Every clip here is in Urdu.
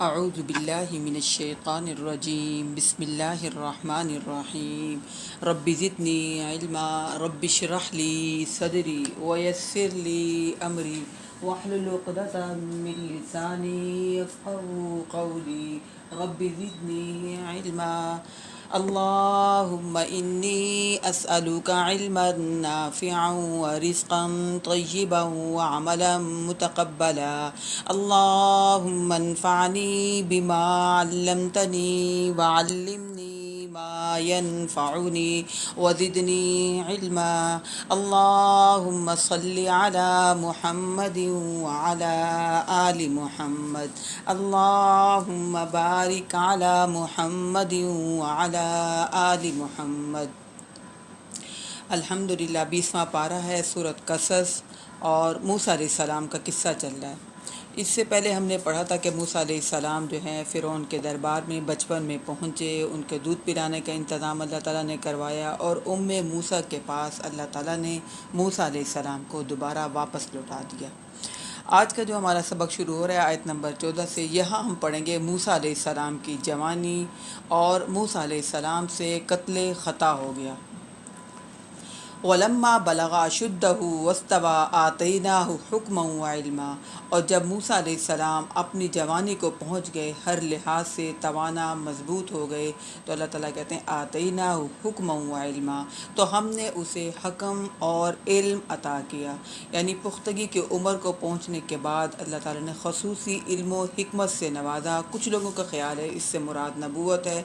اعوذ باللہ من الشیطان الرجیم بسم اللہ الرحمن الرحیم رب زدنی علما رب اشرح لی صدری ویسر لی امری واحلل عقدۃ من لسانی یفقهوا قولی رب زدنی علما اللهم إني أسألك علما نافعا ورزقا طيبا وعملا متقبلا اللهم انفعني بما علمتني وعلمني ما ينفعني وزدني علما اللهم صل على محمد وعلى آل محمد اللهم بارك على محمد وعلى آل محمد۔ الحمدللہ 20واں پارہ ہے سورۃ قصص اور موسیٰ علیہ السلام کا قصہ چل رہا ہے۔ اس سے پہلے ہم نے پڑھا تھا کہ موسیٰ علیہ السلام جو ہیں فرعون کے دربار میں بچپن میں پہنچے، ان کے دودھ پلانے کا انتظام اللہ تعالیٰ نے کروایا اور موسیٰ کے پاس اللہ تعالیٰ نے موسیٰ علیہ السلام کو دوبارہ واپس لوٹا دیا۔ آج کا جو ہمارا سبق شروع ہو رہا ہے آیت نمبر 14 سے، یہاں ہم پڑھیں گے موسیٰ علیہ السلام کی جوانی اور موسیٰ علیہ السلام سے قتل خطا ہو گیا۔ وَلَمَّا بَلَغَ أَشُدَّهُ وَاسْتَوَىٰ آتَيْنَاهُ حُكْمًا وَعِلْمًا، اور جب موسیٰ علیہ السلام اپنی جوانی کو پہنچ گئے، ہر لحاظ سے توانا مضبوط ہو گئے، تو اللہ تعالیٰ کہتے ہیں آتَيْنَاهُ حُكْمًا وَعِلْمًا، تو ہم نے اسے حکم اور علم عطا کیا، یعنی پختگی کی عمر کو پہنچنے کے بعد اللہ تعالیٰ نے خصوصی علم و حکمت سے نوازا۔ کچھ لوگوں کا خیال ہے اس سے مراد نبوت ہے،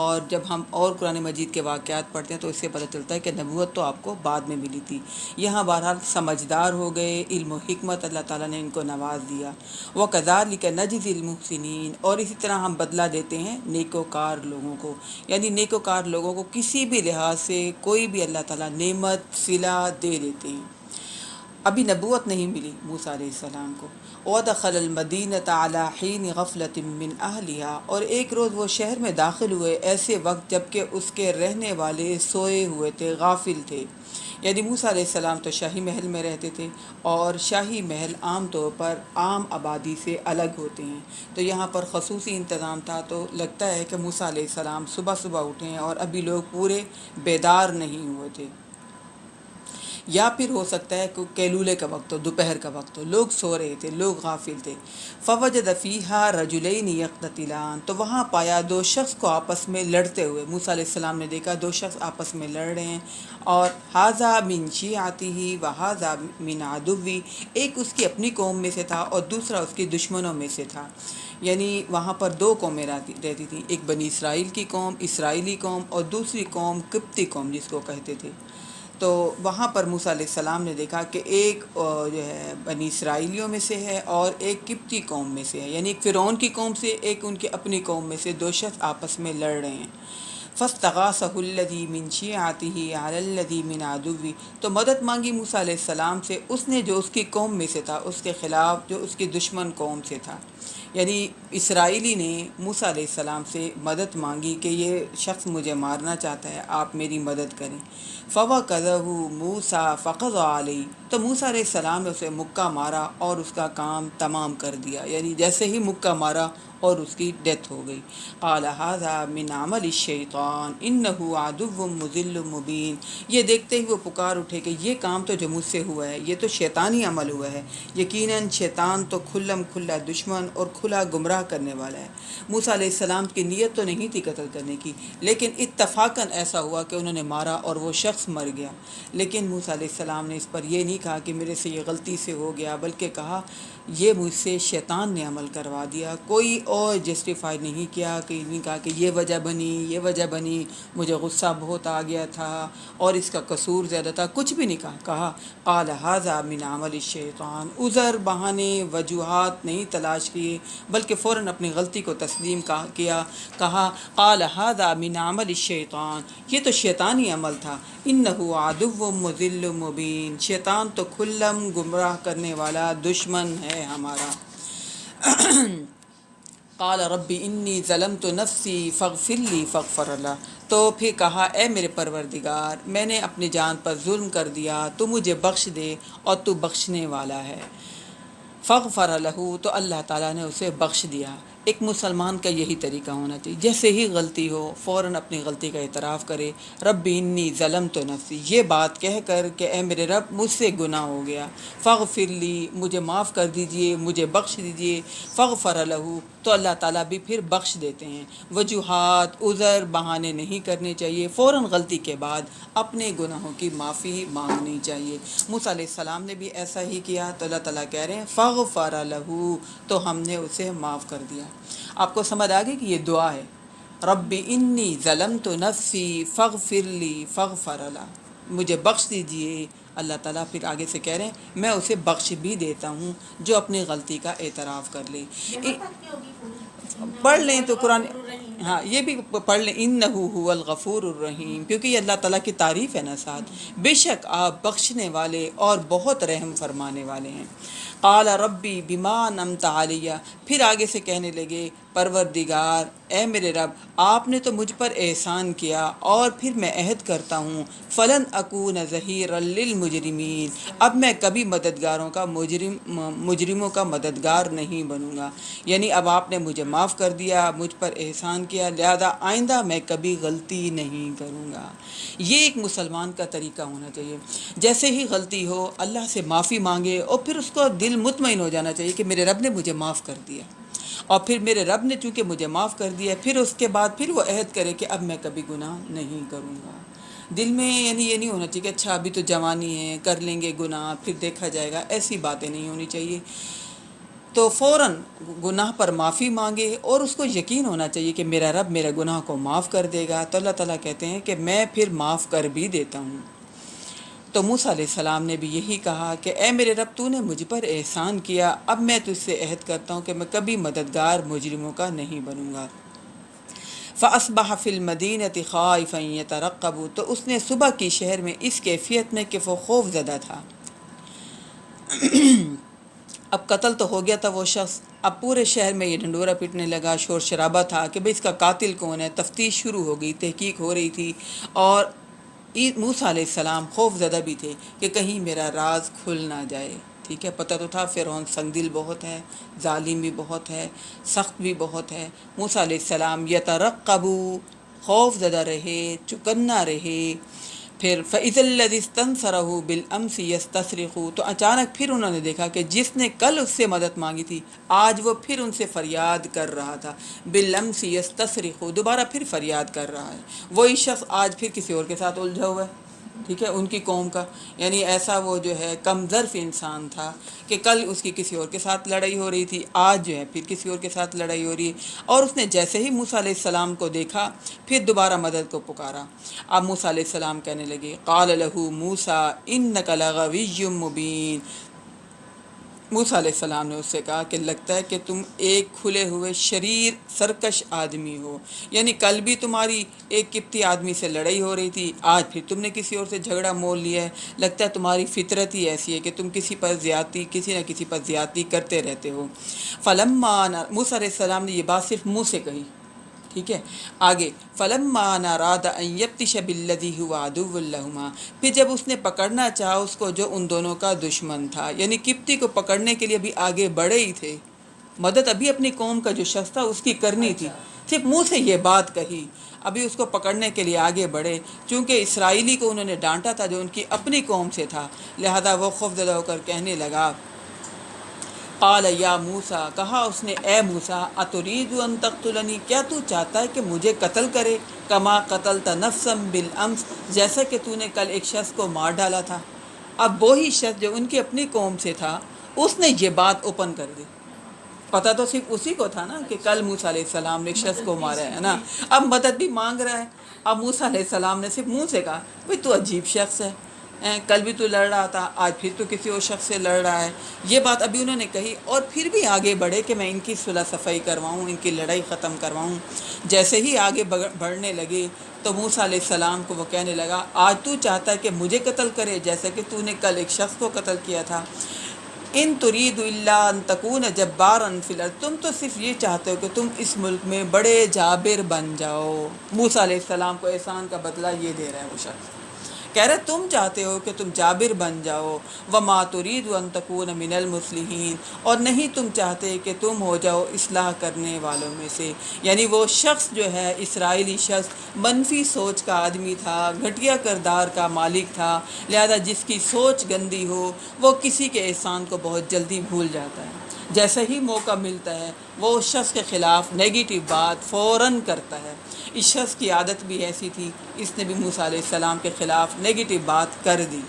اور جب ہم اور قرآن مجید کے واقعات پڑھتے ہیں تو اس سے پتہ چلتا ہے کہ نبوت تو آپ کو بعد میں ملی تھی۔ یہاں بہرحال سمجھدار ہو گئے، علم و حکمت اللہ تعالیٰ نے ان کو نواز دیا۔ وَكَذَلِكَ نَجْزِي الْمُحْسِنِينَ، اور اسی طرح ہم بدلہ دیتے ہیں نیکوکار لوگوں کو، یعنی نیکوکار لوگوں کو کسی بھی لحاظ سے کوئی بھی اللہ تعالیٰ نعمت صلہ دے دیتے ہیں۔ ابھی نبوت نہیں ملی موسیٰ علیہ السلام کو۔ وَدَخَلَ الْمَدِينَةَ عَلَىٰ حِينِ غَفْلَةٍ مِّنْ أَهْلِهَا، اور ایک روز وہ شہر میں داخل ہوئے ایسے وقت جب کہ اس کے رہنے والے سوئے ہوئے تھے، غافل تھے۔ یعنی موسیٰ علیہ السلام تو شاہی محل میں رہتے تھے، اور شاہی محل عام طور پر عام آبادی سے الگ ہوتے ہیں، تو یہاں پر خصوصی انتظام تھا۔ تو لگتا ہے کہ موسیٰ علیہ السلام صبح صبح اٹھے اور ابھی لوگ پورے بیدار نہیں ہوئے تھے، یا پھر ہو سکتا ہے کہ قیلولے کا وقت ہو، دوپہر کا وقت ہو، لوگ سو رہے تھے، لوگ غافل تھے۔ فَوَجَدَ فِيهَا رَجُلَيْنِ يَقْتَتِلَانِ، تو وہاں پایا دو شخص کو آپس میں لڑتے ہوئے۔ موسیٰ علیہ السلام نے دیکھا دو شخص آپس میں لڑ رہے ہیں، اور هَذَا مِن شِيعَتِهِ وَهَذَا مِنْ عَدُوِّهِ، ایک اس کی اپنی قوم میں سے تھا اور دوسرا اس کی دشمنوں میں سے تھا۔ یعنی وہاں پر دو قومیں رہتی تھیں، ایک بنی اسرائیل کی قوم، اسرائیلی قوم، اور دوسری قوم قبطی قوم جس کو کہتے تھے۔ تو وہاں پر موسیٰ علیہ السلام نے دیکھا کہ ایک جو ہے بنی اسرائیلیوں میں سے ہے اور ایک قبطی قوم میں سے ہے، یعنی ایک فرعون کی قوم سے، ایک ان کی اپنی قوم میں سے، دو شخص آپس میں لڑ رہے ہیں۔ فَاسْتَغَاثَهُ الَّذِي مِن شِيعَتِهِ عَلَى الَّذِي مِنْ عَدُوِّهِ، تو مدد مانگی موسیٰ علیہ السلام سے اس نے جو اس کی قوم میں سے تھا اس کے خلاف جو اس کی دشمن قوم سے تھا۔ یعنی اسرائیلی نے موسیٰ علیہ السلام سے مدد مانگی کہ یہ شخص مجھے مارنا چاہتا ہے، آپ میری مدد کریں۔ فَوَقَذَهُ مُوسَىٰ فَقَضَىٰ عَلَيْهِ، تو موسیٰ علیہ السلام نے اسے مکہ مارا اور اس کا کام تمام کر دیا، یعنی جیسے ہی مکہ مارا اور اس کی ڈیتھ ہو گئی۔ قَالَ هَٰذَا مِنْ عَمَلِ الشَّيْطَانِ إِنَّهُ عَدُوٌّ مُضِلٌّ مُّبِينٌ، یہ دیکھتے ہی وہ پکار اٹھے کہ یہ کام تو جو مجھ سے ہوا ہے یہ تو شیطانی عمل ہوا ہے، یقیناً شیطان تو کھلم کھلا دشمن اور کھلا گمراہ کرنے والا ہے۔ موسیٰ علیہ السلام کی نیت تو نہیں تھی قتل کرنے کی، لیکن اتفاقاً ایسا ہوا کہ انہوں نے مارا اور وہ شخص مر گیا۔ لیکن موسیٰ علیہ السلام نے اس پر یہ نہیں کہا کہ میرے سے یہ غلطی سے ہو گیا، بلکہ کہا یہ مجھ سے شیطان نے عمل کروا دیا۔ کوئی اور جسٹیفائی نہیں کیا، کہ نہیں کہا کہ یہ وجہ بنی، یہ وجہ بنی، مجھے غصہ بہت آ گیا تھا اور اس کا قصور زیادہ تھا، کچھ بھی نہیں کہا۔ قال هذا من عمل الشیطان، عذر بہانے وجوہات نہیں تلاش کیے، بلکہ فوراً اپنی غلطی کو تسلیم کیا، کہا قال هذا من عمل الشیطان، یہ تو شیطانی عمل تھا، انه عدو مضل مبین، شیطان تو کھلم گمراہ کرنے والا دشمن ہے ہمارا۔ قال رب انی ظلمت نفسی فاغفر لی فاغفر له، تو پھر کہا اے میرے پروردگار میں نے اپنی جان پر ظلم کر دیا، تو مجھے بخش دے اور تو بخشنے والا ہے۔ فغفر له، تو اللہ تعالیٰ نے اسے بخش دیا۔ ایک مسلمان کا یہی طریقہ ہونا چاہیے، جیسے ہی غلطی ہو فوراً اپنی غلطی کا اعتراف کرے، رب انی ظلمت نفسی، یہ بات کہہ کر کہ اے میرے رب مجھ سے گناہ ہو گیا، فاغفر لی، مجھے معاف کر دیجئے، مجھے بخش دیجئے، فغفر لہ، تو اللہ تعالیٰ بھی پھر بخش دیتے ہیں۔ وجوہات، عذر، بہانے نہیں کرنے چاہیے، فوراً غلطی کے بعد اپنے گناہوں کی معافی مانگنی چاہیے۔ موسیٰ علیہ السلام نے بھی ایسا ہی کیا، تو اللہ تعالیٰ کہہ رہے ہیں فغفر لہ، تو ہم نے اسے معاف کر دیا۔ آپ کو سمجھ آ گئی کہ یہ دعا ہے، رب انی ظلمت نفسی فاغفر لی فغفر لہ، مجھے بخش دیجئے۔ اللہ تعالیٰ پھر آگے سے کہہ رہے ہیں میں اسے بخش بھی دیتا ہوں جو اپنی غلطی کا اعتراف کر لے۔ پڑھ لیں تو قرآن، ہاں یہ بھی پڑھ لیں، انہ هو الغفور الرحیم، کیونکہ یہ اللہ تعالیٰ کی تعریف ہے نا ساتھ، بے شک آپ بخشنے والے اور بہت رحم فرمانے والے ہیں۔ قال ربی بما انعمت علیہ، پھر آگے سے کہنے لگے پروردگار اے میرے رب آپ نے تو مجھ پر احسان کیا، اور پھر میں عہد کرتا ہوں فلن اکون ظہیرا للمجرمین، اب میں کبھی مددگاروں کا مجرموں کا مددگار نہیں بنوں گا، یعنی اب آپ نے مجھے معاف کر دیا، مجھ پر احسان کیا، لہذا آئندہ میں کبھی غلطی نہیں کروں گا۔ یہ ایک مسلمان کا طریقہ ہونا چاہیے، جیسے ہی غلطی ہو اللہ سے معافی مانگے، اور پھر اس کو دل مطمئن ہو جانا چاہیے کہ میرے رب نے مجھے معاف کر دیا، اور پھر میرے رب نے چونکہ مجھے معاف کر دیا، پھر اس کے بعد پھر وہ عہد کرے کہ اب میں کبھی گناہ نہیں کروں گا۔ دل میں یعنی یہ نہیں ہونا چاہیے کہ اچھا ابھی تو جوانی ہے، کر لیں گے گناہ پھر دیکھا جائے گا، ایسی باتیں نہیں ہونی چاہیے۔ تو فوراً گناہ پر معافی مانگے، اور اس کو یقین ہونا چاہیے کہ میرا رب میرے گناہ کو معاف کر دے گا، تو اللہ تعالیٰ کہتے ہیں کہ میں پھر معاف کر بھی دیتا ہوں۔ تو موسیٰ علیہ السلام نے بھی یہی کہا کہ اے میرے رب تو نے مجھ پر احسان کیا، اب میں تجھ سے عہد کرتا ہوں کہ میں کبھی مددگار مجرموں کا نہیں بنوں گا۔ فَأَصْبَحَ فِي الْمَدِينَةِ خَائِفًا يَتَرَقَّبُ، تو اس نے صبح کی شہر میں اس کیفیت میں کہ وہ خوف زدہ تھا۔ اب قتل تو ہو گیا تھا وہ شخص، اب پورے شہر میں یہ ڈھنڈورا پیٹنے لگا، شور شرابہ تھا کہ بھئی اس کا قاتل کون ہے، تفتیش شروع ہو گئی، تحقیق ہو رہی تھی، اور موسیٰ علیہ السلام خوف زدہ بھی تھے کہ کہیں میرا راز کھل نہ جائے۔ ٹھیک ہے، پتہ تو تھا فرعون سنگ دل بہت ہے، ظالم بھی بہت ہے، سخت بھی بہت ہے۔ موسیٰ علیہ السلام یترقبو، خوف زدہ رہے، چکنا رہے۔ پھر فَإِذَا الَّذِي اسْتَنصَرَهُ بِالْأَمْسِ يَسْتَصْرِخُ، تو اچانک پھر انہوں نے دیکھا کہ جس نے کل اس سے مدد مانگی تھی آج وہ پھر ان سے فریاد کر رہا تھا، بِالْأَمْسِ يَسْتَصْرِخُ، دوبارہ پھر فریاد کر رہا ہے۔ وہی شخص آج پھر کسی اور کے ساتھ الجھا ہوا ہے، ٹھیک ہے، ان کی قوم کا، یعنی ایسا وہ جو ہے کم ظرف انسان تھا کہ کل اس کی کسی اور کے ساتھ لڑائی ہو رہی تھی، آج جو ہے پھر کسی اور کے ساتھ لڑائی ہو رہی ہے، اور اس نے جیسے ہی موسیٰ علیہ السلام کو دیکھا پھر دوبارہ مدد کو پکارا۔ اب موسیٰ علیہ السلام کہنے لگے قال لہ موسیٰ انک لغوی مبین، موسیٰ علیہ السلام نے اس سے کہا کہ لگتا ہے کہ تم ایک کھلے ہوئے شریر سرکش آدمی ہو، یعنی کل بھی تمہاری ایک قبطی آدمی سے لڑائی ہو رہی تھی، آج پھر تم نے کسی اور سے جھگڑا مول لیا ہے، لگتا ہے تمہاری فطرت ہی ایسی ہے کہ تم کسی پر زیادتی، کسی نہ کسی پر زیادتی کرتے رہتے ہو۔ موسیٰ علیہ السلام نے یہ بات صرف منہ سے کہی، ٹھیک ہے، آگے فَلَمَّا أَرَادَ أَن يَبْطِشَ بِالَّذِي هُوَ عَدُوٌّ لَهُمَا، پھر جب اس نے پکڑنا چاہا اس کو جو ان دونوں کا دشمن تھا، یعنی قبطی کو پکڑنے کے لیے ابھی آگے بڑھے ہی تھے، مدد ابھی اپنی قوم کا جو شخص تھا اس کی کرنی تھی، صرف منہ سے یہ بات کہی، ابھی اس کو پکڑنے کے لیے آگے بڑھے، چونکہ اسرائیلی کو انہوں نے ڈانٹا تھا جو ان کی اپنی قوم سے تھا، لہذا وہ خوفزدہ ہو کر کہنے لگا قال یا موسیٰ، کہا اس نے اے موسیٰ اترید ان تقتلنی، کیا تو چاہتا ہے کہ مجھے قتل کرے، کما قتلت نفسا بالامس، جیسا کہ تو نے کل ایک شخص کو مار ڈالا تھا۔ اب وہی شخص جو ان کی اپنی قوم سے تھا اس نے یہ بات اوپن کر دی، پتہ تو صرف اسی کو تھا نا کہ کل موسیٰ علیہ السلام نے ایک شخص کو مارا ہے نا، اب مدد بھی مانگ رہا ہے۔ اب موسیٰ علیہ السلام نے صرف منہ سے کہا بھئی تو عجیب شخص ہے، کل بھی تو لڑ رہا تھا، آج پھر تو کسی اور شخص سے لڑ رہا ہے، یہ بات ابھی انہوں نے کہی، اور پھر بھی آگے بڑھے کہ میں ان کی صلح صفائی کرواؤں، ان کی لڑائی ختم کرواؤں۔ جیسے ہی آگے بڑھنے لگے تو موسیٰ علیہ السلام کو وہ کہنے لگا آج تو چاہتا ہے کہ مجھے قتل کرے جیسا کہ تو نے کل ایک شخص کو قتل کیا تھا۔ ان ترید الا ان تکون جبارا فی الارض، تم تو صرف یہ چاہتے ہو کہ تم اس ملک میں بڑے جابر بن جاؤ۔ موسیٰ علیہ السلام کو احسان کا بدلہ یہ دے رہا ہے وہ شخص، کہہ رہے تم چاہتے ہو کہ تم جابر بن جاؤ، وما ترید ان تکون من المصلحین، اور نہیں تم چاہتے کہ تم ہو جاؤ اصلاح کرنے والوں میں سے۔ یعنی وہ شخص جو ہے، اسرائیلی شخص، منفی سوچ کا آدمی تھا، گھٹیا کردار کا مالک تھا، لہذا جس کی سوچ گندی ہو وہ کسی کے احسان کو بہت جلدی بھول جاتا ہے۔ جیسے ہی موقع ملتا ہے وہ اس شخص کے خلاف نیگیٹو بات فوراً کرتا ہے۔ اس شخص کی عادت بھی ایسی تھی، اس نے بھی موسیٰ علیہ السلام کے خلاف نیگیٹو بات کر دی۔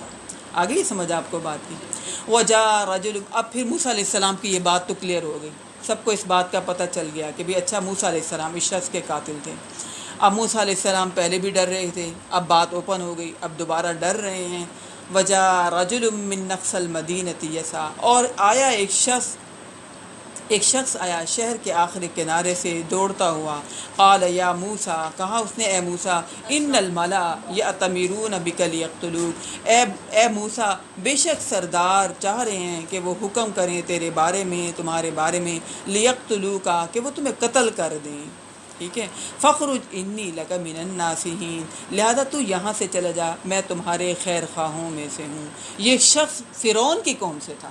آگے ہی سمجھ آپ کو بات کی۔ وَجَاءَ رَجُلٌ، اب پھر موسیٰ علیہ السلام کی یہ بات تو کلیئر ہو گئی، سب کو اس بات کا پتہ چل گیا کہ بھی اچھا موسیٰ علیہ السلام اس شخص کے قاتل تھے۔ اب موسیٰ علیہ السلام پہلے بھی ڈر رہے تھے، اب بات اوپن ہو گئی، اب دوبارہ ڈر رہے ہیں۔ وَجَاءَ رَجُلٌ مِّن أَقْصَى الْمَدِينَةِ يَسْعَىٰ، اور آیا ایک شخص آیا شہر کے آخری کنارے سے دوڑتا ہوا۔ قال یا موسیٰ، کہا اس نے اے موسیٰ، ان الملا یأتمرون بک لیقتلوک، اے موسیٰ، بے شک سردار چاہ رہے ہیں کہ وہ حکم کریں تیرے بارے میں، تمہارے بارے میں، لیقتلوکا، کہ وہ تمہیں قتل کر دیں۔ ٹھیک ہے، فخرج انی لک من الناصحین، لہذا تو یہاں سے چلا جا، میں تمہارے خیر خواہوں میں سے ہوں۔ یہ شخص فرعون کی قوم سے تھا،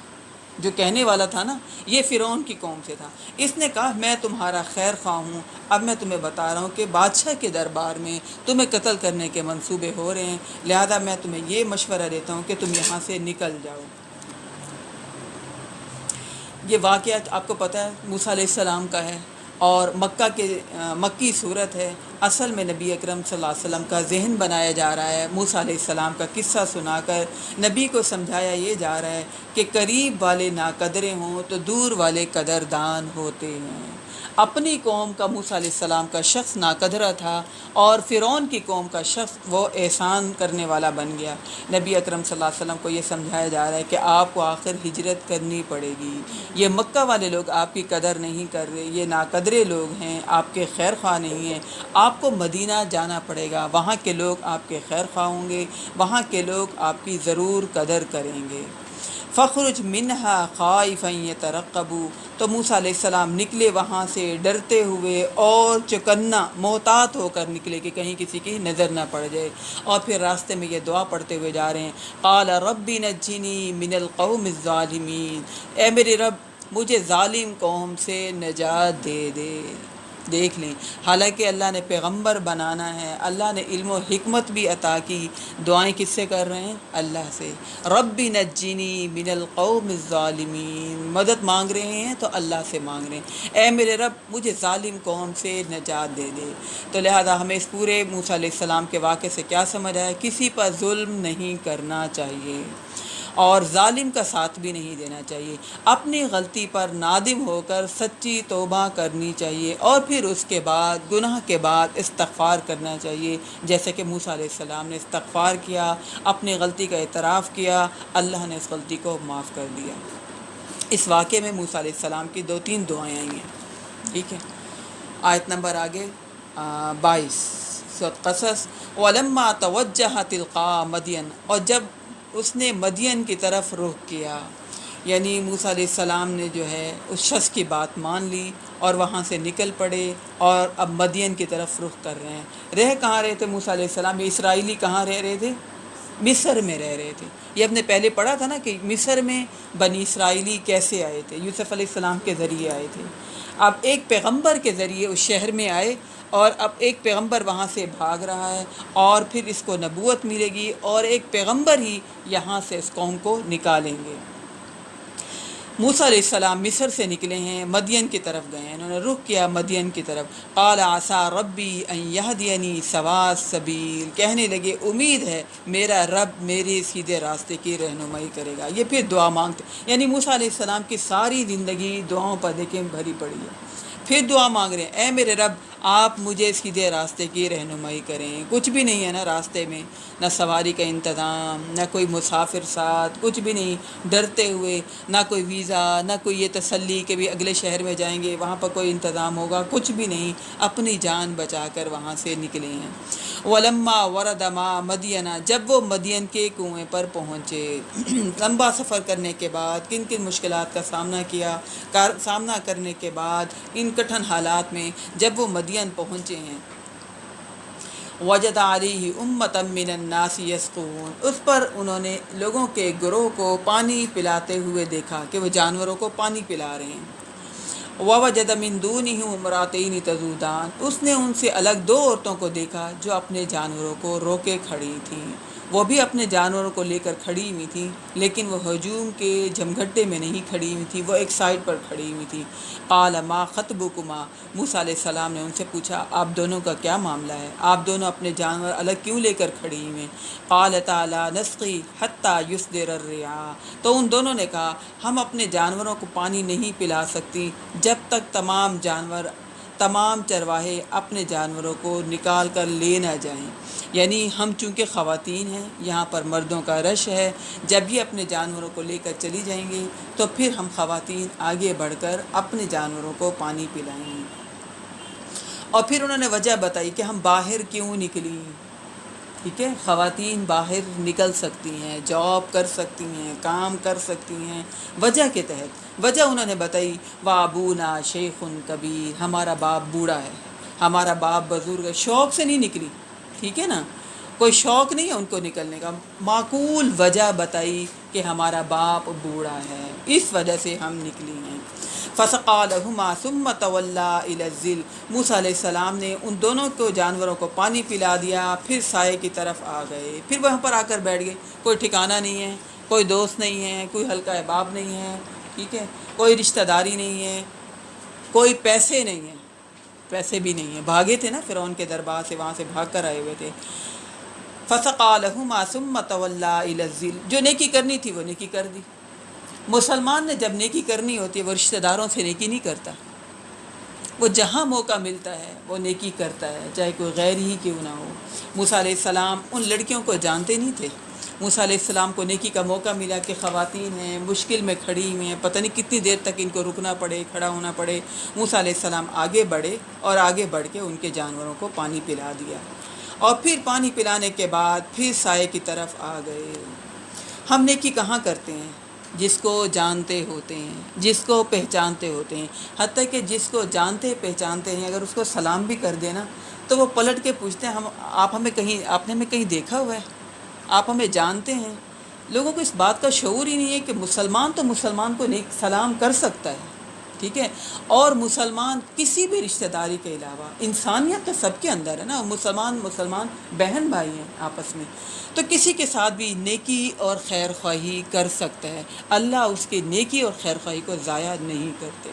جو کہنے والا تھا نا، یہ فرعون کی قوم سے تھا۔ اس نے کہا میں تمہارا خیر خواہ ہوں، اب میں تمہیں بتا رہا ہوں کہ بادشاہ کے دربار میں تمہیں قتل کرنے کے منصوبے ہو رہے ہیں، لہذا میں تمہیں یہ مشورہ دیتا ہوں کہ تم یہاں سے نکل جاؤ۔ یہ واقعہ آپ کو پتہ ہے موسیٰ علیہ السلام کا ہے، اور مکی صورت ہے۔ اصل میں نبی اکرم صلی اللہ علیہ وسلم کا ذہن بنایا جا رہا ہے، موسیٰ علیہ السلام کا قصہ سنا کر نبی کو سمجھایا یہ جا رہا ہے کہ قریب والے ناقدرے ہوں تو دور والے قدردان ہوتے ہیں۔ اپنی قوم کا موسیٰ علیہ السلام کا شخص ناقدرہ تھا، اور فرعون کی قوم کا شخص وہ احسان کرنے والا بن گیا۔ نبی اکرم صلی اللہ علیہ وسلم کو یہ سمجھایا جا رہا ہے کہ آپ کو آخر ہجرت کرنی پڑے گی، یہ مکہ والے لوگ آپ کی قدر نہیں کر رہے، یہ ناقدرے لوگ ہیں، آپ کے خیر خواہ نہیں ہیں، آپ کو مدینہ جانا پڑے گا، وہاں کے لوگ آپ کے خیر خواہ ہوں گے، وہاں کے لوگ آپ کی ضرور قدر کریں گے۔ فخرج منہا خائفا یترقب، تو موسیٰ علیہ السلام نکلے وہاں سے ڈرتے ہوئے اور چوکنا محتاط ہو کر نکلے کہ کہیں کسی کی نظر نہ پڑ جائے، اور پھر راستے میں یہ دعا پڑھتے ہوئے جا رہے ہیں، قال رب نجنی من القوم الظالمین، اے میرے رب مجھے ظالم قوم سے نجات دے دے۔ دیکھ لیں، حالانکہ اللہ نے پیغمبر بنانا ہے، اللہ نے علم و حکمت بھی عطا کی، دعائیں کس سے کر رہے ہیں؟ اللہ سے۔ رب نجنی من القوم الظالمین، مدد مانگ رہے ہیں تو اللہ سے مانگ رہے ہیں، اے میرے رب مجھے ظالم قوم سے نجات دے دے۔ تو لہذا ہمیں اس پورے موسیٰ علیہ السلام کے واقعے سے کیا سمجھ آیا؟ کسی پر ظلم نہیں کرنا چاہیے، اور ظالم کا ساتھ بھی نہیں دینا چاہیے۔ اپنی غلطی پر نادم ہو کر سچی توبہ کرنی چاہیے، اور پھر اس کے بعد گناہ کے بعد استغفار کرنا چاہیے، جیسے کہ موسیٰ علیہ السلام نے استغفار کیا، اپنی غلطی کا اعتراف کیا، اللہ نے اس غلطی کو معاف کر دیا۔ اس واقعے میں موسیٰ علیہ السلام کی 2-3 دعائیں آئی ہیں۔ ٹھیک ہے، آیت نمبر آگے 22 سورۃ قصص۔ وَلَمَّا تَوَجَّهَ تِلْقَاءَ مَدْيَنَ، اور جب اس نے مدین کی طرف رخ کیا، یعنی موسیٰ علیہ السلام نے جو ہے اس شخص کی بات مان لی اور وہاں سے نکل پڑے، اور اب مدین کی طرف رخ کر رہے ہیں۔ رہ کہاں رہے تھے موسیٰ علیہ السلام؟ یہ اسرائیلی کہاں رہ رہے تھے؟ مصر میں رہ رہے تھے۔ یہ ہم نے پہلے پڑھا تھا نا کہ مصر میں بنی اسرائیلی کیسے آئے تھے، یوسف علیہ السلام کے ذریعے آئے تھے۔ اب ایک پیغمبر کے ذریعے اس شہر میں آئے، اور اب ایک پیغمبر وہاں سے بھاگ رہا ہے، اور پھر اس کو نبوت ملے گی، اور ایک پیغمبر ہی یہاں سے اس قوم کو نکالیں گے۔ موسیٰ علیہ السلام مصر سے نکلے ہیں، مدین کی طرف گئے ہیں، انہوں نے رخ کیا مدین کی طرف۔ قال عسیٰ ربی ان یہدینی سواء السبیل، کہنے لگے امید ہے میرا رب میرے سیدھے راستے کی رہنمائی کرے گا۔ یہ پھر دعا مانگتے، یعنی موسیٰ علیہ السلام کی ساری زندگی دعاؤں پر دیکھیں بھری پڑی ہے۔ پھر دعا مانگ رہے ہیں، اے میرے رب آپ مجھے سیدھے راستے کی رہنمائی کریں۔ کچھ بھی نہیں ہے نا راستے میں، نہ سواری کا انتظام، نہ کوئی مسافر ساتھ، کچھ بھی نہیں، ڈرتے ہوئے، نہ کوئی ویزا، نہ کوئی یہ تسلی کہ بھی اگلے شہر میں جائیں گے وہاں پر کوئی انتظام ہوگا، کچھ بھی نہیں، اپنی جان بچا کر وہاں سے نکلے ہیں۔ وَلَمَّا وَرَدَ مَاءَ مَدْيَنَ، جب وہ مدین کے کنویں پر پہنچے، لمبا سفر کرنے کے بعد کن کن مشکلات کا سامنا کرنے کے بعد ان کٹھن حالات میں جب وہ مدین پہنچے ہیں، وجد علیہ امۃ من الناس یسقون، اس پر انہوں نے لوگوں کے گروہ کو پانی پلاتے ہوئے دیکھا کہ وہ جانوروں کو پانی پلا رہے ہیں۔ ووجد من دونہم امرأتین تذودان، اس نے ان سے الگ دو عورتوں کو دیکھا جو اپنے جانوروں کو روکے کھڑی تھیں، وہ بھی اپنے جانوروں کو لے کر کھڑی ہوئی تھیں، لیکن وہ ہجوم کے جمگھٹے میں نہیں کھڑی ہوئی تھیں، وہ ایک سائڈ پر کھڑی ہوئی تھیں۔ قال ما خطبکما، موسیٰ علیہ السلام نے ان سے پوچھا آپ دونوں کا کیا معاملہ ہے، آپ دونوں اپنے جانور الگ کیوں لے کر کھڑی ہوئی ہیں؟ قالتا لا نسقی حتی یصدر الرعاء، تو ان دونوں نے کہا ہم اپنے جانوروں کو پانی نہیں پلا سکتی جب تک تمام چرواہے اپنے جانوروں کو نکال کر لے نہ جائیں۔ یعنی ہم چونکہ خواتین ہیں، یہاں پر مردوں کا رش ہے، جب یہ اپنے جانوروں کو لے کر چلی جائیں گی تو پھر ہم خواتین آگے بڑھ کر اپنے جانوروں کو پانی پلائیں گی۔ اور پھر انہوں نے وجہ بتائی کہ ہم باہر کیوں نکلی۔ ٹھیک ہے، خواتین باہر نکل سکتی ہیں، جاب کر سکتی ہیں، کام کر سکتی ہیں، وجہ کے تحت وجہ انہوں نے بتائی وابونا شیخ کبیر، ہمارا باپ بوڑھا ہے، ہمارا باپ بزرگ ہے، شوق سے نہیں نکلی۔ ٹھیک ہے نا، کوئی شوق نہیں ہے ان کو نکلنے کا، معقول وجہ بتائی کہ ہمارا باپ بوڑھا ہے، اس وجہ سے ہم نکلی ہیں۔ فسقى لهما ثم تولى الى الظل، موسیٰ علیہ السلام نے ان دونوں کو جانوروں کو پانی پلا دیا، پھر سائے کی طرف آ گئے، پھر وہاں پر آ کر بیٹھ گئے۔ کوئی ٹھکانہ نہیں ہے، کوئی دوست نہیں ہے، کوئی حلقہ احباب نہیں ہے، ٹھیک ہے، کوئی رشتہ داری نہیں ہے، کوئی پیسے نہیں ہیں، پیسے بھی نہیں ہیں، بھاگے تھے نا فرعون کے دربار سے، وہاں سے بھاگ کر آئے ہوئے تھے۔ فسقى لهما ثم تولى الى الظل، جو نیکی کرنی تھی وہ نیکی کر دی۔ مسلمان نے جب نیکی کرنی ہوتی ہے وہ رشتہ داروں سے نیکی نہیں کرتا، وہ جہاں موقع ملتا ہے وہ نیکی کرتا ہے، چاہے کوئی غیر ہی کیوں نہ ہو۔ موسیٰ علیہ السلام ان لڑکیوں کو جانتے نہیں تھے، موسیٰ علیہ السلام کو نیکی کا موقع ملا کہ خواتین ہیں، مشکل میں کھڑی ہوئی ہیں، پتہ نہیں کتنی دیر تک ان کو رکنا پڑے، کھڑا ہونا پڑے۔ موسیٰ علیہ السلام آگے بڑھے اور آگے بڑھ کے ان کے جانوروں کو پانی پلا دیا، اور پھر پانی پلانے کے بعد پھر سائے کی طرف آ گئے۔ ہم نیکی کہاں کرتے ہیں؟ جس کو جانتے ہوتے ہیں، جس کو پہچانتے ہوتے ہیں، حتیٰ کہ جس کو جانتے پہچانتے ہیں اگر اس کو سلام بھی کر دینا تو وہ پلٹ کے پوچھتے ہیں آپ نے ہمیں کہیں دیکھا ہوا ہے، آپ ہمیں جانتے ہیں۔ لوگوں کو اس بات کا شعور ہی نہیں ہے کہ مسلمان تو مسلمان کو سلام کر سکتا ہے، ٹھیک ہے، اور مسلمان کسی بھی رشتہ داری کے علاوہ، انسانیت تو سب کے اندر ہے نا، مسلمان بہن بھائی ہیں آپس میں، تو کسی کے ساتھ بھی نیکی اور خیر خواہی کر سکتا ہے، اللہ اس کی نیکی اور خیر خواہی کو ضائع نہیں کرتے۔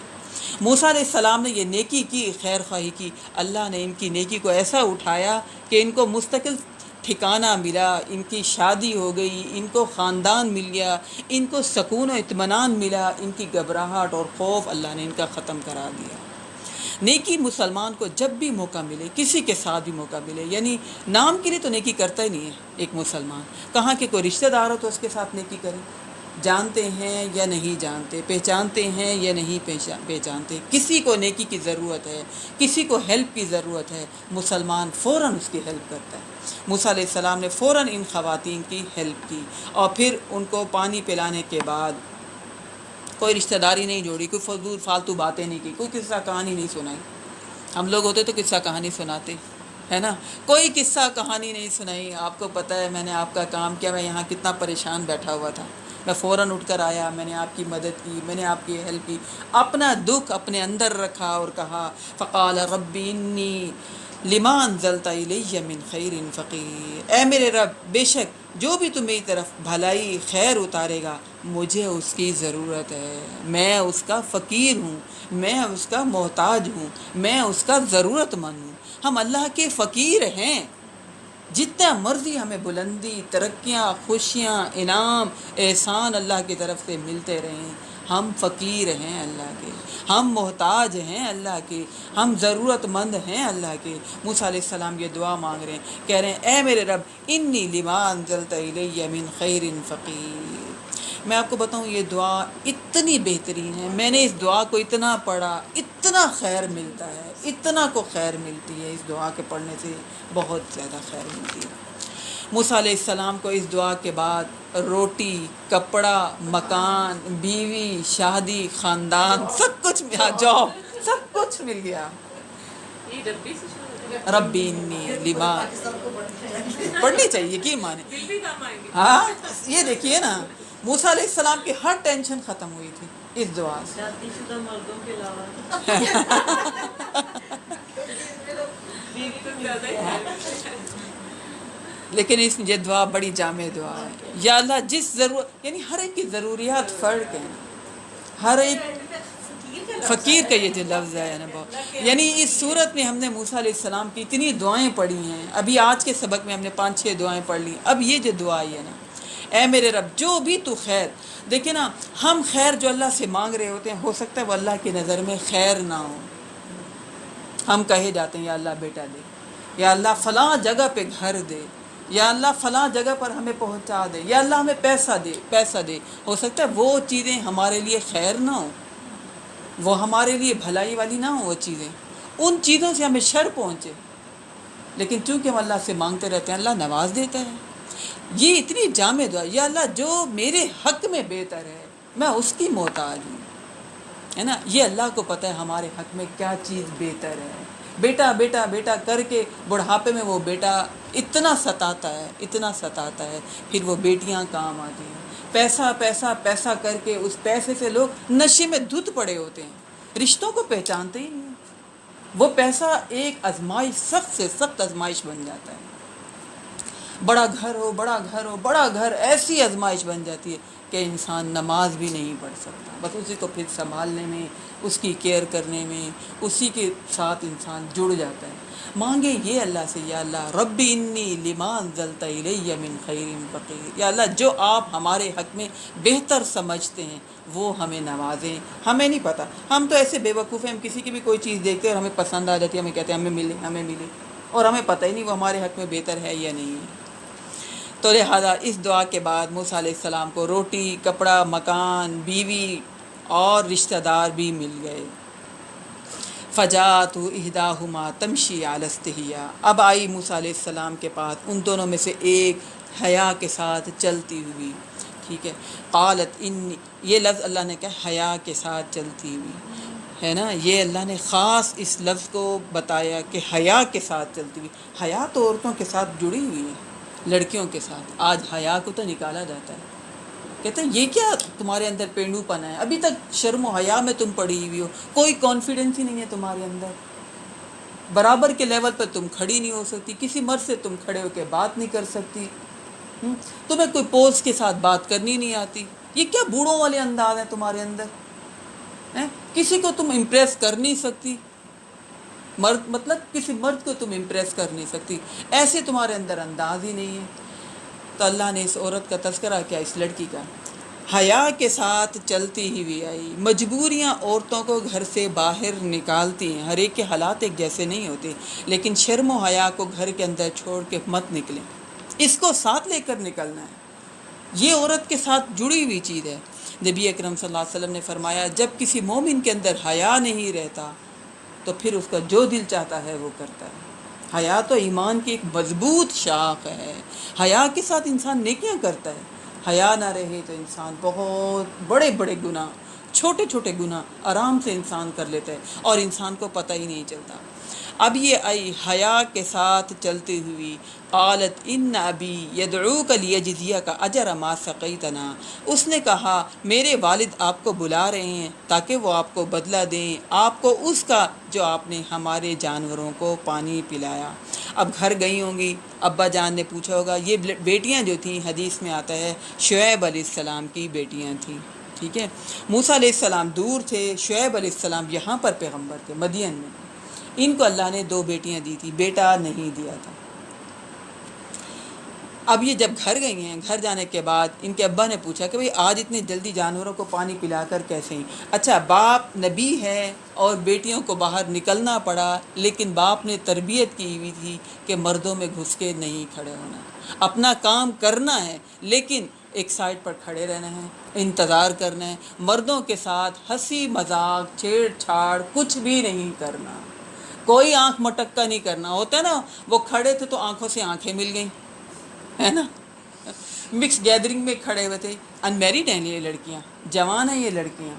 موسیٰ علیہ السلام نے یہ نیکی کی، خیر خواہی کی، اللہ نے ان کی نیکی کو ایسا اٹھایا کہ ان کو مستقل ٹھکانہ ملا، ان کی شادی ہو گئی، ان کو خاندان مل گیا، ان کو سکون و اطمینان ملا، ان کی گھبراہٹ اور خوف اللہ نے ان کا ختم کرا دیا۔ نیکی مسلمان کو جب بھی موقع ملے، کسی کے ساتھ بھی موقع ملے، یعنی نام کے لیے تو نیکی کرتا ہی نہیں ہے ایک مسلمان، کہاں کہ کوئی رشتہ دار ہو تو اس کے ساتھ نیکی کرے، جانتے ہیں یا نہیں جانتے، پہچانتے ہیں یا نہیں پہچانتے، کسی کو نیکی کی ضرورت ہے، کسی کو ہیلپ کی ضرورت ہے، مسلمان فوراً اس کی ہیلپ کرتا ہے۔ موسیٰ علیہ السلام نے فوراً ان خواتین کی ہیلپ کی، اور پھر ان کو پانی پلانے کے بعد کوئی رشتہ داری نہیں جوڑی، کوئی فضول فالتو باتیں نہیں کی، کوئی قصہ کہانی نہیں سنائی۔ ہم لوگ ہوتے تو قصہ کہانی سناتے، ہے نا، کوئی قصہ کہانی نہیں سنائی۔ آپ کو پتہ ہے میں نے آپ کا کام کیا، میں یہاں کتنا پریشان بیٹھا ہوا تھا، میں فوراً اٹھ کر آیا، میں نے آپ کی مدد کی، میں نے آپ کی ہیلپ کی، اپنا دکھ اپنے اندر رکھا اور کہا فقال رب انی لما انزلت الی من خیر فقیر، اے میرے رب بے شک جو بھی تم میری طرف بھلائی خیر اتارے گا مجھے اس کی ضرورت ہے، میں اس کا فقیر ہوں، میں اس کا محتاج ہوں، میں اس کا ضرورت مند ہوں۔ ہم اللہ کے فقیر ہیں، جتنا مرضی ہمیں بلندی، ترقیاں، خوشیاں، انعام، احسان اللہ کی طرف سے ملتے رہیں، ہم فقیر ہیں اللہ کے، ہم محتاج ہیں اللہ کے، ہم ضرورت مند ہیں اللہ کے۔ موسیٰ علیہ السلام یہ دعا مانگ رہے ہیں، کہہ رہے ہیں اے میرے رب انی لما انزلت الی من خیر فقیر۔ میں آپ کو بتاؤں یہ دعا اتنی بہترین ہے، میں نے اس دعا کو اتنا پڑھا، اتنا خیر ملتا ہے، اتنا کو خیر ملتی ہے، اس دعا کے پڑھنے سے بہت زیادہ خیر ملتی ہے۔ موسیٰ علیہ السلام کو اس دعا کے بعد روٹی، کپڑا، مکان، بیوی، شادی، خاندان، سب کچھ ملا، جاب، سب کچھ مل گیا۔ ربی انی لما پڑھنی چاہیے کی مانے. ہاں یہ دیکھیے نا موسیٰ علیہ السلام کی ہر ٹینشن ختم ہوئی تھی اس دعا سے. شادی شدہ مردوں کے علاوہ لیکن اس یہ دعا بڑی جامع دعا ہے. یا اللہ جس ضرورت یعنی ہر ایک کی ضروریات فرق ہیں. ہر ایک فقیر کا یہ جو لفظ ہے نا بہت یعنی اس صورت میں ہم نے موسیٰ علیہ السلام کی اتنی دعائیں پڑھی ہیں. ابھی آج کے سبق میں ہم نے 5-6 دعائیں پڑھ لی. اب یہ جو دعا ہے نا اے میرے رب جو بھی تو خیر دیکھیں نا ہم خیر جو اللہ سے مانگ رہے ہوتے ہیں ہو سکتا ہے وہ اللہ کی نظر میں خیر نہ ہو. ہم کہے جاتے ہیں یا اللہ بیٹا دے, یا اللہ فلاں جگہ پہ گھر دے, یا اللہ فلاں جگہ پر ہمیں پہنچا دے, یا اللہ ہمیں پیسہ دے. ہو سکتا ہے وہ چیزیں ہمارے لیے خیر نہ ہوں, وہ ہمارے لیے بھلائی والی نہ ہوں. وہ چیزیں ان چیزوں سے ہمیں شر پہنچے, لیکن چونکہ ہم اللہ سے مانگتے رہتے ہیں اللہ نواز دیتا ہے. یہ اتنی جامع دعا یا اللہ جو میرے حق میں بہتر ہے میں اس کی محتاج ہوں, ہے نا. یہ اللہ کو پتہ ہے ہمارے حق میں کیا چیز بہتر ہے. بیٹا بیٹا بیٹا کر کے بڑھاپے میں وہ بیٹا اتنا ستاتا ہے پھر وہ بیٹیاں کام آتی ہیں. پیسہ پیسہ پیسہ کر کے اس پیسے سے لوگ نشے میں دھت پڑے ہوتے ہیں, رشتوں کو پہچانتے ہی نہیں. وہ پیسہ ایک آزمائش, سخت سے سخت آزمائش بن جاتا ہے. بڑا گھر ایسی آزمائش بن جاتی ہے کہ انسان نماز بھی نہیں پڑھ سکتا. بس اسی کو پھر سنبھالنے میں, اس کی کیئر کرنے میں, اسی کے ساتھ انسان جڑ جاتا ہے. مانگے یہ اللہ سے یا اللہ ربی انی لما انزلت الی من خیر فقیر. یا اللہ جو آپ ہمارے حق میں بہتر سمجھتے ہیں وہ ہمیں نوازیں. ہمیں نہیں پتہ, ہم تو ایسے بے وقوف ہیں, ہم کسی کی بھی کوئی چیز دیکھتے ہیں اور ہمیں پسند آ جاتی ہے, ہمیں کہتے ہیں ہمیں ملے اور ہمیں پتہ ہی نہیں وہ ہمارے حق میں بہتر ہے یا نہیں ہے. تو لہٰذا اس دعا کے بعد موسیٰ علیہ السلام کو روٹی, کپڑا, مکان, بیوی اور رشتہ دار بھی مل گئے. فجاءت احداہما تمشی علی استحیاء. اب آئی موسیٰ علیہ السلام کے پاس ان دونوں میں سے ایک حیا کے ساتھ چلتی ہوئی. ٹھیک ہے, قالت انی, یہ لفظ اللہ نے کہا حیا کے ساتھ چلتی ہوئی ہے نا. یہ اللہ نے خاص اس لفظ کو بتایا کہ حیا کے ساتھ چلتی ہوئی. حیا تو عورتوں کے ساتھ جڑی ہوئی ہے, لڑکیوں کے ساتھ. آج حیا کو تو نکالا جاتا ہے, کہتے ہیں یہ کیا تمہارے اندر پینڈو پنا ہے, ابھی تک شرم و حیا میں تم پڑی ہوئی ہو, کوئی کانفیڈنس ہی نہیں ہے تمہارے اندر, برابر کے لیول پر تم کھڑی نہیں ہو سکتی, کسی مرد سے تم کھڑے ہو کے بات نہیں کر سکتی, تمہیں کوئی پوز کے ساتھ بات کرنی نہیں آتی. یہ کیا بوڑھوں والے انداز ہیں تمہارے اندر, کسی کو تم امپریس کر نہیں سکتی, مطلب کسی مرد کو تم امپریس کر نہیں سکتی, ایسے تمہارے اندر انداز ہی نہیں ہے. تو اللہ نے اس عورت کا تذکرہ کیا, اس لڑکی کا. حیا کے ساتھ چلتی ہی ہوئی آئی. مجبوریاں عورتوں کو گھر سے باہر نکالتی ہیں, ہر ایک کے حالات ایک جیسے نہیں ہوتے, لیکن شرم و حیا کو گھر کے اندر چھوڑ کے مت نکلیں, اس کو ساتھ لے کر نکلنا ہے. یہ عورت کے ساتھ جڑی ہوئی چیز ہے. نبی اکرم صلی اللہ علیہ وسلم نے فرمایا جب کسی مومن کے اندر حیا نہیں رہتا تو پھر اس کا جو دل چاہتا ہے وہ کرتا ہے. حیا تو ایمان کی ایک مضبوط شاخ ہے. حیا کے ساتھ انسان نیکیاں کرتا ہے. حیا نہ رہے تو انسان بہت بڑے بڑے گناہ, چھوٹے چھوٹے گناہ آرام سے انسان کر لیتا ہے اور انسان کو پتہ ہی نہیں چلتا. اب یہ آئی حیا کے ساتھ چلتی ہوئی. قالت ان ابی یدعوک لیجزیک اجر ما سقیتنا. اس نے کہا میرے والد آپ کو بلا رہے ہیں تاکہ وہ آپ کو بدلہ دیں آپ کو اس کا جو آپ نے ہمارے جانوروں کو پانی پلایا. اب گھر گئی ہوں گی, ابا جان نے پوچھا ہوگا. یہ بیٹیاں جو تھیں حدیث میں آتا ہے شعیب علیہ السلام کی بیٹیاں تھیں. ٹھیک ہے, موسیٰ علیہ السلام دور تھے, شعیب علیہ السلام یہاں پر پیغمبر تھے مدین میں. ان کو اللہ نے 2 بیٹیاں دی تھی, بیٹا نہیں دیا تھا. اب یہ جب گھر گئی ہیں, گھر جانے کے بعد ان کے ابا نے پوچھا کہ بھئی آج اتنی جلدی جانوروں کو پانی پلا کر کیسے ہیں. اچھا باپ نبی ہے اور بیٹیوں کو باہر نکلنا پڑا, لیکن باپ نے تربیت کی ہوئی تھی کہ مردوں میں گھس کے نہیں کھڑے ہونا, اپنا کام کرنا ہے لیکن ایک سائڈ پر کھڑے رہنا ہے, انتظار کرنا ہے. مردوں کے ساتھ ہنسی مذاق چھیڑ چھاڑ کچھ بھی نہیں کرنا, کوئی آنکھ مٹکا نہیں کرنا. ہوتا ہے نا وہ کھڑے تھے تو آنکھوں سے آنکھیں مل گئیں, ہے نا, مکس گیدرنگ میں کھڑے ہوئے تھے. ان میریڈ ہیں یہ لڑکیاں, جوان ہیں یہ لڑکیاں,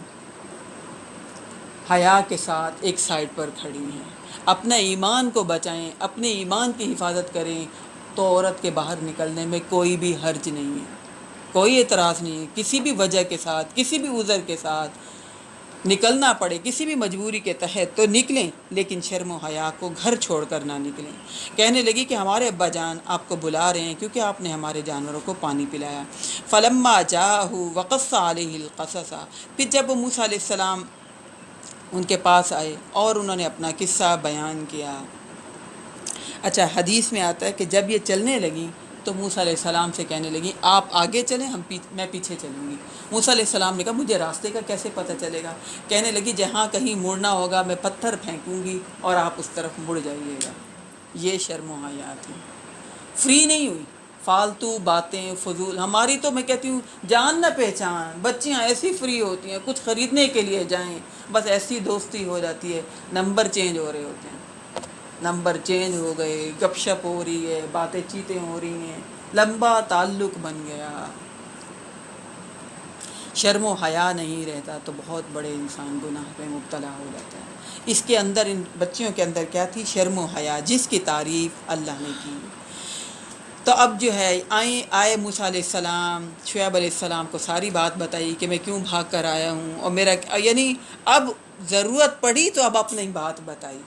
حیا کے ساتھ ایک سائڈ پر کھڑی ہیں، اپنا ایمان کو بچائیں، اپنے ایمان کی حفاظت کریں، تو عورت کے باہر نکلنے میں کوئی بھی حرج نہیں ہے، کوئی اعتراض نہیں ہے۔ کسی بھی وجہ کے ساتھ، کسی بھی عذر کے ساتھ نکلنا پڑے، کسی بھی مجبوری کے تحت تو نکلیں، لیکن شرم و حیا کو گھر چھوڑ کر نہ نکلیں۔ کہنے لگی کہ ہمارے ابا جان آپ کو بلا رہے ہیں کیونکہ آپ نے ہمارے جانوروں کو پانی پلایا۔ فلما جاءہ وقص علیہ القصص، پھر جب موسیٰ علیہ السلام ان کے پاس آئے اور انہوں نے اپنا قصہ بیان کیا۔ اچھا، حدیث میں آتا ہے کہ جب یہ چلنے لگیں تو موسیٰ علیہ السلام سے کہنے لگی آپ آگے چلیں، میں پیچھے چلوں گی۔ موسیٰ علیہ السلام نے کہا مجھے راستے کا کیسے پتہ چلے گا؟ کہنے لگی جہاں کہیں مڑنا ہوگا میں پتھر پھینکوں گی اور آپ اس طرف مڑ جائیے گا۔ یہ شرم و حیا تھی، فری نہیں ہوئی، فالتو باتیں فضول۔ ہماری تو میں کہتی ہوں جان نہ پہچان، بچیاں ایسی فری ہوتی ہیں، کچھ خریدنے کے لیے جائیں بس ایسی دوستی ہو جاتی ہے، نمبر چینج ہو رہے ہوتے ہیں، نمبر چینج ہو گئے، گپ شپ ہو رہی ہے، باتیں چیتیں ہو رہی ہیں، لمبا تعلق بن گیا، شرم و حیا نہیں رہتا تو بہت بڑے انسان گناہ پہ مبتلا ہو جاتا ہے۔ اس کے اندر، ان بچیوں کے اندر کیا تھی؟ شرم و حیا، جس کی تعریف اللہ نے کی۔ تو اب جو ہے آئے موسیٰ علیہ السلام، شعیب علیہ السلام کو ساری بات بتائی کہ میں کیوں بھاگ کر آیا ہوں، اور میرا یعنی اب ضرورت پڑی تو اب اپنی بات بتائی،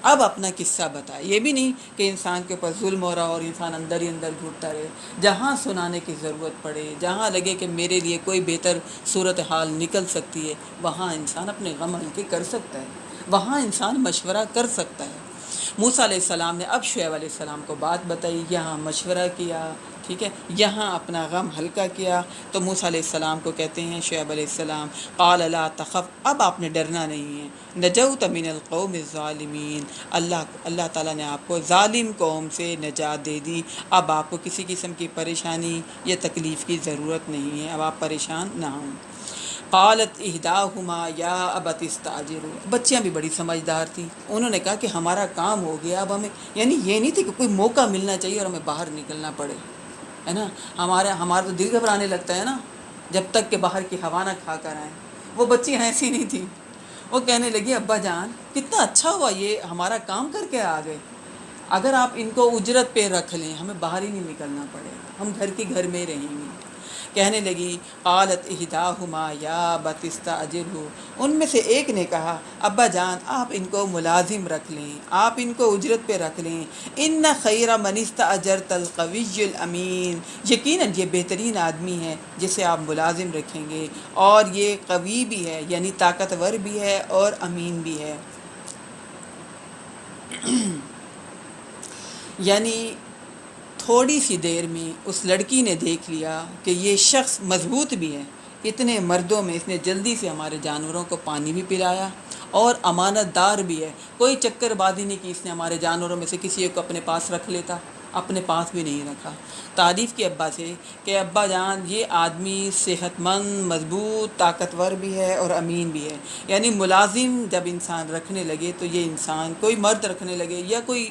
اب اپنا قصہ بتائے۔ یہ بھی نہیں کہ انسان کے اوپر ظلم ہو رہا اور انسان اندر ہی اندر گھٹتا رہے، جہاں سنانے کی ضرورت پڑے، جہاں لگے کہ میرے لیے کوئی بہتر صورتحال نکل سکتی ہے، وہاں انسان اپنے غم ہلکے کر سکتا ہے، وہاں انسان مشورہ کر سکتا ہے۔ موسیٰ علیہ السلام نے اب شعیب علیہ السلام کو بات بتائی، یہاں مشورہ کیا، ٹھیک ہے، یہاں اپنا غم ہلکا کیا۔ تو موسیٰ علیہ السلام کو کہتے ہیں شعیب علیہ السلام قال لا تخف، اب آپ نے ڈرنا نہیں ہے، نجوت من القوم الظالمین، اللہ تعالیٰ نے آپ کو ظالم قوم سے نجات دے دی، اب آپ کو کسی قسم کی پریشانی یا تکلیف کی ضرورت نہیں ہے، اب آپ پریشان نہ ہوں۔ قالت احداہما یا ابت استاجرہ، بچیاں بھی بڑی سمجھدار تھیں، انہوں نے کہا کہ ہمارا کام ہو گیا، اب ہمیں یعنی یہ نہیں تھی کہ کوئی موقع ملنا چاہیے اور ہمیں باہر نکلنا پڑے، ہے نا۔ ہمارا تو دل گھبرانے لگتا ہے نا جب تک کہ باہر کی ہوا نہ کھا کر آئیں۔ وہ بچی ایسی نہیں تھی، وہ کہنے لگی ابا جان کتنا اچھا ہوا یہ ہمارا کام کر کے آ گئے، اگر آپ ان کو اجرت پہ رکھ لیں ہمیں باہر ہی نہیں نکلنا پڑے گا، ہم گھر کی گھر میں رہیں گے۔ کہنے لگی قالت احداہما یا ابت استاجرہ، ان میں سے ایک نے کہا ابا جان آپ ان کو ملازم رکھ لیں، آپ ان کو اجرت پہ رکھ لیں، ان خیر من استاجرت القوی الامین، یقیناً یہ بہترین آدمی ہے جسے آپ ملازم رکھیں گے، اور یہ قوی بھی ہے یعنی طاقتور بھی ہے اور امین بھی ہے۔ یعنی تھوڑی سی دیر میں اس لڑکی نے دیکھ لیا کہ یہ شخص مضبوط بھی ہے، اتنے مردوں میں اس نے جلدی سے ہمارے جانوروں کو پانی بھی پلایا اور امانت دار بھی ہے، کوئی چکر بازی نہیں کہ اس نے ہمارے جانوروں میں سے کسی ایک کو اپنے پاس رکھ لیتا، اپنے پاس بھی نہیں رکھا۔ تعریف کی ابا سے کہ ابا جان یہ آدمی صحت مند، مضبوط، طاقتور بھی ہے اور امین بھی ہے، یعنی ملازم جب انسان رکھنے لگے تو یہ انسان کوئی مرد رکھنے لگے یا کوئی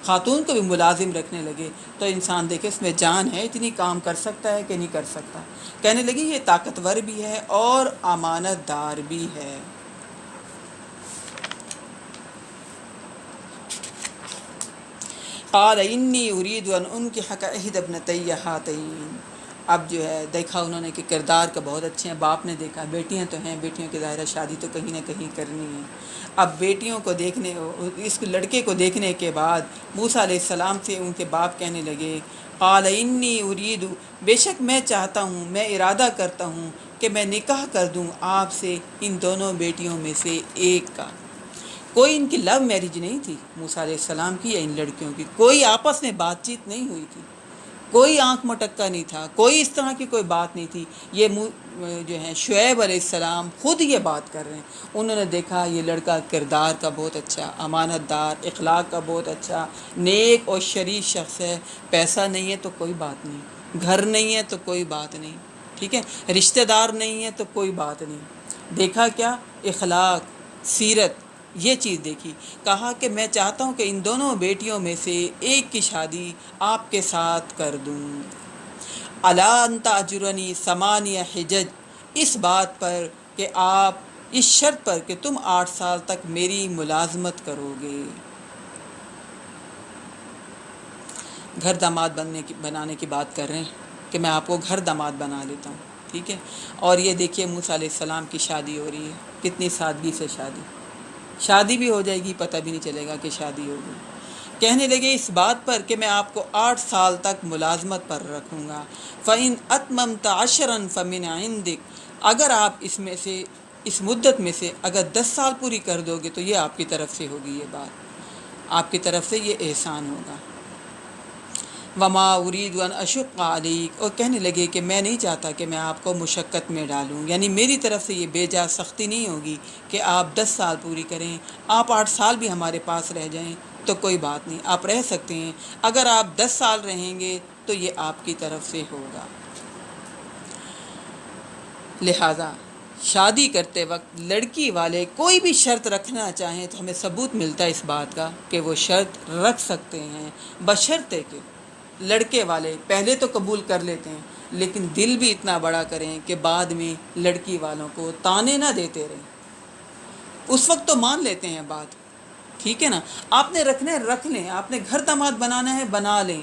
خاتون کو بھی ملازم رکھنے لگے تو انسان دیکھے اس میں جان ہے، اتنی کام کر سکتا ہے کہ نہیں کر سکتا۔ کہنے لگی یہ طاقتور بھی ہے اور امانت دار بھی ہے۔ قال انی ارید ان انکحک احدی ابنتی ہاتین، اب جو ہے دیکھا انہوں نے کہ کردار کا بہت اچھے ہیں، باپ نے دیکھا بیٹیاں تو ہیں، بیٹیوں کی ظاہرہ شادی تو کہیں نہ کہیں کرنی ہے۔ اب بیٹیوں کو دیکھنے، اس لڑکے کو دیکھنے کے بعد موسیٰ علیہ السلام سے ان کے باپ کہنے لگے قال انی ارید، بے شک میں چاہتا ہوں، میں ارادہ کرتا ہوں کہ میں نکاح کر دوں آپ سے ان دونوں بیٹیوں میں سے ایک کا۔ کوئی ان کی لو میرج نہیں تھی موسیٰ علیہ السلام کی یا ان لڑکیوں کی، کوئی آپس میں بات چیت نہیں ہوئی تھی، کوئی آنکھ مٹکا نہیں تھا، کوئی اس طرح کی کوئی بات نہیں تھی۔ یہ جو ہیں شعیب علیہ السلام خود یہ بات کر رہے ہیں، انہوں نے دیکھا یہ لڑکا کردار کا بہت اچھا، امانت دار، اخلاق کا بہت اچھا، نیک اور شریف شخص ہے، پیسہ نہیں ہے تو کوئی بات نہیں، گھر نہیں ہے تو کوئی بات نہیں، ٹھیک ہے، رشتہ دار نہیں ہے تو کوئی بات نہیں، دیکھا کیا اخلاق، سیرت، یہ چیز دیکھی۔ کہا کہ میں چاہتا ہوں کہ ان دونوں بیٹیوں میں سے ایک کی شادی آپ کے ساتھ کر دوں، الا ان تاجرنی ثمانیہ حجج، اس بات پر کہ آپ اس شرط پر کہ تم 8 سال تک میری ملازمت کرو گے. گھر داماد بنانے کی بات کر رہے ہیں کہ میں آپ کو گھر داماد بنا لیتا ہوں. ٹھیک ہے. اور یہ دیکھیے موسیٰ علیہ السلام کی شادی ہو رہی ہے، کتنی سادگی سے شادی بھی ہو جائے گی، پتہ بھی نہیں چلے گا کہ شادی ہو گئی. کہنے لگے اس بات پر کہ میں آپ کو 8 سال تک ملازمت پر رکھوں گا. فَإِنْ أَتْمَمْتَ عَشْرًا فَمِنْ عِنْدِكَ، اگر آپ اس مدت میں سے اگر 10 سال پوری کر دو گے تو یہ آپ کی طرف سے ہوگی، یہ بات آپ کی طرف سے یہ احسان ہوگا. وما اريد ان اشق عليك، اور کہنے لگے کہ میں نہیں چاہتا کہ میں آپ کو مشقت میں ڈالوں، یعنی میری طرف سے یہ بے جا سختی نہیں ہوگی کہ آپ 10 سال پوری کریں. آپ 8 سال بھی ہمارے پاس رہ جائیں تو کوئی بات نہیں، آپ رہ سکتے ہیں. اگر آپ 10 سال رہیں گے تو یہ آپ کی طرف سے ہوگا. لہذا شادی کرتے وقت لڑکی والے کوئی بھی شرط رکھنا چاہیں تو ہمیں ثبوت ملتا ہے اس بات کا کہ وہ شرط رکھ سکتے ہیں، بشرطے کہ لڑکے والے پہلے تو قبول کر لیتے ہیں لیکن دل بھی اتنا بڑا کریں کہ بعد میں لڑکی والوں کو تانے نہ دیتے رہیں. اس وقت تو مان لیتے ہیں بات، ٹھیک ہے نا. آپ نے رکھنے رکھ لیں، آپ نے گھر داماد بنانا ہے بنا لیں،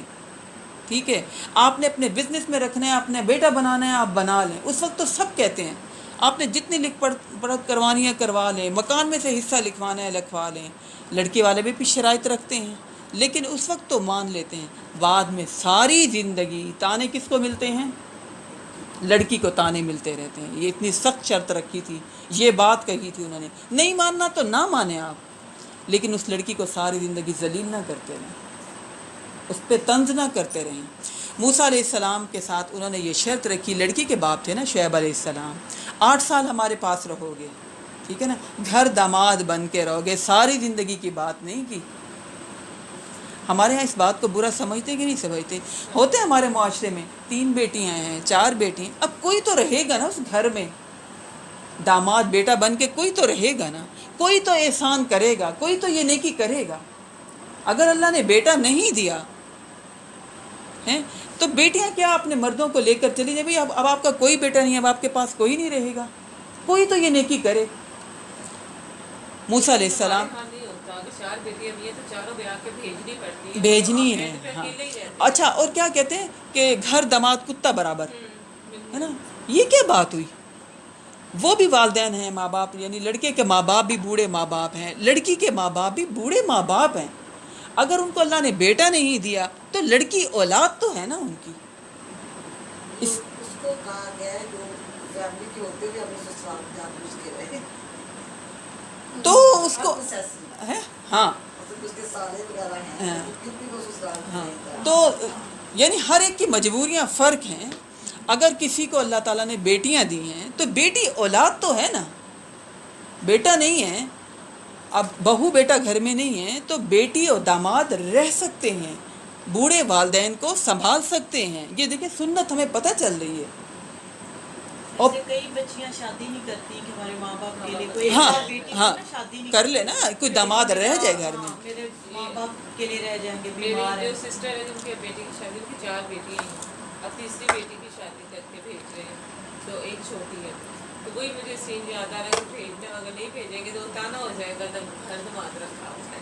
ٹھیک ہے. آپ نے اپنے بزنس میں رکھنا ہے، اپنے بیٹا بنانا ہے، آپ بنا لیں. اس وقت تو سب کہتے ہیں آپ نے جتنی لکھ پڑھ کروانی ہے کروا لیں، مکان میں سے حصہ لکھوانا ہے لکھوا لیں. لڑکی والے بھی شرائط رکھتے ہیں لیکن اس وقت تو مان لیتے ہیں. بعد میں ساری زندگی تانے کس کو ملتے ہیں؟ لڑکی کو تانے ملتے رہتے ہیں. یہ اتنی سخت شرط رکھی تھی، یہ بات کہی تھی انہوں نے. نہیں ماننا تو نہ مانیں آپ، لیکن اس لڑکی کو ساری زندگی ذلیل نہ کرتے رہیں، اس پہ طنز نہ کرتے رہیں. موسیٰ علیہ السلام کے ساتھ انہوں نے یہ شرط رکھی، لڑکی کے باپ تھے نا شعیب علیہ السلام. 8 سال ہمارے پاس رہو گے، ٹھیک ہے نا، گھر داماد بن کے رہو گے، ساری زندگی کی بات نہیں کی. ہمارے ہاں اس بات کو برا سمجھتے کہ نہیں سمجھتے؟ ہوتے ہیں ہمارے معاشرے میں 3 بیٹیاں ہیں، 4 بیٹی ہیں، اب کوئی تو رہے گا نا اس گھر میں، داماد بیٹا بن کے کوئی تو رہے گا نا، کوئی تو احسان کرے گا، کوئی تو یہ نیکی کرے گا. اگر اللہ نے بیٹا نہیں دیا ہیں تو بیٹیاں کیا اپنے مردوں کو لے کر چلی جائیں، بھائی اب آپ کا کوئی بیٹا نہیں ہے، اب آپ کے پاس کوئی نہیں رہے گا، کوئی تو یہ نیکی کرے. موسیٰ علیہ السلام نہیں ہوتا، اگر 4 بیٹیاں بھی ہیں تو چاروں بیاہ کے بھیجنی پڑتی ہے، بھیجنی ہے. پہ ہاں اکیلے ہی رہتے ہیں. اچھا، اور کیا کہتے ہیں کہ گھر داماد کتا برابر، ہے بالکل. نا. یہ کیا بات ہوئی؟ وہ بھی والدین ہیں، ماں باپ، یعنی لڑکے کے ماں باپ بھی بوڑھے ماں باپ ہیں، لڑکی کے ماں باپ بھی بوڑھے ماں باپ ہیں. اگر ان کو اللہ نے بیٹا نہیں دیا تو لڑکی اولاد تو ہے نا ان کی. اس کو کہا گیا ہے جو فیملی کے ہوتے ہوئے ہمیں سسرال جان بوجھ کے رہے تو اس کو ہے، ہاں اس کے سالے وغیرہ ہیں پھر بھی وہ سسرال ہاں. میں تو یعنی ہر ایک کی مجبوریاں فرق ہیں. اگر کسی کو اللہ تعالیٰ نے بیٹیاں دی ہیں تو بیٹی اولاد تو ہے نا، بیٹا نہیں ہے. اب بہو بیٹا گھر میں نہیں ہے تو بیٹی اور داماد رہ سکتے ہیں، بوڑھے والدین کو سنبھال سکتے ہیں. یہ دیکھیں سنت ہمیں پتہ چل رہی ہے. اور ایسے کئی بچیاں شادی نہیں کرتی کہ ہمارے ماں باپ کے لیے کوئی ہاں ایک بیٹی ہاں نا شادی نہیں کر لے نا، کوئی داماد رہ جائے گھر میں. ہاں، میرے ماں باپ کے لیے رہ جائیں گے، میری بیمار جو ہیں. سسٹر ہے جن کے بیٹی کی شادی، ان کی 4 بیٹیاں ہیں، اب تیسری بیٹی کی شادی کر کے بھیج رہے ہیں تو ایک چھوٹی ہے. تو وہی مجھے سین یاد آ رہا ہے کہ بھیجنا، اگر نہیں بھیجیں گے تو تانا ہو جائے گا، گھر دماد رکھا ہو جائے.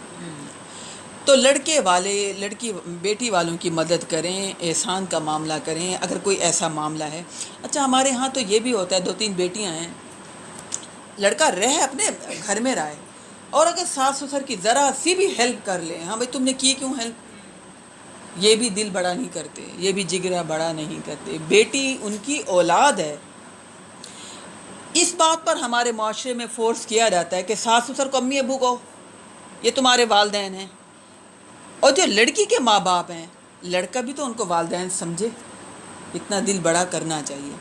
تو لڑکے والے لڑکی بیٹی والوں کی مدد کریں، احسان کا معاملہ کریں اگر کوئی ایسا معاملہ ہے. اچھا ہمارے ہاں تو یہ بھی ہوتا ہے 2-3 بیٹیاں ہیں، لڑکا رہ اپنے گھر میں رہے اور اگر ساس سسر کی ذرا سی بھی ہیلپ کر لیں، ہاں بھائی تم نے کی کیوں ہیلپ، یہ بھی دل بڑا نہیں کرتے، یہ بھی جگرا بڑا نہیں کرتے. بیٹی ان کی اولاد ہے. اس بات پر ہمارے معاشرے میں فورس کیا جاتا ہے کہ ساس سسر کو امی ابو کو، یہ تمہارے والدین ہیں. اور جو لڑکی کے ماں باپ ہیں، لڑکا بھی تو ان کو والدین سمجھے، اتنا دل بڑا کرنا چاہیے.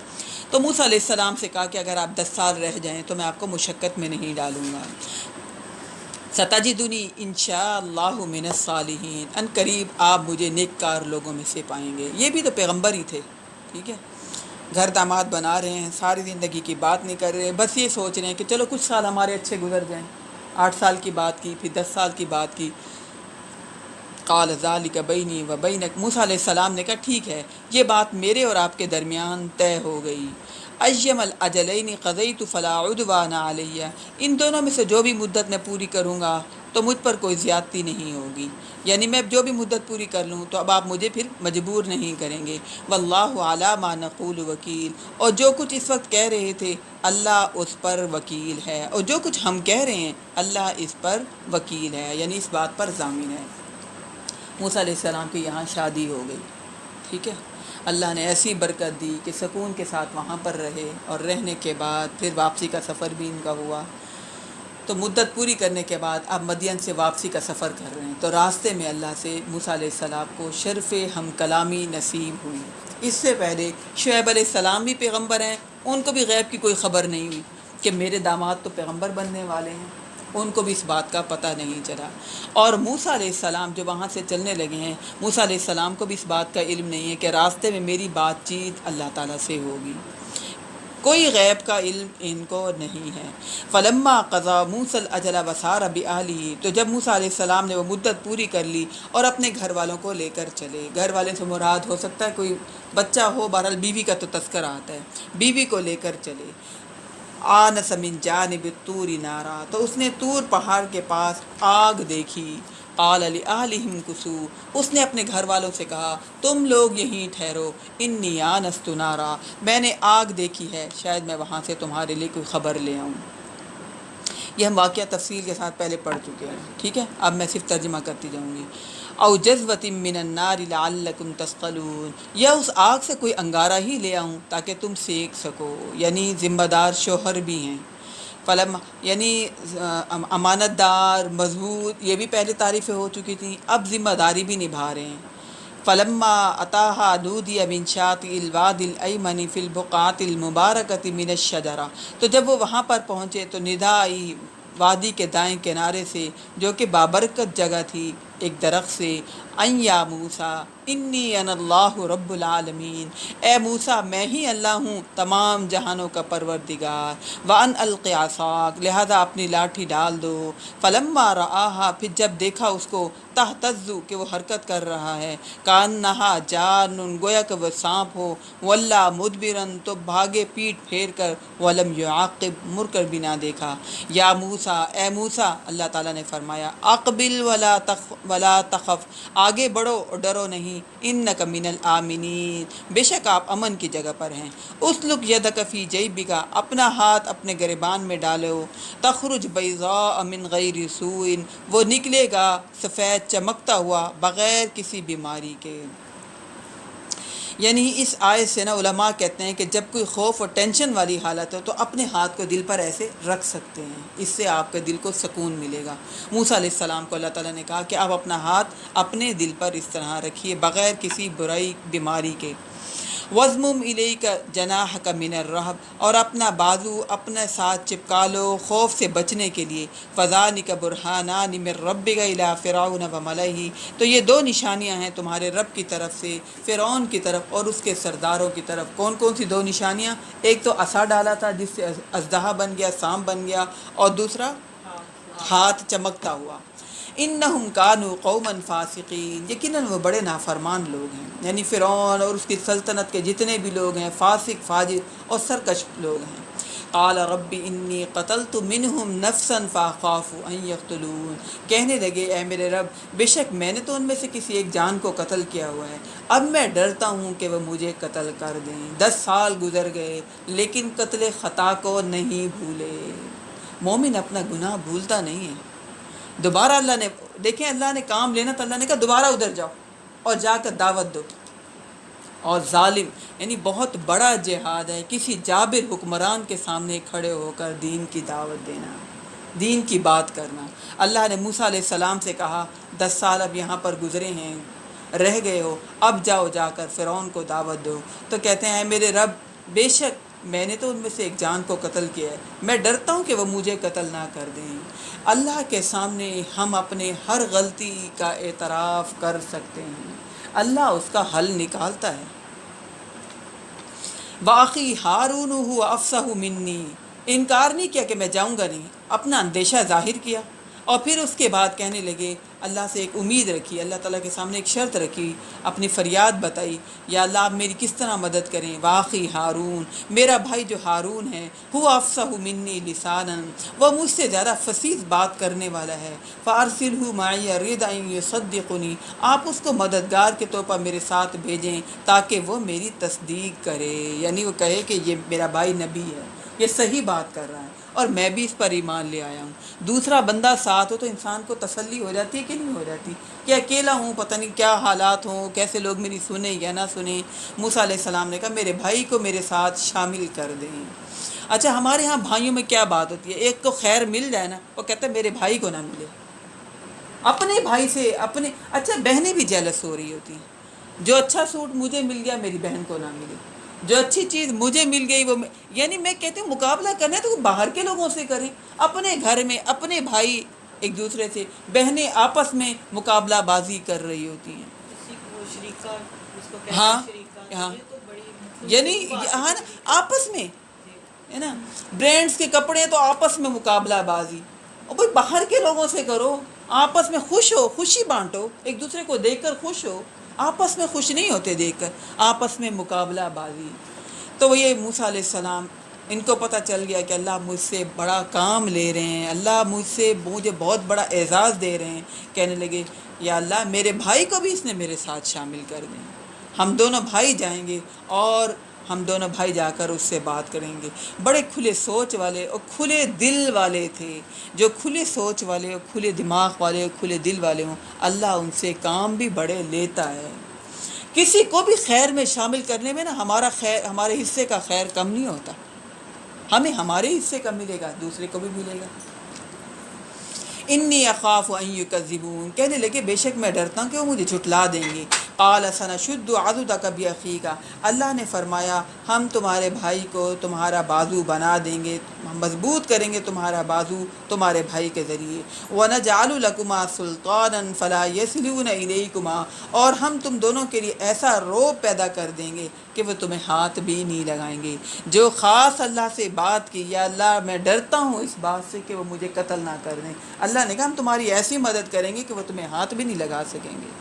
تو موسیٰ علیہ السلام سے کہا کہ اگر آپ 10 سال رہ جائیں تو میں آپ کو مشقت میں نہیں ڈالوں گا. ستجدنی انشاء اللہ من الصالحین، ان قریب آپ مجھے نیک کار لوگوں میں سے پائیں گے. یہ بھی تو پیغمبر ہی تھے، ٹھیک ہے. گھر داماد بنا رہے ہیں، ساری زندگی کی بات نہیں کر رہے، بس یہ سوچ رہے ہیں کہ چلو کچھ سال ہمارے اچھے گزر جائیں. 8 سال کی بات کی، پھر 10 سال کی بات کی. قال ذلک بینی و بینک، موسیٰ علیہ السلام نے کہا ٹھیک ہے، یہ بات میرے اور آپ کے درمیان طے ہو گئی. ایم الاجلین قضیت فلا عدوان علیہ، ان دونوں میں سے جو بھی مدت میں پوری کروں گا تو مجھ پر کوئی زیادتی نہیں ہوگی، یعنی میں جو بھی مدت پوری کر لوں تو اب آپ مجھے پھر مجبور نہیں کریں گے۔ واللہ علی ما نقول وکیل، اور جو کچھ اس وقت کہہ رہے تھے اللہ اس پر وکیل ہے، اور جو کچھ ہم کہہ رہے ہیں اللہ اس پر وکیل ہے، یعنی اس بات پر ضامن ہے۔ موسیٰ علیہ السلام کی یہاں شادی ہو گئی، ٹھیک ہے، اللہ نے ایسی برکت دی کہ سکون کے ساتھ وہاں پر رہے، اور رہنے کے بعد پھر واپسی کا سفر بھی ان کا ہوا۔ تو مدت پوری کرنے کے بعد اب مدین سے واپسی کا سفر کر رہے ہیں، تو راستے میں اللہ سے موسیٰ علیہ السلام کو شرف ہم کلامی نصیب ہوئی۔ اس سے پہلے شعیب علیہ السلام بھی پیغمبر ہیں، ان کو بھی غیب کی کوئی خبر نہیں ہوئی کہ میرے داماد تو پیغمبر بننے والے ہیں، ان کو بھی اس بات کا پتہ نہیں چلا۔ اور موسیٰ علیہ السلام جو وہاں سے چلنے لگے ہیں، موسیٰ علیہ السلام کو بھی اس بات کا علم نہیں ہے کہ راستے میں میری بات چیت اللہ تعالیٰ سے ہوگی، کوئی غیب کا علم ان کو نہیں ہے۔ فلما قضا موسیٰ الاجل وسار بأہلہ، تو جب موسیٰ علیہ السلام نے وہ مدت پوری کر لی اور اپنے گھر والوں کو لے کر چلے، گھر والے سے مراد ہو سکتا ہے کوئی بچہ ہو، بہرحال بیوی کا تو تذکرہ آتا ہے، بیوی کو لے کر چلے۔ آنس من جانب الطور نارا، تو اس نے طور پہاڑ کے پاس آگ دیکھی۔ قال لأہلہم کثوا، اس نے اپنے گھر والوں سے کہا تم لوگ یہیں ٹھہرو، انی آنست نارا، میں نے آگ دیکھی ہے، شاید میں وہاں سے تمہارے لیے کوئی خبر لے آؤں۔ یہ ہم واقعہ تفصیل کے ساتھ پہلے پڑھ چکے ہیں، ٹھیک ہے، اب میں صرف ترجمہ کرتی جاؤں گی۔ او جذوۃ من النار لعلکم تصطلون، یا اس آگ سے کوئی انگارہ ہی لے آؤں تاکہ تم سیک سکو، یعنی ذمہ دار شوہر بھی ہیں، فلم یعنی امانت دار، مضبوط، یہ بھی پہلے تعریفیں ہو چکی تھیں، اب ذمہ داری بھی نبھا رہے ہیں۔ فلما اتاہا نودی من شاطئ الوادی الایمن فی البقعۃ المبارکۃ من الشجرہ، تو جب وہ وہاں پر پہنچے تو ندا آئی وادی کے دائیں کنارے سے جو کہ بابرکت جگہ تھی، ایک درخت سے، ان یا موسیٰ انی انا اللہ رب العالمین، اے موسیٰ میں ہی اللہ ہوں تمام جہانوں کا پروردگار، وان الق عصاک، لہذا اپنی لاٹھی ڈال دو، فلما رآہا، پھر جب دیکھا اس کو، تہتز، کہ وہ حرکت کر رہا ہے، کانہا جان، گویا کہ وہ سانپ ہو، ولا مدبرن، تو بھاگے پیٹ پھیر کر، ولم یعاقب، مڑ کر بھی نہ دیکھا۔ یا موسیٰ، اے موسیٰ، اللہ تعالیٰ نے فرمایا اقبل ولا تخف، آگے بڑھو اور ڈرو نہیں، انک من الآمنین، بے شک آپ امن کی جگہ پر ہیں۔ اسلک یدک فی جیبک، اپنا ہاتھ اپنے گریبان میں ڈالو، تخرج بیضاء من غیر سوء، وہ نکلے گا سفید چمکتا ہوا بغیر کسی بیماری کے۔ یعنی اس آیت سے نا علماء کہتے ہیں کہ جب کوئی خوف اور ٹینشن والی حالت ہو تو اپنے ہاتھ کو دل پر ایسے رکھ سکتے ہیں، اس سے آپ کے دل کو سکون ملے گا۔ موسیٰ علیہ السلام کو اللہ تعالیٰ نے کہا کہ آپ اپنا ہاتھ اپنے دل پر اس طرح رکھیے بغیر کسی برائی بیماری کے۔ وَضْمُمْ إِلَيْكَ جَنَاحَكَ مِنَ الرَّهْبِ، اور اپنا بازو اپنے ساتھ چپکا لو خوف سے بچنے کے لیے۔ فَذَلِكَ بُرْهَانَانِ مِن رَّبِّكَ إِلَىٰ فِرْعَوْنَ وَمَلَئِهِ، تو یہ دو نشانیاں ہیں تمہارے رب کی طرف سے فرعون کی طرف اور اس کے سرداروں کی طرف۔ کون کون سی دو نشانیاں؟ ایک تو عصا ڈالا تھا جس سے اژدہا بن گیا، سانپ بن گیا، اور دوسرا ہاتھ چمکتا ہوا۔ انہم کانوا قوما فاسقین، یقیناً وہ بڑے نافرمان لوگ ہیں، یعنی فرعون اور اس کی سلطنت کے جتنے بھی لوگ ہیں فاسق، فاجر اور سرکش لوگ ہیں۔ قال رب انی قتلت منہم نفسا فاخاف ان یقتلون، کہنے لگے اے میرے رب بے شک میں نے تو ان میں سے کسی ایک جان کو قتل کیا ہوا ہے، اب میں ڈرتا ہوں کہ وہ مجھے قتل کر دیں۔ 10 سال گزر گئے لیکن قتل خطا کو نہیں بھولے۔ مومن اپنا گناہ بھولتا نہیں ہے، دوبارہ اللہ نے دیکھیں، اللہ نے کام لینا تو اللہ نے کہا دوبارہ ادھر جاؤ اور جا کر دعوت دو۔ اور ظالم یعنی بہت بڑا جہاد ہے کسی جابر حکمران کے سامنے کھڑے ہو کر دین کی دعوت دینا، دین کی بات کرنا۔ اللہ نے موسیٰ علیہ السلام سے کہا 10 سال اب یہاں پر گزرے ہیں، رہ گئے ہو، اب جاؤ جا کر فرعون کو دعوت دو۔ تو کہتے ہیں اے میرے رب بے شک میں نے تو ان میں سے ایک جان کو قتل کیا ہے، میں ڈرتا ہوں کہ وہ مجھے قتل نہ کر دیں۔ اللہ کے سامنے ہم اپنے ہر غلطی کا اعتراف کر سکتے ہیں، اللہ اس کا حل نکالتا ہے۔ باقی ہارون ہوا افصح منی، انکار نہیں کیا کہ میں جاؤں گا نہیں، اپنا اندیشہ ظاہر کیا، اور پھر اس کے بعد کہنے لگے اللہ سے ایک امید رکھی، اللہ تعالیٰ کے سامنے ایک شرط رکھی، اپنی فریاد بتائی، یا اللہ آپ میری کس طرح مدد کریں۔ واقعی ہارون، میرا بھائی جو ہارون ہے، ہوا افصح منی لسانا، وہ مجھ سے زیادہ فصیح بات کرنے والا ہے، فارسلہ معی یرید ان یصدقنی، آپ اس کو مددگار کے طور پر میرے ساتھ بھیجیں تاکہ وہ میری تصدیق کرے، یعنی وہ کہے کہ یہ میرا بھائی نبی ہے، یہ صحیح بات کر رہا ہے اور میں بھی اس پر ایمان لے آیا ہوں۔ دوسرا بندہ ساتھ ہو تو انسان کو تسلی ہو جاتی ہے کہ نہیں ہو جاتی، کہ اکیلا ہوں پتہ نہیں کیا حالات ہوں، کیسے لوگ میری سنیں یا نہ سنیں۔ موسیٰ علیہ السلام نے کہا میرے بھائی کو میرے ساتھ شامل کر دیں۔ اچھا ہمارے ہاں بھائیوں میں کیا بات ہوتی ہے، ایک کو خیر مل جائے نا، وہ کہتا ہے میرے بھائی کو نہ ملے، اپنے بھائی سے اپنے۔ اچھا بہنیں بھی جیلس ہو رہی ہوتی ہیں، جو اچھا سوٹ مجھے مل گیا میری بہن کو نہ ملے، جو اچھی چیز مجھے مل گئی وہ یعنی میں کہتی ہوں مقابلہ کرنا ہے تو وہ باہر کے لوگوں سے کریں، اپنے گھر میں اپنے بھائی ایک دوسرے سے، بہنیں آپس میں مقابلہ بازی کر رہی ہوتی ہیں۔ کسی کو شریکہ، اس کو کہتے ہاں ہیں شریکہ، ہاں، یہ تو بڑی یعنی بات ہے ہاں شریکہ۔ آپس میں جی۔ ہے نا، برانڈز کے کپڑے تو آپس میں مقابلہ بازی، اور بھائی باہر کے لوگوں سے کرو، آپس میں خوش ہو، خوشی بانٹو، ایک دوسرے کو دیکھ کر خوش ہو، آپس میں خوش نہیں ہوتے دیکھ کر، آپس میں مقابلہ بازی۔ تو یہ موسیٰ علیہ السلام، ان کو پتہ چل گیا کہ اللہ مجھ سے بڑا کام لے رہے ہیں، اللہ مجھے بہت بڑا اعزاز دے رہے ہیں۔ کہنے لگے یا اللہ میرے بھائی کو بھی اس نے میرے ساتھ شامل کر دیں، ہم دونوں بھائی جائیں گے اور ہم دونوں بھائی جا کر اس سے بات کریں گے۔ بڑے کھلے سوچ والے اور کھلے دل والے تھے، جو کھلے سوچ والے اور کھلے دماغ والے اور کھلے دل والے ہوں اللہ ان سے کام بھی بڑے لیتا ہے۔ کسی کو بھی خیر میں شامل کرنے میں نا ہمارے حصے کا خیر کم نہیں ہوتا، ہمیں ہمارے حصے کا ملے گا دوسرے کو بھی ملے گا۔ انی اخاف ان یکذبون، کہنے لگے بے شک میں ڈرتا ہوں کہ وہ مجھے جھٹلا دیں گے۔ قال سنشد عضدک باخیک، اللہ نے فرمایا ہم تمہارے بھائی کو تمہارا بازو بنا دیں گے، ہم مضبوط کریں گے تمہارا بازو تمہارے بھائی کے ذریعے۔ ونجعل لکما سلطانا فلا یصلون الیکما، اور ہم تم دونوں کے لیے ایسا رعب پیدا کر دیں گے کہ وہ تمہیں ہاتھ بھی نہیں لگائیں گے۔ جو خاص اللہ سے بات کی، یا اللہ میں ڈرتا ہوں اس بات سے کہ وہ مجھے قتل نہ کر دیں، اللہ نے کہا ہم تمہاری ایسی مدد کریں گے کہ وہ تمہیں ہاتھ بھی نہیں لگا سکیں گے۔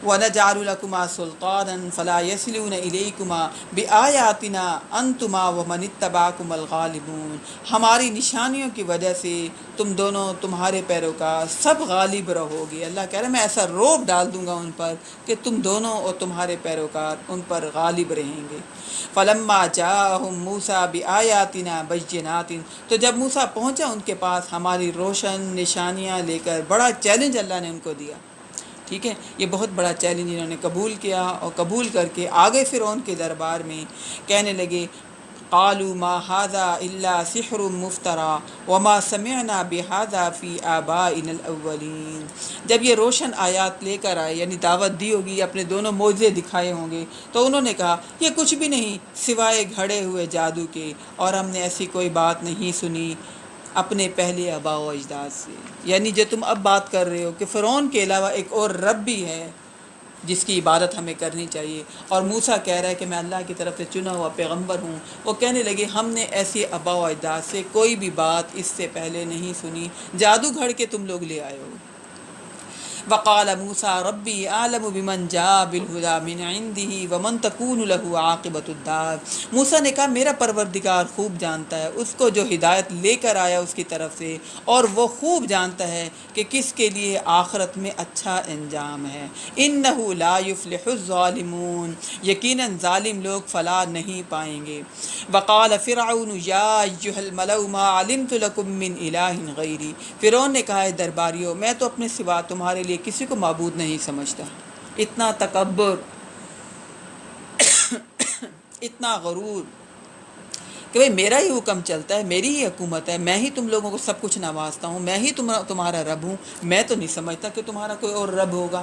وَنَجْعَلُ لَكُمَا سُلْطَانًا فَلَا يَصِلُونَ إِلَيْكُمَا بِآيَاتِنَا أَنْتُمَا وَمَنِ اتَّبَعَكُمُ الْغَالِبُونَ، ہماری نشانیوں کی وجہ سے تم دونوں تمہارے پیروکار سب غالب رہو گے۔ اللہ کہہ رہے ہیں میں ایسا روب ڈال دوں گا ان پر کہ تم دونوں اور تمہارے پیروکار ان پر غالب رہیں گے۔ فَلَمَّا جَاءَهُم مُوسَىٰ بِآيَاتِنَا بَيِّنَاتٍ، تو جب موسیٰ پہنچا ان کے پاس ہماری روشن نشانیاں لے کر، بڑا چیلنج اللہ نے ان کو دیا، ٹھیک ہے، یہ بہت بڑا چیلنج انہوں نے قبول کیا، اور قبول کر کے آگے فرعون کے دربار میں کہنے لگے قالوا ما هذا الا سحر مفترى وما سمعنا بهذا في آبائنا الاولین، جب یہ روشن آیات لے کر آئے یعنی دعوت دی ہوگی، اپنے دونوں معجزے دکھائے ہوں گے، تو انہوں نے کہا یہ کچھ بھی نہیں سوائے گھڑے ہوئے جادو کے، اور ہم نے ایسی کوئی بات نہیں سنی اپنے پہلے آباء و اجداد سے۔ یعنی جو تم اب بات کر رہے ہو کہ فرعون کے علاوہ ایک اور رب بھی ہے جس کی عبادت ہمیں کرنی چاہیے، اور موسیٰ کہہ رہا ہے کہ میں اللہ کی طرف سے چنا ہوا پیغمبر ہوں، وہ کہنے لگے ہم نے ایسی آباء و اجداد سے کوئی بھی بات اس سے پہلے نہیں سنی، جادو گھڑ کے تم لوگ لے آئے ہو۔ وقال موسیٰ ربی اعلم بمن جاء بالہدی من عنده ومن تکون له عاقبۃ الدار، موسیٰ نے کہا میرا پروردگار خوب جانتا ہے اس کو جو ہدایت لے کر آیا اس کی طرف سے، اور وہ خوب جانتا ہے کہ کس کے لیے آخرت میں اچھا انجام ہے۔ انہ لا یفلح الظالمون، یقیناً ظالم لوگ فلاح نہیں پائیں گے۔ وقال فرعون یا ایھا الملأ ما علمت لکم من الہ غیری، فرعون نے کہا ہے درباریوں میں تو اپنے سوا تمہارے لیے کسی کو معبود نہیں سمجھتا۔ اتنا تکبر، اتنا غرور کہ بھئی میرا ہی حکم چلتا ہے، میری ہی حکومت ہے، میں ہی تم لوگوں کو سب کچھ نوازتا ہوں، میں ہی تمہارا رب ہوں، میں تو نہیں سمجھتا کہ تمہارا کوئی اور رب ہوگا۔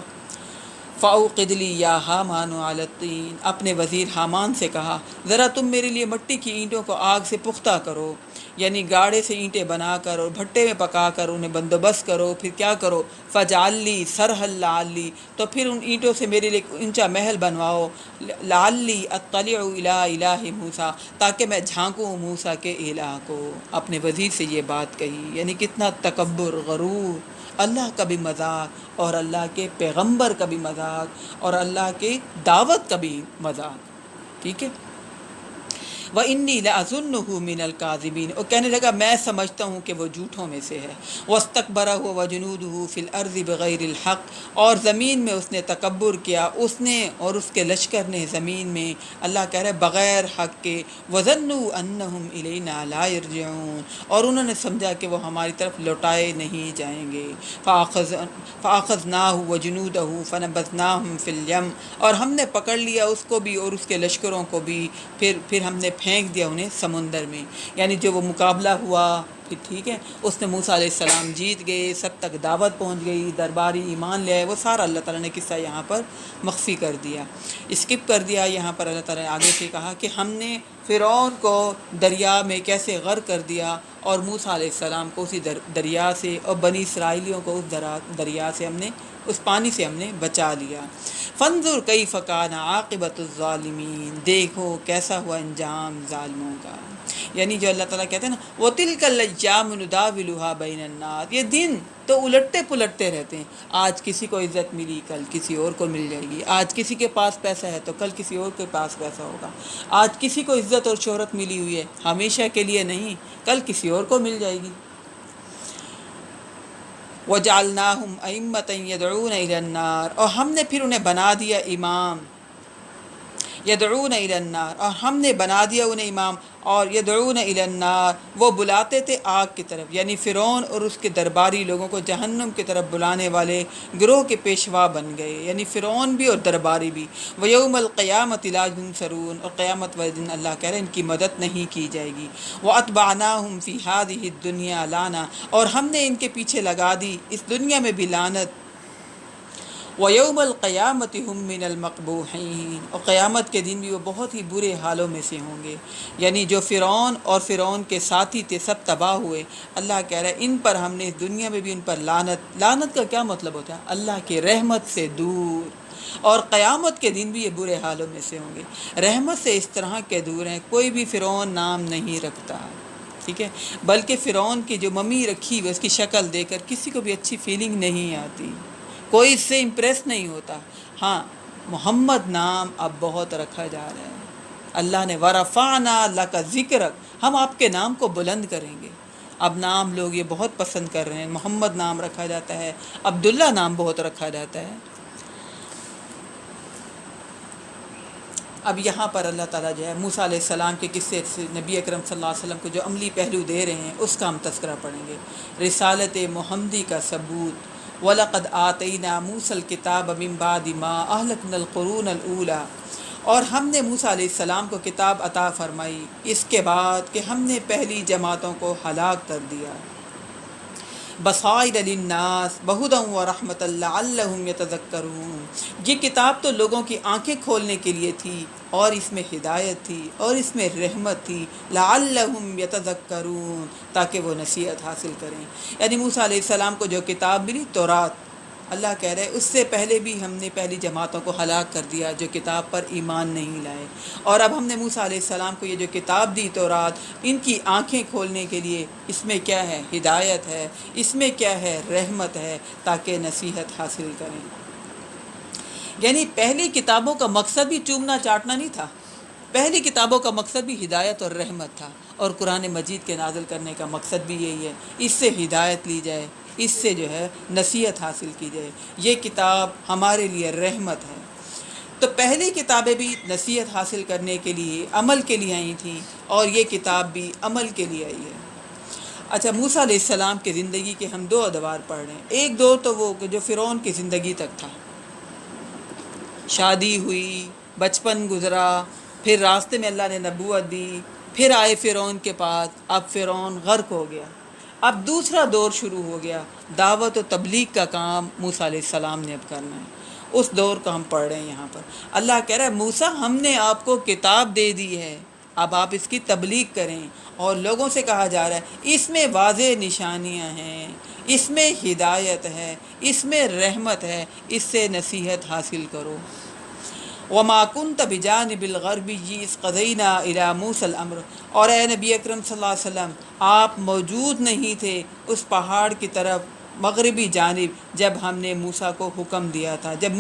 فَأَوْقِدْ لِي يَا حَامَانُ عَلَى الطِّينِ، اپنے وزیر حامان سے کہا ذرا تم میرے لیے مٹی کی اینٹوں کو آگ سے پختہ کرو، یعنی گاڑے سے اینٹیں بنا کر اور بھٹے میں پکا کر انہیں بندوبست کرو، پھر کیا کرو فَجْعَل لِّي سَرْحًا لَعَلِّي، تو پھر ان اینٹوں سے میرے لیے اونچا محل بنواؤ، لَعَلِّي أَطَّلِعُ إِلَىٰ إِلَٰهِ موسیٰ، تاکہ میں جھانکوں موسیٰ کے الہ کو۔ اپنے وزیر سے یہ بات کہی، یعنی کتنا تکبر، غرور، اللہ کا بھی مذاق اور اللہ کے پیغمبر کا بھی مذاق اور اللہ کے دعوت کا بھی مذاق، ٹھیک ہے۔ وَإِنِّي لَأَظُنُّهُ مِنَ الْكَاذِبِينَ، اور کہنے لگا میں سمجھتا ہوں کہ وہ جھوٹوں میں سے ہے۔ وَاسْتَكْبَرَ هُوَ وَجُنُودُهُ فِي الْأَرْضِ بِغَيْرِ الْحَقِّ، اور زمین میں اس نے تکبر کیا، اس نے اور اس کے لشکر نے زمین میں، اللہ کہہ رہے بغیر حق کے، وَظَنُّوا أَنَّهُمْ إِلَيْنَا لَا يَرْجِعُونَ، اور انہوں نے سمجھا کہ وہ ہماری طرف لوٹائے نہیں جائیں گے۔ فَأَخَذْنَاهُ وَجُنُودَهُ فَنَبَذْنَاهُمْ فِي الْيَمِّ، اور ہم نے پکڑ لیا اس کو بھی اور اس کے لشکروں کو بھی، پھر ہم نے پھینک دیا انہیں سمندر میں، یعنی جو وہ مقابلہ ہوا پھر ٹھیک ہے، اس نے موسیٰ علیہ السلام جیت گئے، سب تک دعوت پہنچ گئی، درباری ایمان لے آئے، وہ سارا اللہ تعالیٰ نے قصہ یہاں پر مخفی کر دیا، اسکپ کر دیا۔ یہاں پر اللہ تعالیٰ نے آگے سے کہا کہ ہم نے فرعون کو دریا میں کیسے غرق کر دیا اور موسیٰ علیہ السلام کو اسی دریا سے اور بنی اسرائیلیوں کو اس دریا سے ہم نے، اس پانی سے ہم نے بچا لیا۔ فانظر کیف کان عاقبۃ الظالمین، دیکھو کیسا ہوا انجام ظالموں کا، یعنی جو اللہ تعالیٰ کہتے ہیں نا وَتِلْكَ الْأَيَّامُ نُدَاوِلُهَا بَيْنَ النَّاسِ، یہ دن تو الٹتے پلٹتے رہتے ہیں، آج کسی کو عزت ملی کل کسی اور کو مل جائے گی، آج کسی کے پاس پیسہ ہے تو کل کسی اور کے پاس پیسہ ہوگا، آج کسی کو عزت اور شہرت ملی ہوئی ہے ہمیشہ کے لیے نہیں، کل کسی اور کو مل جائے گی۔ وَجَعَلْنَاهُمْ أَئِمَّةً يَدْعُونَ إِلَى النَّارِ، اور ہم نے پھر انہیں بنا دیا امام، یدعون الی النار، اور ہم نے بنا دیا انہیں امام، اور یدعون الی النار، وہ بلاتے تھے آگ کی طرف، یعنی فرعون اور اس کے درباری لوگوں کو جہنم کی طرف بلانے والے گروہ کے پیشوا بن گئے، یعنی فرعون بھی اور درباری بھی۔ وَيَوْمَ الْقِيَامَةِ لَا يُنصَرُونَ، اور قیامت والے دن اللہ کہہ رہے ہیں ان کی مدد نہیں کی جائے گی۔ وَأَتْبَعْنَاهُمْ فِي هَذِهِ الدُّنْيَا لَعْنَةً، اور ہم نے ان کے پیچھے لگا دی اس دنیا میں بھی لعنت۔ وَيَوْمَ الْقِيَامَةِ هُمْ مِنَ الْمَقْبُوحِينَ، اور قیامت کے دن بھی وہ بہت ہی برے حالوں میں سے ہوں گے، یعنی جو فرعون اور فرعون کے ساتھی تھے سب تباہ ہوئے، اللہ کہہ رہا ہے ان پر ہم نے اس دنیا میں بھی ان پر لعنت کا کیا مطلب ہوتا ہے؟ اللہ کی رحمت سے دور، اور قیامت کے دن بھی یہ برے حالوں میں سے ہوں گے، رحمت سے اس طرح کے دور ہیں، کوئی بھی فرعون نام نہیں رکھتا، ٹھیک ہے، بلکہ فرعون کی جو ممی رکھی ہوئی اس کی شکل دیکھ کر کسی کو بھی اچھی فیلنگ نہیں آتی، کوئی اس سے امپریس نہیں ہوتا۔ ہاں محمد نام اب بہت رکھا جا رہا ہے، اللہ نے وَرَفَعْنَا لَكَ ذِكْرَكَ، ہم آپ کے نام کو بلند کریں گے، اب نام لوگ یہ بہت پسند کر رہے ہیں، محمد نام رکھا جاتا ہے، عبداللہ نام بہت رکھا جاتا ہے۔ اب یہاں پر اللہ تعالیٰ جو ہے موسیٰ علیہ السلام کے قصے سے نبی اکرم صلی اللہ علیہ وسلم کو جو عملی پہلو دے رہے ہیں اس کا ہم تذکرہ پڑھیں گے، رسالت محمدی کا ثبوت۔ وَلَقَدْ آتَيْنَا مُوسَى الْكِتَابَ مِن بَعْدِ مَا أَهْلَكْنَا الْقُرُونَ الْأُولَىٰ، اور ہم نے موسیٰ علیہ السلام کو کتاب عطا فرمائی اس کے بعد کہ ہم نے پہلی جماعتوں کو ہلاک کر دیا۔ بصائر للناس بہدی ورحمۃ لعلہم یتذکرون، یہ کتاب تو لوگوں کی آنکھیں کھولنے کے لیے تھی اور اس میں ہدایت تھی اور اس میں رحمت تھی، لعلہم یتذکرون، تاکہ وہ نصیحت حاصل کریں، یعنی موسیٰ علیہ السلام کو جو کتاب ملی تورات، اللہ کہہ رہے اس سے پہلے بھی ہم نے پہلی جماعتوں کو ہلاک کر دیا جو کتاب پر ایمان نہیں لائے، اور اب ہم نے موسیٰ علیہ السلام کو یہ جو کتاب دی تورات، ان کی آنکھیں کھولنے کے لیے اس میں کیا ہے؟ ہدایت ہے، اس میں کیا ہے؟ رحمت ہے، تاکہ نصیحت حاصل کریں۔ یعنی پہلی کتابوں کا مقصد بھی چومنا چاٹنا نہیں تھا، پہلی کتابوں کا مقصد بھی ہدایت اور رحمت تھا، اور قرآن مجید کے نازل کرنے کا مقصد بھی یہی ہے، اس سے ہدایت لی جائے، اس سے جو ہے نصیحت حاصل کی جائے، یہ کتاب ہمارے لیے رحمت ہے۔ تو پہلی کتابیں بھی نصیحت حاصل کرنے کے لیے، عمل کے لیے آئی تھیں، اور یہ کتاب بھی عمل کے لیے آئی ہے۔ اچھا، موسیٰ علیہ السلام کی زندگی کے ہم دو ادوار پڑھ رہے ہیں، ایک دور تو وہ کہ جو فرعون کی زندگی تک تھا، شادی ہوئی، بچپن گزرا، پھر راستے میں اللہ نے نبوت دی، پھر آئے فرعون کے پاس، اب فرعون غرق ہو گیا، اب دوسرا دور شروع ہو گیا، دعوت و تبلیغ کا کام موسیٰ علیہ السلام نے اب کرنا ہے۔ اس دور کا ہم پڑھ رہے ہیں یہاں پر۔ اللہ کہہ رہا ہے موسیٰ ہم نے آپ کو کتاب دے دی ہے، اب آپ اس کی تبلیغ کریں، اور لوگوں سے کہا جا رہا ہے اس میں واضح نشانیاں ہیں، اس میں ہدایت ہے، اس میں رحمت ہے، اس سے نصیحت حاصل کرو۔ وما كنت بجانب الغربی اذ قضینا الی موسیٰ الامر، اور اے نبی اکرم صلی اللہ علیہ وسلم آپ موجود نہیں تھے اس پہاڑ کی طرف مغربی جانب جب ہم نے موسیٰ کو حکم دیا تھا، جب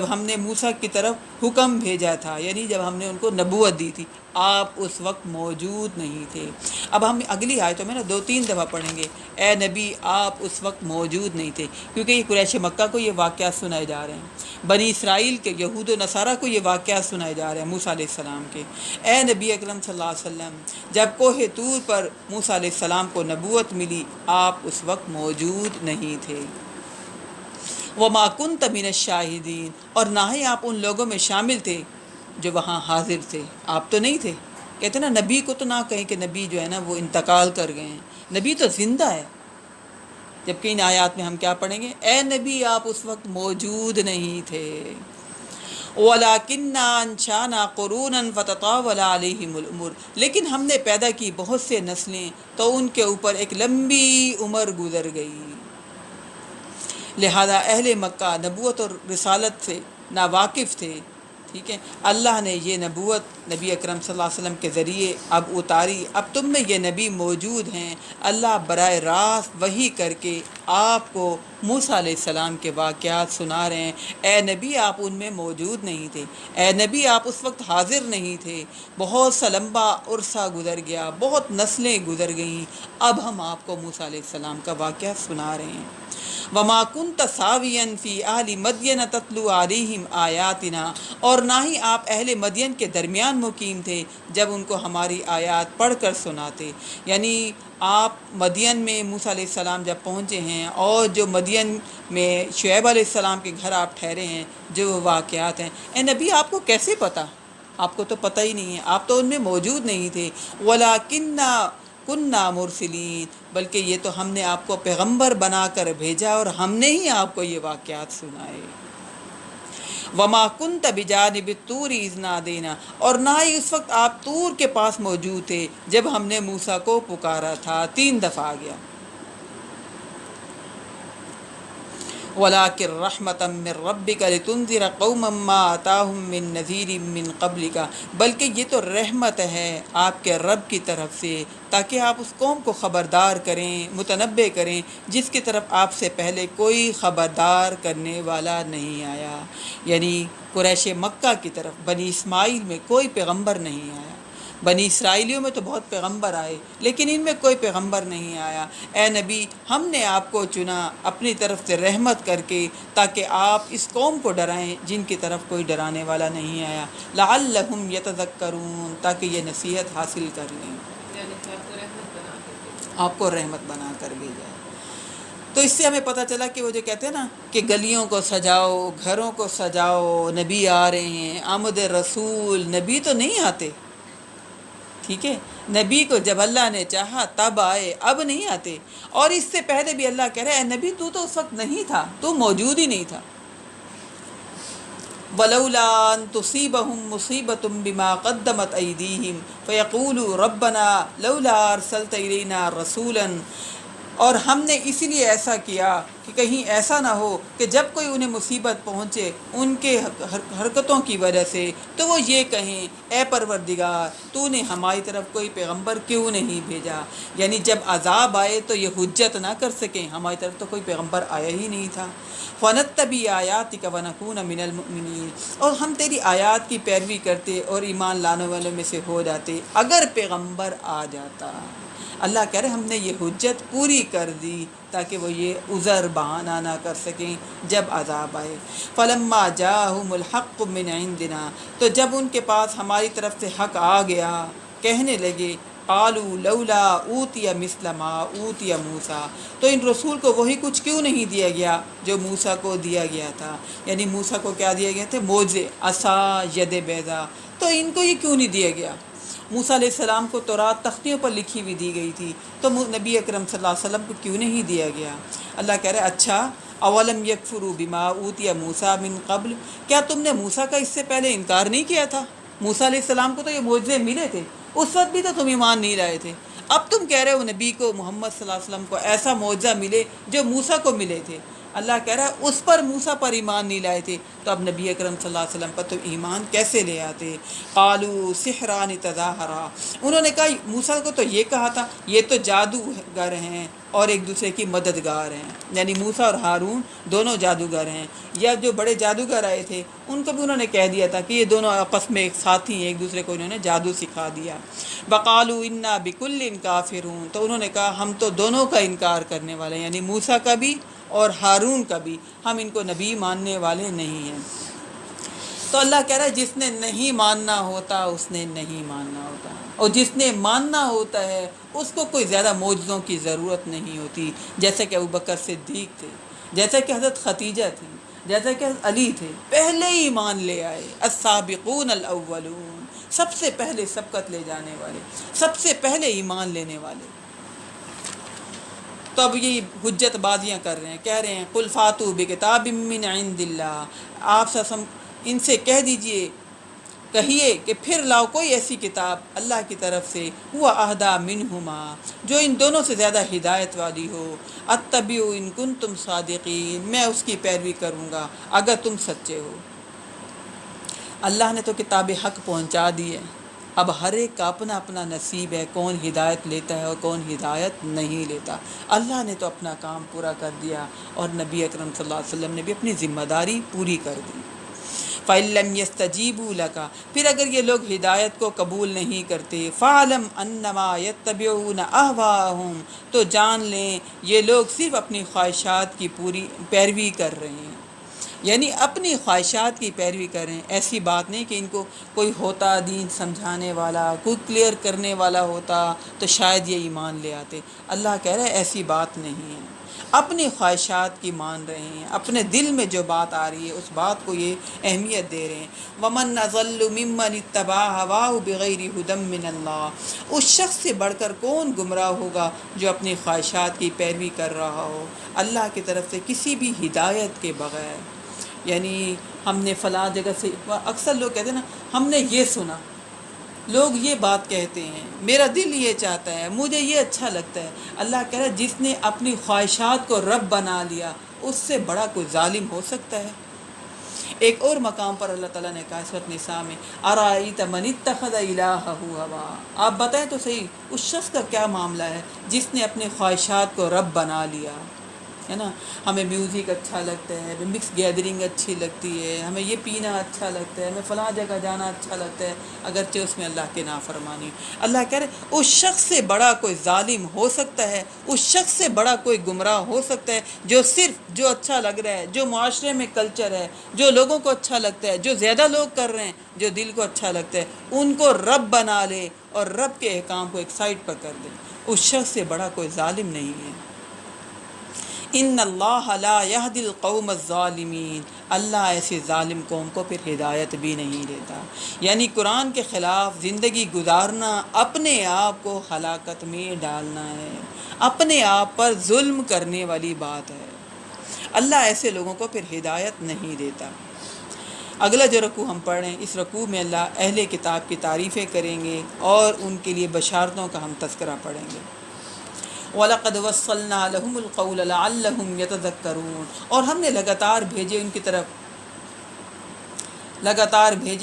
ہم نے موسیٰ کی طرف حکم بھیجا تھا، یعنی جب ہم نے ان کو نبوت دی تھی، آپ اس وقت موجود نہیں تھے۔ اب ہم اگلی آیتوں میں 2-3 دفعہ پڑھیں گے اے نبی آپ اس وقت موجود نہیں تھے، کیونکہ یہ قریش مکہ کو یہ واقعات سنائے جا رہے ہیں، بنی اسرائیل کے یہود و نصارہ کو یہ واقعات سنائے جا رہے ہیں موسیٰ علیہ السلام کے۔ اے نبی اکرم صلی اللہ علیہ وسلم جب کوہ طور پر موسیٰ علیہ السلام کو نبوت ملی آپ اس وقت موجود نہیں تھے۔ وما كنت من الشاہدین، اور نہ ہی آپ ان لوگوں میں شامل تھے جو وہاں حاضر تھے، آپ تو نہیں تھے۔ کہتے ہیں نا نبی کو تو نہ کہیں کہ نبی جو ہے نا وہ انتقال کر گئے ہیں، نبی تو زندہ ہے۔ جبکہ ان آیات میں ہم کیا پڑھیں گے، اے نبی آپ اس وقت موجود نہیں تھے۔ وَلَكِنَّا أَنشَأْنَا قُرُونًا فَتَطَاوَلَ عَلَيْهِمُ الْأُمُرُ، لیکن ہم نے پیدا کی بہت سے نسلیں تو ان کے اوپر ایک لمبی عمر گزر گئی، لہذا اہل مکہ نبوت اور رسالت سے ناواقف تھے۔ ٹھیک ہے، اللہ نے یہ نبوت نبی اکرم صلی اللہ علیہ وسلم کے ذریعے اب اتاری، اب تم میں یہ نبی موجود ہیں۔ اللہ براہ راست وحی کر کے آپ کو موسیٰ علیہ السلام کے واقعات سنا رہے ہیں۔ اے نبی آپ ان میں موجود نہیں تھے، اے نبی آپ اس وقت حاضر نہیں تھے، بہت سا لمبا عرصہ گزر گیا، بہت نسلیں گزر گئیں، اب ہم آپ کو موسیٰ علیہ السلام کا واقعہ سنا رہے ہیں۔ وما كنت ساويا في اهل مدين تتلو عليهم آیاتنا، اور نہ ہی آپ اہل مدین کے درمیان مقیم تھے جب ان کو ہماری آیات پڑھ کر سناتے۔ یعنی آپ مدین میں موسیٰ علیہ السلام جب پہنچے ہیں اور جو مدین میں شعیب علیہ السلام کے گھر آپ ٹھہرے ہیں، جو واقعات ہیں، اے نبی آپ کو کیسے پتہ؟ آپ کو تو پتہ ہی نہیں ہے، آپ تو ان میں موجود نہیں تھے۔ وَلَكِنَّا كُنَّا مُرْسِلِينَ، بلکہ یہ تو ہم نے آپ کو پیغمبر بنا کر بھیجا اور ہم نے ہی آپ کو یہ واقعات سنائے۔ وما كنت بجانب الطور اذ نادینا، اور نہ ہی اس وقت آپ طور کے پاس موجود تھے جب ہم نے موسیٰ کو پکارا تھا، 3 دفعہ آ گیا۔ وَلَٰكِن رَحْمَةً مِّن رَّبِّكَ لِتُنذِرَ قَوْمًا مَّا أَتَاهُم مِّن نَّذِيرٍ مِّن قَبْلِكَ، بلکہ یہ تو رحمت ہے آپ کے رب کی طرف سے تاکہ آپ اس قوم کو خبردار کریں، متنبع کریں جس کی طرف آپ سے پہلے کوئی خبردار کرنے والا نہیں آیا۔ یعنی قریش مکہ کی طرف بنی اسماعیل میں کوئی پیغمبر نہیں آیا، بنی اسرائیلیوں میں تو بہت پیغمبر آئے لیکن ان میں کوئی پیغمبر نہیں آیا۔ اے نبی ہم نے آپ کو چنا اپنی طرف سے رحمت کر کے تاکہ آپ اس قوم کو ڈرائیں جن کی طرف کوئی ڈرانے والا نہیں آیا، لعلہم یتذکرون، تاکہ یہ نصیحت حاصل کر لیں، یعنی کہ آپ کو رحمت بنا کے دے۔ آپ کو رحمت بنا کر بھی جائے۔ تو اس سے ہمیں پتہ چلا کہ وہ جو کہتے ہیں نا کہ گلیوں کو سجاؤ، گھروں کو سجاؤ، نبی آ رہے ہیں، آمد رسول، نبی تو نہیں آتے۔ ٹھیک ہے، نبی کو جب اللہ نے چاہا تب آئے، اب نہیں آتے۔ اور اس سے پہلے بھی اللہ کہہ رہے ہیں اے نبی تو اس وقت نہیں تھا، تو موجود ہی نہیں تھا۔ وَلَوْلَا أَن تُصِيبَهُم مُّصِيبَةٌ بِمَا قَدَّمَتْ أَيْدِيهِمْ فَيَقُولُوا رَبَّنَا لَوْلَا أَرْسَلْتَ إِلَيْنَا رَسُولًا، اور ہم نے اسی لیے ایسا کیا کہ کہیں ایسا نہ ہو کہ جب کوئی انہیں مصیبت پہنچے ان کے حرکتوں کی وجہ سے تو وہ یہ کہیں اے پروردگار تو نے ہماری طرف کوئی پیغمبر کیوں نہیں بھیجا۔ یعنی جب عذاب آئے تو یہ حجت نہ کر سکیں ہماری طرف تو کوئی پیغمبر آیا ہی نہیں تھا۔ فَنَتَّبِعَ آیَاتِکَ وَنَکُونَ مِنَ الْمُؤْمِنِینَ، اور ہم تیری آیات کی پیروی کرتے اور ایمان لانے والوں میں سے ہو جاتے اگر پیغمبر آ جاتا۔ اللہ کہہ رہے ہم نے یہ حجت پوری کر دی تاکہ وہ یہ عذر بہانہ نہ کر سکیں جب عذاب آئے۔ فَلَمَّا جَاءَهُمُ الْحَقُّ مِنْ عِنْدِنَا، تو جب ان کے پاس ہماری طرف سے حق آ گیا کہنے لگے قَالُوا لَوْلَا أُوتِيَ مِثْلَ مَا أُوتِيَ مُوسَىٰ، تو ان رسول کو وہی کچھ کیوں نہیں دیا گیا جو موسیٰ کو دیا گیا تھا۔ یعنی موسیٰ کو کیا دیا گیا تھے؟ معجزے، عصا، ید بیضا، تو ان کو یہ کیوں نہیں دیا گیا؟ موسیٰ علیہ السلام کو تورات تختیوں پر لکھی ہوئی دی گئی تھی تو نبی اکرم صلی اللہ علیہ وسلم کو کیوں نہیں دیا گیا؟ اللہ کہہ رہے اچھا اولم یکفروا بما اوتی موسیٰ من قبل، کیا تم نے موسیٰ کا اس سے پہلے انکار نہیں کیا تھا؟ موسیٰ علیہ السلام کو تو یہ معجزے ملے تھے، اس وقت بھی تو تم ایمان نہیں لائے تھے۔ اب تم کہہ رہے ہو نبی کو، محمد صلی اللہ علیہ وسلم کو ایسا معجزہ ملے جو موسیٰ کو ملے تھے۔ اللہ کہہ رہا ہے اس پر موسیٰ پر ایمان نہیں لائے تھے، تو اب نبی اکرم صلی اللہ علیہ وسلم پر تو ایمان کیسے لے آتے؟ قالوا سحران تظاہرا، انہوں نے کہا موسیٰ کو تو یہ کہا تھا یہ تو جادوگر ہیں اور ایک دوسرے کی مددگار ہیں، یعنی موسیٰ اور ہارون دونوں جادوگر ہیں، یا جو بڑے جادوگر آئے تھے ان کو بھی انہوں نے کہہ دیا تھا کہ یہ دونوں آپس میں ایک ساتھی ہیں، ایک دوسرے کو انہوں نے جادو سکھا دیا۔ وقالوا انا بکل کافرون، تو انہوں نے کہا ہم تو دونوں کا انکار کرنے والے ہیں، یعنی موسیٰ کا بھی اور ہارون کا بھی، ہم ان کو نبی ماننے والے نہیں ہیں۔ تو اللہ کہہ رہا ہے جس نے نہیں ماننا ہوتا اس نے نہیں ماننا ہوتا، اور جس نے ماننا ہوتا ہے اس کو کوئی زیادہ معجزوں کی ضرورت نہیں ہوتی، جیسے کہ ابوبکر صدیق تھے، جیسے کہ حضرت خدیجہ تھی، جیسے کہ حضرت علی تھے، پہلے ہی ایمان لے آئے، السابقون الاولون، سب سے پہلے سبقت لے جانے والے، سب سے پہلے ایمان لینے والے۔ تو اب یہ حجت بازیاں کر رہے ہیں، کہہ رہے ہیں قل فاتوا بکتاب من عند اللہ، آپ سسم ان سے کہہ دیجئے، کہیے کہ پھر لاؤ کوئی ایسی کتاب اللہ کی طرف سے، ہوا اہدی منہما، جو ان دونوں سے زیادہ ہدایت والی ہو، اتبع ان کنتم صادقین، میں اس کی پیروی کروں گا اگر تم سچے ہو۔ اللہ نے تو کتاب حق پہنچا دی ہے، اب ہر ایک کا اپنا اپنا نصیب ہے، کون ہدایت لیتا ہے اور کون ہدایت نہیں لیتا۔ اللہ نے تو اپنا کام پورا کر دیا اور نبی اکرم صلی اللہ علیہ وسلم نے بھی اپنی ذمہ داری پوری کر دی۔ فَإِن لَّمْ يَسْتَجِيبُوا لَكَ، پھر اگر یہ لوگ ہدایت کو قبول نہیں کرتے، فَاعْلَمْ أَنَّمَا يَتَّبِعُونَ أَهْوَاءَهُمْ، تو جان لیں یہ لوگ صرف اپنی خواہشات کی پوری پیروی کر رہے ہیں، یعنی اپنی خواہشات کی پیروی کریں۔ ایسی بات نہیں کہ ان کو کوئی ہوتا دین سمجھانے والا، کوئی کلیئر کرنے والا ہوتا تو شاید یہ ایمان لے آتے۔ اللہ کہہ رہا ہے ایسی بات نہیں ہے، اپنی خواہشات کی مان رہے ہیں، اپنے دل میں جو بات آ رہی ہے اس بات کو یہ اہمیت دے رہے ہیں۔ وَمَنْ أَضَلُّ مِمَّنِ اتَّبَعَ هَوَاهُ بِغَيْرِ هُدًى مِّنَ اللَّهِ، اس شخص سے بڑھ کر کون گمراہ ہوگا جو اپنی خواہشات کی پیروی کر رہا ہو اللہ کی طرف سے کسی بھی ہدایت کے بغیر۔ یعنی ہم نے فلاں جگہ سے، اکثر لوگ کہتے ہیں نا ہم نے یہ سنا، لوگ یہ بات کہتے ہیں، میرا دل یہ چاہتا ہے، مجھے یہ اچھا لگتا ہے۔ اللہ کہہ رہا ہے جس نے اپنی خواہشات کو رب بنا لیا اس سے بڑا کوئی ظالم ہو سکتا ہے؟ ایک اور مقام پر اللہ تعالیٰ نے کہا سورۃ نساء میں، ارائیت من اتخذ الہہ ہوا، آپ بتائیں تو صحیح اس شخص کا کیا معاملہ ہے جس نے اپنے خواہشات کو رب بنا لیا، ہے نا۔ ہمیں میوزک اچھا لگتا ہے، ہمیں مکس گیدرنگ اچھی لگتی ہے، ہمیں یہ پینا اچھا لگتا ہے، ہمیں فلاں جگہ جانا اچھا لگتا ہے، اگرچہ اس میں اللہ کی نافرمانی۔ اللہ کہہ رہے اس شخص سے بڑا کوئی ظالم ہو سکتا ہے، اس شخص سے بڑا کوئی گمراہ ہو سکتا ہے جو صرف جو اچھا لگ رہا ہے، جو معاشرے میں کلچر ہے، جو لوگوں کو اچھا لگتا ہے، جو زیادہ لوگ کر رہے ہیں، جو دل کو اچھا لگتا ہے، ان کو رب بنا لے اور رب کے احکام کو ایک سائڈ پر کر دے۔ اس شخص سے بڑا کوئی ظالم نہیں ہے۔ ان اللہ لا یہدی القوم الظالمین، اللہ ایسے ظالم قوم کو پھر ہدایت بھی نہیں دیتا۔ یعنی قرآن کے خلاف زندگی گزارنا اپنے آپ کو ہلاکت میں ڈالنا ہے، اپنے آپ پر ظلم کرنے والی بات ہے۔ اللہ ایسے لوگوں کو پھر ہدایت نہیں دیتا۔ اگلا جو رکوع ہم پڑھ رہے ہیں، اس رکوع میں اللہ اہل کتاب کی تعریفیں کریں گے اور ان کے لیے بشارتوں کا ہم تذکرہ پڑھیں گے۔ وَلَقَدْ وَصَّلْنَا لَهُمُ الْقَوْلَ لَعَلَّهُمْ يَتَذَكَّرُونَ، اور ہم نے لگاتار بھیجے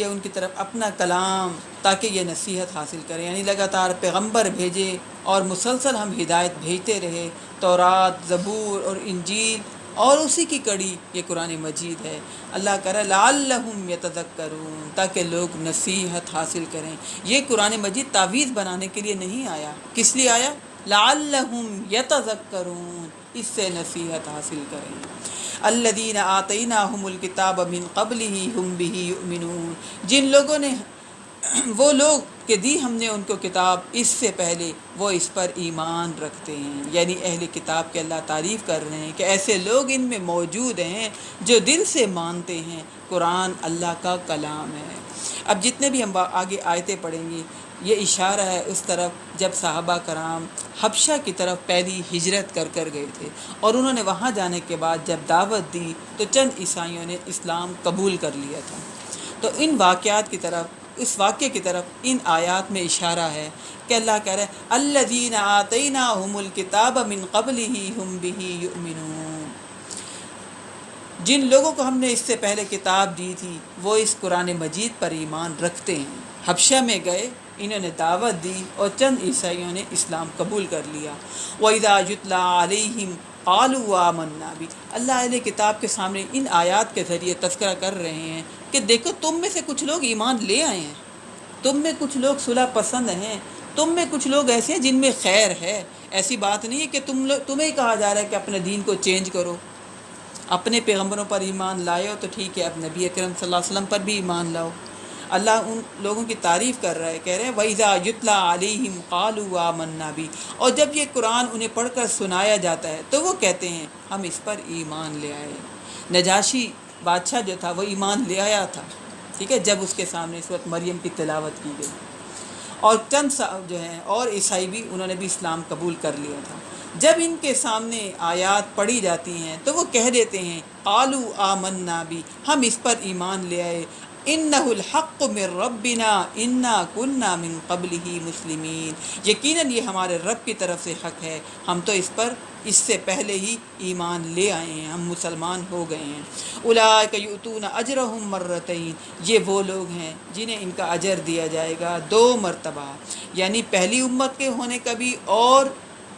ان کی طرف اپنا کلام تاکہ یہ نصیحت حاصل کریں، یعنی لگاتار پیغمبر بھیجے اور مسلسل ہم ہدایت بھیجتے رہے، تورات، زبور اور انجیل، اور اسی کی کڑی یہ قرآن مجید ہے۔ اللہ کہہ رہا ہے لعلہم یتذکرون، تاکہ لوگ نصیحت حاصل کریں۔ یہ قرآن مجید تعویذ بنانے کے لیے نہیں آیا، کس لیے آیا؟ لعلہم یتذکرون، اس سے نصیحت حاصل کریں۔ الذین آتیناہم الکتاب من قبلہ ہم بہ یؤمنون، جن لوگوں نے، وہ لوگ کہ دی ہم نے ان کو کتاب اس سے پہلے، وہ اس پر ایمان رکھتے ہیں۔ یعنی اہل کتاب کے اللہ تعریف کر رہے ہیں کہ ایسے لوگ ان میں موجود ہیں جو دل سے مانتے ہیں قرآن اللہ کا کلام ہے۔ اب جتنے بھی ہم آگے آیتیں پڑھیں گی یہ اشارہ ہے اس طرف جب صحابہ کرام حبشہ کی طرف پہلی ہجرت کر گئے تھے، اور انہوں نے وہاں جانے کے بعد جب دعوت دی تو چند عیسائیوں نے اسلام قبول کر لیا تھا۔ تو ان واقعات کی طرف، اس واقعے کی طرف ان آیات میں اشارہ ہے کہ اللہ کہہ رہے ہیں الذین آتیناہم الکتاب من قبلہ ہم بہ یؤمنون، جن لوگوں کو ہم نے اس سے پہلے کتاب دی تھی وہ اس قرآن مجید پر ایمان رکھتے ہیں۔ حبشہ میں گئے، انہوں نے دعوت دی اور چند عیسائیوں نے اسلام قبول کر لیا۔ وَإِذَا يُتْلَىٰ عَلَيْهِمْ قَالُوا آمَنَّا بِهِ، اللہ اہل کتاب کے سامنے ان آیات کے ذریعے تذکرہ کر رہے ہیں کہ دیکھو تم میں سے کچھ لوگ ایمان لے آئے ہیں، تم میں کچھ لوگ صلح پسند ہیں، تم میں کچھ لوگ ایسے ہیں جن میں خیر ہے۔ ایسی بات نہیں ہے کہ تمہیں کہا جا رہا ہے کہ اپنے دین کو چینج کرو۔ اپنے پیغمبروں پر ایمان لائے ہو تو ٹھیک ہے، اب نبی اکرم صلی اللہ علیہ وسلم پر بھی ایمان لاؤ۔ اللہ ان لوگوں کی تعریف کر رہا ہے، کہہ رہے ہیں وَإِذَا يُتْلَىٰ عَلَيْهِمْ قَالُوا آمَنَّا بِهِ، اور جب یہ قرآن انہیں پڑھ کر سنایا جاتا ہے تو وہ کہتے ہیں ہم اس پر ایمان لے آئے۔ نجاشی بادشاہ جو تھا وہ ایمان لے آیا تھا، ٹھیک ہے، جب اس کے سامنے اس وقت مریم کی تلاوت کی گئی، اور چند جو ہیں اور عیسائی بھی انہوں نے بھی اسلام قبول کر لیا تھا۔ جب ان کے سامنے آیات پڑھی جاتی ہیں تو وہ کہہ دیتے ہیں قالوا آمنا بھی، ہم اس پر ایمان لے آئے، انہ الحق من ربنا انا کنا من قبلہ مسلمین، یقیناً یہ ہمارے رب کی طرف سے حق ہے، ہم تو اس پر اس سے پہلے ہی ایمان لے آئے ہیں، ہم مسلمان ہو گئے ہیں۔ اولئک یؤتون اجرہم مرتین، یہ وہ لوگ ہیں جنہیں ان کا اجر دیا جائے گا 2 مرتبہ، یعنی پہلی امت کے ہونے کا بھی اور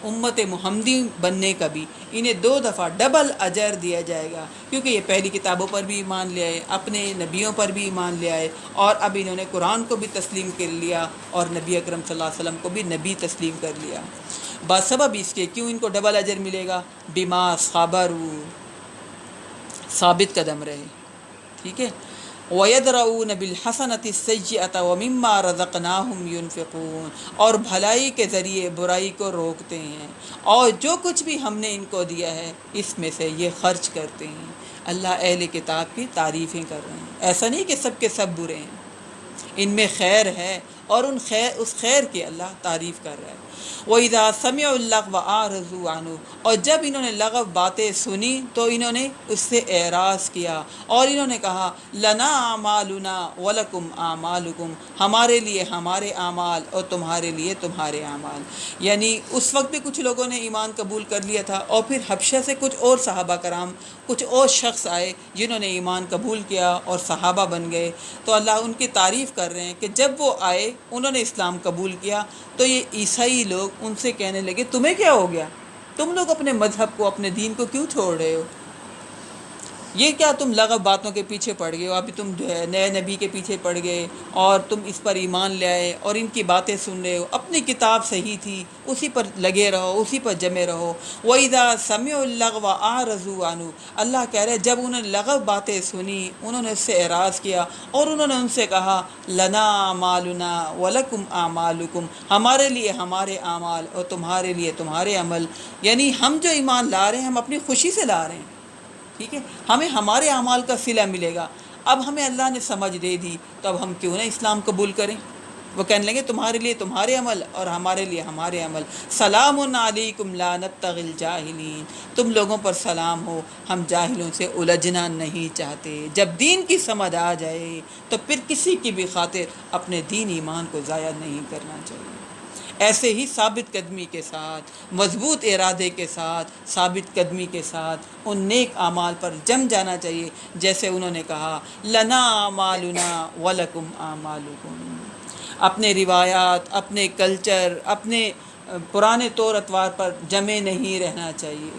امت محمدی بننے کا بھی، انہیں 2 دفعہ ڈبل اجر دیا جائے گا، کیونکہ یہ پہلی کتابوں پر بھی ایمان لے آئے، اپنے نبیوں پر بھی ایمان لے آئے، اور اب انہوں نے قرآن کو بھی تسلیم کر لیا اور نبی اکرم صلی اللہ علیہ وسلم کو بھی نبی تسلیم کر لیا۔ بسبب اس کے کیوں ان کو ڈبل اجر ملے گا؟ بما صبروا، ثابت قدم رہے، ٹھیک ہے۔ وَيَدْرَؤُونَ بِالْحَسَنَةِ السَّيِّئَةَ وَمِمَّا رَزَقْنَاهُمْ يُنْفِقُونَ، اور بھلائی کے ذریعے برائی کو روکتے ہیں، اور جو کچھ بھی ہم نے ان کو دیا ہے اس میں سے یہ خرچ کرتے ہیں۔ اللہ اہل کتاب کی تعریفیں کر رہے ہیں، ایسا نہیں کہ سب کے سب برے ہیں، ان میں خیر ہے، اور اس خیر کی اللہ تعریف کر رہا ہے۔ وَإِذَا سَمِعُوا اللَّغْوَ أَعْرَضُوا عَنْهُ، اور جب انہوں نے لغو باتیں سنی تو انہوں نے اس سے اعراض کیا، اور انہوں نے کہا لَنَا أَعْمَالُنَا وَلَكُمْ أَعْمَالُكُمْ، ہمارے لیے ہمارے اعمال اور تمہارے لیے تمہارے اعمال۔ یعنی اس وقت بھی کچھ لوگوں نے ایمان قبول کر لیا تھا، اور پھر حبشہ سے کچھ اور صحابہ کرام، کچھ اور شخص آئے جنہوں نے ایمان قبول کیا اور صحابہ بن گئے، تو اللہ ان کی تعریف کر رہے ہیں کہ جب وہ آئے انہوں نے اسلام قبول کیا تو یہ عیسائی لوگ ان سے کہنے لگے تمہیں کیا ہو گیا، تم لوگ اپنے مذہب کو، اپنے دین کو کیوں چھوڑ رہے ہو، یہ کیا تم لغو باتوں کے پیچھے پڑ گئے ہو، ابھی تم جو ہے نئے نبی کے پیچھے پڑ گئے اور تم اس پر ایمان لے آئے اور ان کی باتیں سن رہے ہو، اپنی کتاب صحیح تھی اسی پر لگے رہو، اسی پر جمے رہو۔ وَإِذَا سَمِعُوا اللَّغْوَ أَعْرَضُوا عَنْهُ، اللہ کہہ رہے جب انہوں نے لغو باتیں سنی انہوں نے اس سے اعراض کیا، اور انہوں نے ان سے کہا لَنَا أَعْمَالُنَا وَلَكُمْ أَعْمَالُكُمْ، ہمارے لیے ہمارے اعمال اور تمہارے لیے تمہارے عمل، یعنی ہم جو ایمان لا رہے ہیں ہم اپنی خوشی سے لا رہے ہیں، ٹھیک ہے، ہمیں ہمارے اعمال کا صلہ ملے گا۔ اب ہمیں اللہ نے سمجھ دے دی تو اب ہم کیوں نہ اسلام قبول کریں؟ وہ کہنے لگے تمہارے لیے تمہارے عمل اور ہمارے لیے ہمارے عمل، سلام علیکم لا نبتغی الجاہلین، تم لوگوں پر سلام ہو، ہم جاہلوں سے الجھنا نہیں چاہتے۔ جب دین کی سمجھ آ جائے تو پھر کسی کی بھی خاطر اپنے دین ایمان کو ضائع نہیں کرنا چاہیے۔ ایسے ہی ثابت قدمی کے ساتھ، مضبوط ارادے کے ساتھ، ثابت قدمی کے ساتھ ان نیک اعمال پر جم جانا چاہیے، جیسے انہوں نے کہا لنا اعمالنا ولکم اعمالکم، اپنے روایات، اپنے کلچر، اپنے پرانے طور اطوار پر جمے نہیں رہنا چاہیے،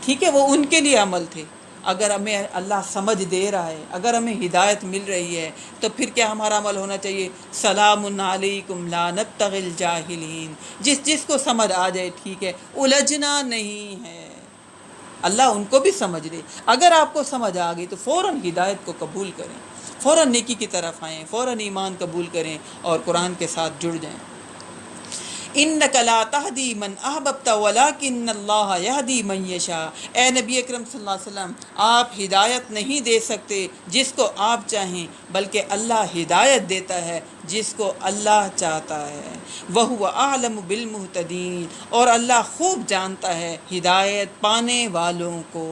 ٹھیک ہے، وہ ان کے لیے عمل تھے۔ اگر ہمیں اللہ سمجھ دے رہا ہے، اگر ہمیں ہدایت مل رہی ہے تو پھر کیا ہمارا عمل ہونا چاہیے؟ سلام علیکم لا نبتغی الجاہلین، جس کو سمجھ آ جائے ٹھیک ہے، الجھنا نہیں ہے۔ اللہ ان کو بھی سمجھ دے، اگر آپ کو سمجھ آ گئی تو فوراً ہدایت کو قبول کریں، فوراً نیکی کی طرف آئیں، فوراً ایمان قبول کریں اور قرآن کے ساتھ جڑ جائیں۔ انک لا تہدی من احببت ولکن اللہ یہدی من یشاء، اے نبی اکرم صلی اللہ علیہ وسلم آپ ہدایت نہیں دے سکتے جس کو آپ چاہیں، بلکہ اللہ ہدایت دیتا ہے جس کو اللہ چاہتا ہے۔ وَهُوَ أَعْلَمُ بِالْمُهْتَدِينَ، اور اللہ خوب جانتا ہے ہدایت پانے والوں کو۔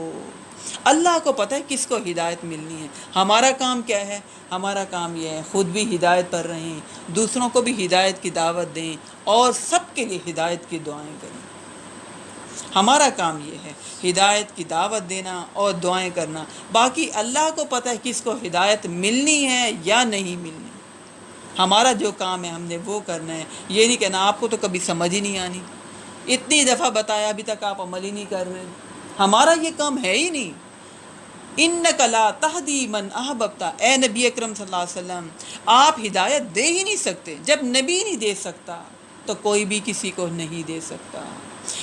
اللہ کو پتہ ہے کس کو ہدایت ملنی ہے۔ ہمارا کام کیا ہے؟ ہمارا کام یہ ہے خود بھی ہدایت پر رہیں، دوسروں کو بھی ہدایت کی دعوت دیں اور سب کے لیے ہدایت کی دعائیں کریں۔ ہمارا کام یہ ہے ہدایت کی دعوت دینا اور دعائیں کرنا۔ باقی اللہ کو پتہ ہے کس کو ہدایت ملنی ہے یا نہیں ملنی۔ ہمارا جو کام ہے ہم نے وہ کرنا ہے، یہ نہیں کہنا آپ کو تو کبھی سمجھ ہی نہیں آنی، اتنی دفعہ بتایا ابھی تک آپ عمل ہی نہیں کر رہے۔ ہمارا یہ کام ہے ہی نہیں۔ انک لا تہدی من احببت، اے نبی اکرم صلی اللہ علیہ وسلم آپ ہدایت دے ہی نہیں سکتے۔ جب نبی نہیں دے سکتا تو کوئی بھی کسی کو نہیں دے سکتا۔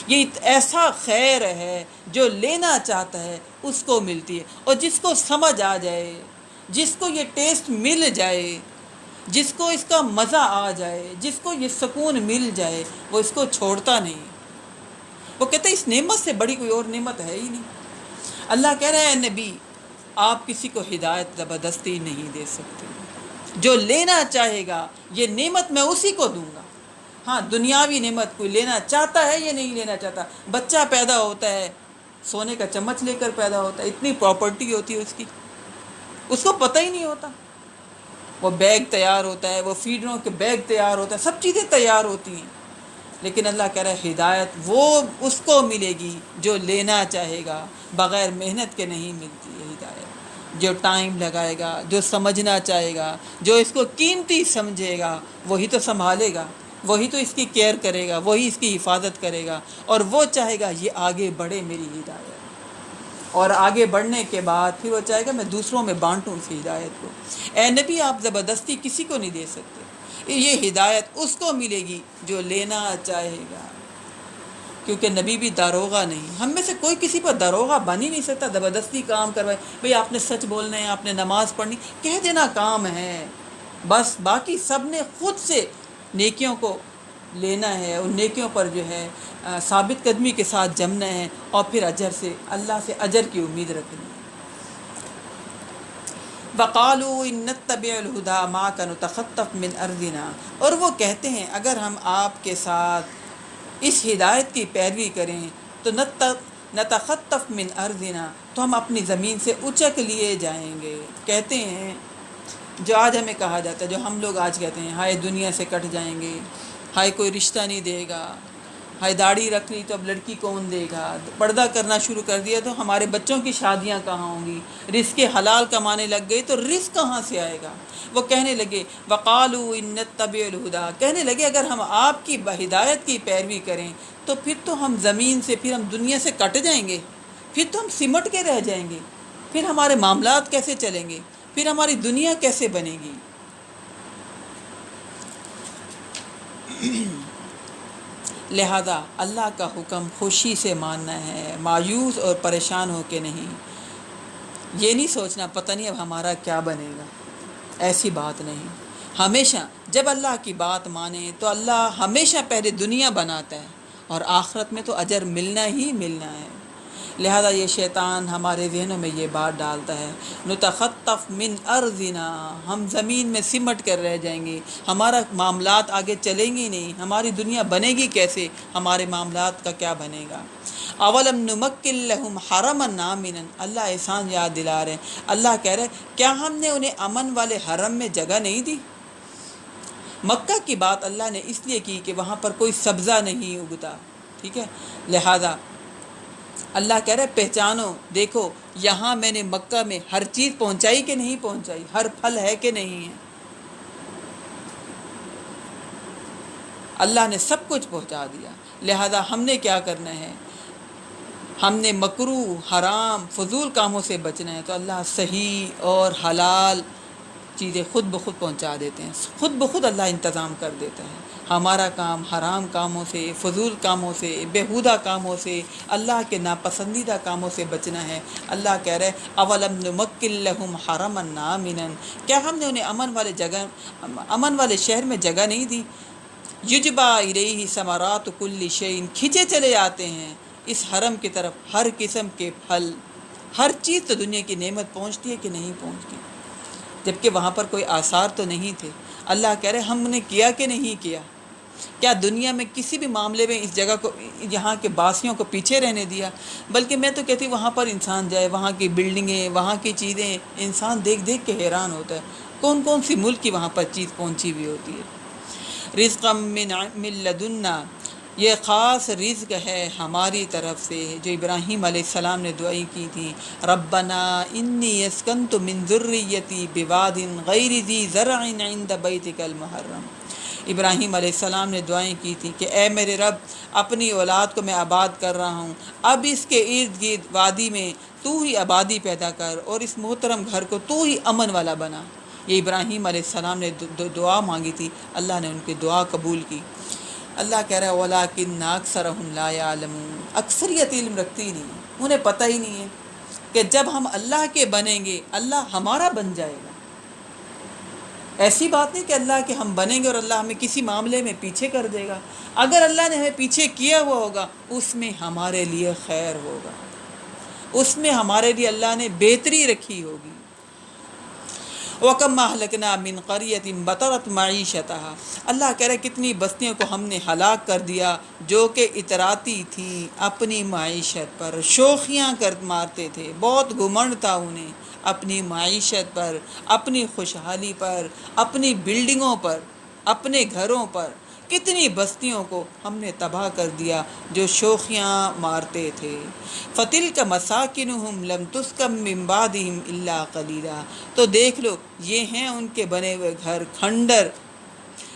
یہ ایسا خیر ہے جو لینا چاہتا ہے اس کو ملتی ہے، اور جس کو سمجھ آ جائے، جس کو یہ ٹیسٹ مل جائے، جس کو اس کا مزہ آ جائے، جس کو یہ سکون مل جائے، وہ اس کو چھوڑتا نہیں۔ وہ کہتے ہیں اس نعمت سے بڑی کوئی اور نعمت ہے ہی نہیں۔ اللہ کہہ رہے ہیں نبی آپ کسی کو ہدایت زبردستی نہیں دے سکتے، جو لینا چاہے گا یہ نعمت میں اسی کو دوں گا۔ ہاں دنیاوی نعمت کوئی لینا چاہتا ہے یا نہیں لینا چاہتا۔ بچہ پیدا ہوتا ہے سونے کا چمچ لے کر پیدا ہوتا ہے، اتنی پراپرٹی ہوتی ہے اس کی، اس کو پتہ ہی نہیں ہوتا۔ وہ بیگ تیار ہوتا ہے، وہ فیڈروں کے بیگ تیار ہوتا ہے، سب چیزیں تیار ہوتی ہیں، لیکن اللہ کہہ رہا ہے ہدایت وہ اس کو ملے گی جو لینا چاہے گا۔ بغیر محنت کے نہیں ملتی ہے ہدایت۔ جو ٹائم لگائے گا، جو سمجھنا چاہے گا، جو اس کو قیمتی سمجھے گا، وہی تو سنبھالے گا، وہی تو اس کی کیئر کرے گا، وہی اس کی حفاظت کرے گا، اور وہ چاہے گا یہ آگے بڑھے میری ہدایت، اور آگے بڑھنے کے بعد پھر وہ چاہے گا میں دوسروں میں بانٹوں اس ہدایت کو۔ اے نبی آپ زبردستی کسی کو نہیں دے سکتے، یہ ہدایت اس کو ملے گی جو لینا چاہے گا، کیونکہ نبی بھی داروغہ نہیں۔ ہم میں سے کوئی کسی پر داروغہ بن ہی نہیں سکتا زبردستی کام کروائے۔ بھئی آپ نے سچ بولنا ہے، آپ نے نماز پڑھنی، کہہ دینا کام ہے بس، باقی سب نے خود سے نیکیوں کو لینا ہے، ان نیکیوں پر جو ہے ثابت قدمی کے ساتھ جمنا ہے، اور پھر اجر سے اللہ سے اجر کی امید رکھنی ہے۔ وَقَالُوا إِن نَتَّبِعُ الْهُدَىٰ مَعَكَ نُتَخَطَّفْ مِنْ أَرْضِنَا، اور وہ کہتے ہیں اگر ہم آپ کے ساتھ اس ہدایت کی پیروی کریں تو نتخطف من ارضنا، تو ہم اپنی زمین سے اچک لیے جائیں گے۔ کہتے ہیں جو آج ہمیں کہا جاتا ہے، جو ہم لوگ آج کہتے ہیں ہائے دنیا سے کٹ جائیں گے، ہائے کوئی رشتہ نہیں دے گا، ہائے داڑھی رکھ لی تو اب لڑکی کون دے گا، پردہ کرنا شروع کر دیا تو ہمارے بچوں کی شادیاں کہاں ہوں گی، رزق حلال کمانے لگ گئی تو رزق کہاں سے آئے گا۔ وہ کہنے لگے وقالوا ان نتبع الہدیٰ، کہنے لگے اگر ہم آپ کی ہدایت کی پیروی کریں تو پھر تو ہم زمین سے، پھر ہم دنیا سے کٹ جائیں گے، پھر تو ہم سمٹ کے رہ جائیں گے، پھر ہمارے معاملات کیسے چلیں گے، پھر ہماری دنیا کیسے بنے گی۔ لہذا اللہ کا حکم خوشی سے ماننا ہے، مایوس اور پریشان ہو کے نہیں۔ یہ نہیں سوچنا پتہ نہیں اب ہمارا کیا بنے گا، ایسی بات نہیں۔ ہمیشہ جب اللہ کی بات مانیں تو اللہ ہمیشہ پہلے دنیا بناتا ہے اور آخرت میں تو اجر ملنا ہی ملنا ہے۔ لہذا یہ شیطان ہمارے ذہنوں میں یہ بات ڈالتا ہے نتخطف من ارضنا، ہم زمین میں سمٹ کر رہ جائیں گے، ہمارا معاملات آگے چلیں گی نہیں، ہماری دنیا بنے گی کیسے، ہمارے معاملات کا کیا بنے گا۔ اولم نمکن لہم حرما آمنا، اللہ احسان یاد دلا رہے ہیں، اللہ کہہ رہے کیا ہم نے انہیں امن والے حرم میں جگہ نہیں دی۔ مکہ کی بات اللہ نے اس لیے کی کہ وہاں پر کوئی سبزہ نہیں اگتا، ٹھیک ہے، لہذا اللہ کہہ رہے پہچانو، دیکھو یہاں میں نے مکہ میں ہر چیز پہنچائی کہ نہیں پہنچائی، ہر پھل ہے کہ نہیں ہے، اللہ نے سب کچھ پہنچا دیا۔ لہذا ہم نے کیا کرنا ہے، ہم نے مکروہ حرام فضول کاموں سے بچنا ہے، تو اللہ صحیح اور حلال چیزیں خود بخود پہنچا دیتے ہیں، خود بخود اللہ انتظام کر دیتا ہے۔ ہمارا کام حرام کاموں سے، فضول کاموں سے، بیہودہ کاموں سے، اللہ کے ناپسندیدہ کاموں سے بچنا ہے۔ اللہ کہہ رہے اولم نمکن لہم حرما آمنا، کیا ہم نے انہیں امن والے شہر میں جگہ نہیں دی۔ یجبا الیہ ثمرات کل شیء، کھینچے چلے آتے ہیں اس حرم کی طرف ہر قسم کے پھل، ہر چیز تو دنیا کی نعمت پہنچتی ہے کہ نہیں پہنچتی، جبکہ وہاں پر کوئی آثار تو نہیں تھے۔ اللہ کہہ رہے ہم نے کیا کہ نہیں کیا؟ کیا دنیا میں کسی بھی معاملے میں اس جگہ کو، یہاں کے باسیوں کو پیچھے رہنے دیا؟ بلکہ میں تو کہتی وہاں پر انسان جائے، وہاں کی بلڈنگیں، وہاں کی چیزیں انسان دیکھ دیکھ کے حیران ہوتا ہے، کون کون سی ملک کی وہاں پر چیز پہنچی ہوئی ہوتی ہے۔ رزقا من لدنا، یہ خاص رزق ہے ہماری طرف سے، جو ابراہیم علیہ السلام نے دعائیں کی تھی، ربنا انی اسکنت من ذریتی بواد غیر ذی زرع عند بیتک المحرم۔ ابراہیم علیہ السلام نے دعائیں کی تھی کہ اے میرے رب، اپنی اولاد کو میں آباد کر رہا ہوں، اب اس کے ارد گرد وادی میں تو ہی آبادی پیدا کر، اور اس محترم گھر کو تو ہی امن والا بنا۔ یہ ابراہیم علیہ السلام نے دعا مانگی تھی، اللہ نے ان کی دعا قبول کی۔ اللہ کہہ رہا ہے وَلَٰكِنَّ أَكْثَرَهُمْ لَا يَعْلَمُونَ، اکثریت علم رکھتی نہیں، انہیں پتہ ہی نہیں ہے کہ جب ہم اللہ کے بنیں گے اللہ ہمارا بن جائے گا۔ ایسی بات نہیں کہ اللہ کے ہم بنیں گے اور اللہ ہمیں کسی معاملے میں پیچھے کر دے گا۔ اگر اللہ نے ہمیں پیچھے کیا ہوا ہوگا اس میں ہمارے لیے خیر ہوگا، اس میں ہمارے لیے اللہ نے بہتری رکھی ہوگی۔ وَكَمْ أَهْلَكْنَا مِنْ قَرْيَةٍ بَطَرَتْ مَعِيشَتَهَا، اللہ کہہ رہے کتنی بستیوں کو ہم نے ہلاک کر دیا جو کہ اتراتی تھیں اپنی معیشت پر، شوخیاں مارتے تھے، بہت گھمنڈ تھا انہیں اپنی معیشت پر، اپنی خوشحالی پر، اپنی بلڈنگوں پر، اپنے گھروں پر۔ کتنی بستیوں کو ہم نے تباہ کر دیا جو شوخیاں مارتے تھے۔ فَتِلْكَ مَسَاكِنُهُمْ لَمْ تُسْكَن مِّن بَعْدِهِمْ إِلَّا قَلِيلًا، تو دیکھ لو یہ ہیں ان کے بنے ہوئے گھر، کھنڈر،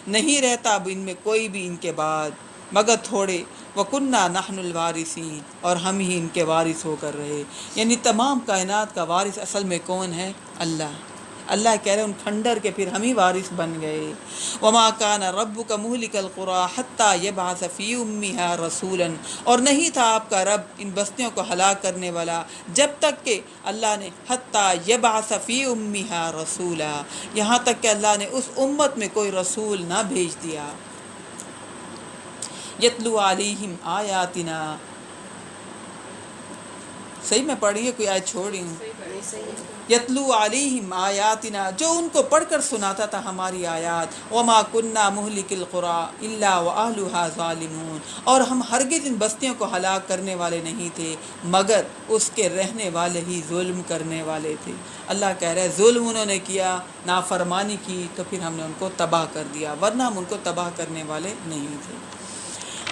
نہیں رہتا اب ان میں کوئی بھی ان کے بعد مگر تھوڑے۔ وَكُنَّا نَحْنُ الْوَارِثِينَ، اور ہم ہی ان کے وارث ہو کر رہے، یعنی تمام کائنات کا وارث اصل میں کون ہے؟ اللہ۔ اللہ کہہ رہے ان کھنڈر کے پھر ہم ہی وارث بن گئے۔ وَمَا كَانَ رَبُّكَ مُهْلِكَ الْقُرَىٰ حَتَّىٰ يَبْعَثَ فِي أُمِّهَا رَسُولًا، اور نہیں تھا آپ کا رب ان بستیوں کو ہلاک کرنے والا جب تک کہ اللہ نے حَتَّىٰ يَبْعَثَ فِي أُمِّهَا رَسُولًا، یہاں تک کہ اللہ نے اس امت میں کوئی رسول نہ بھیج دیا۔ یتلو علیہم آیاتنا، صحیح میں پڑھی ہے کوئی آیت چھوڑی ہوں؟ یتلو علیہم آیاتنا، جو ان کو پڑھ کر سناتا تھا ہماری آیات۔ وما کننا مہلک القری الا واہلها ظالمون، اور ہم ہرگز ان بستیوں کو ہلاک کرنے والے نہیں تھے مگر اس کے رہنے والے ہی ظلم کرنے والے تھے۔ اللہ کہہ رہے ظلم انہوں نے کیا، نافرمانی کی، تو پھر ہم نے ان کو تباہ کر دیا، ورنہ ہم ان کو تباہ کرنے والے نہیں تھے۔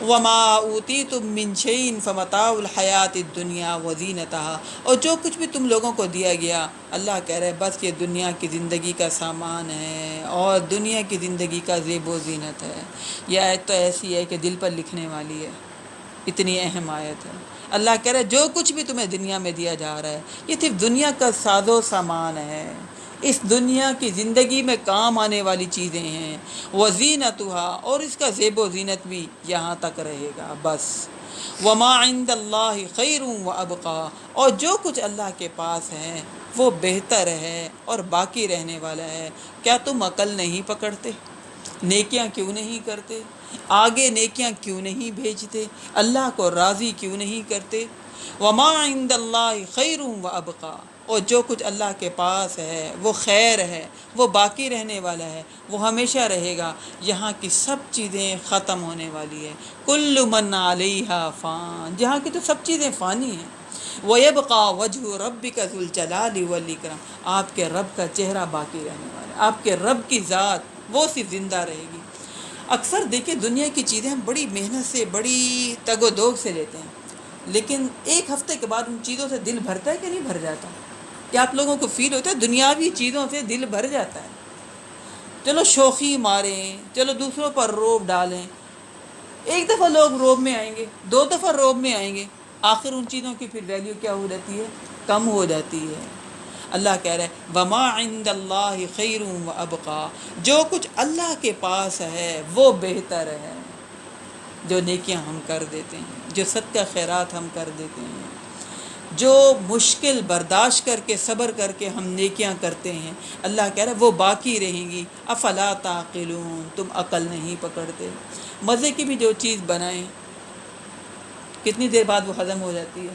وما اوتیتم من شیء فمتاع الحیات الدنیا وزینتها، اور جو کچھ بھی تم لوگوں کو دیا گیا اللہ کہہ رہے بس یہ دنیا کی زندگی کا سامان ہے اور دنیا کی زندگی کا زیب و زینت ہے۔ یہ آیت تو ایسی ہے کہ دل پر لکھنے والی ہے، اتنی اہم آیت ہے۔ اللہ کہہ رہے جو کچھ بھی تمہیں دنیا میں دیا جا رہا ہے یہ صرف دنیا کا ساز و سامان ہے، اس دنیا کی زندگی میں کام آنے والی چیزیں ہیں۔ وزینتها، اور اس کا زیب و زینت بھی یہاں تک رہے گا بس۔ وما عند اللہ خیر وابقا، اور جو کچھ اللہ کے پاس ہے وہ بہتر ہے اور باقی رہنے والا ہے۔ کیا تم عقل نہیں پکڑتے؟ نیکیاں کیوں نہیں کرتے؟ آگے نیکیاں کیوں نہیں بھیجتے؟ اللہ کو راضی کیوں نہیں کرتے؟ وما عند اللہ خیر وابقا، اور جو کچھ اللہ کے پاس ہے وہ خیر ہے، وہ باقی رہنے والا ہے، وہ ہمیشہ رہے گا۔ یہاں کی سب چیزیں ختم ہونے والی ہے۔ کل من علیہا فان، جہاں کی تو سب چیزیں فانی ہیں۔ وَيَبْقَى وَجْهُ رَبِّكَ ذُو الْجَلَالِ وَالْإِكْرَامِ، آپ کے رب کا چہرہ باقی رہنے والا ہے، آپ کے رب کی ذات وہ صرف زندہ رہے گی۔ اکثر دیکھیں دنیا کی چیزیں ہم بڑی محنت سے، بڑی تگ و دوگ سے لیتے ہیں، لیکن ایک ہفتے کے بعد ان چیزوں سے دل بھرتا ہے کہ نہیں بھر جاتا؟ کیا آپ لوگوں کو فیل ہوتا ہے؟ دنیاوی چیزوں سے دل بھر جاتا ہے، چلو شوخی ماریں، چلو دوسروں پر روب ڈالیں، ایک دفعہ لوگ روب میں آئیں گے، دو دفعہ روب میں آئیں گے، آخر ان چیزوں کی پھر ویلیو کیا ہو جاتی ہے؟ کم ہو جاتی ہے۔ اللہ کہہ رہے ہیں وما عند اللہ خیر وابقا، جو کچھ اللہ کے پاس ہے وہ بہتر ہے۔ جو نیکیاں ہم کر دیتے ہیں، جو صدقہ خیرات ہم کر دیتے ہیں، جو مشکل برداشت کر کے صبر کر کے ہم نیکیاں کرتے ہیں، اللہ کہہ رہا ہے وہ باقی رہیں گی۔ افلا تعقلون، تم عقل نہیں پکڑتے۔ مزے کی بھی جو چیز بنائیں کتنی دیر بعد وہ ہضم ہو جاتی ہے،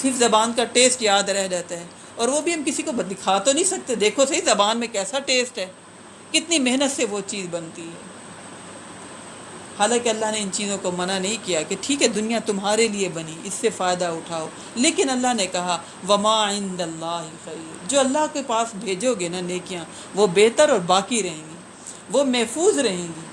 صرف زبان کا ٹیسٹ یاد رہ جاتا ہے، اور وہ بھی ہم کسی کو دکھا تو نہیں سکتے، دیکھو صحیح زبان میں کیسا ٹیسٹ ہے، کتنی محنت سے وہ چیز بنتی ہے۔ حالانکہ اللہ نے ان چیزوں کو منع نہیں کیا کہ ٹھیک ہے دنیا تمہارے لیے بنی، اس سے فائدہ اٹھاؤ، لیکن اللہ نے کہا وما عند اللہ خیر، جو اللہ کے پاس بھیجو گے نا نیکیاں، وہ بہتر اور باقی رہیں گی، وہ محفوظ رہیں گی۔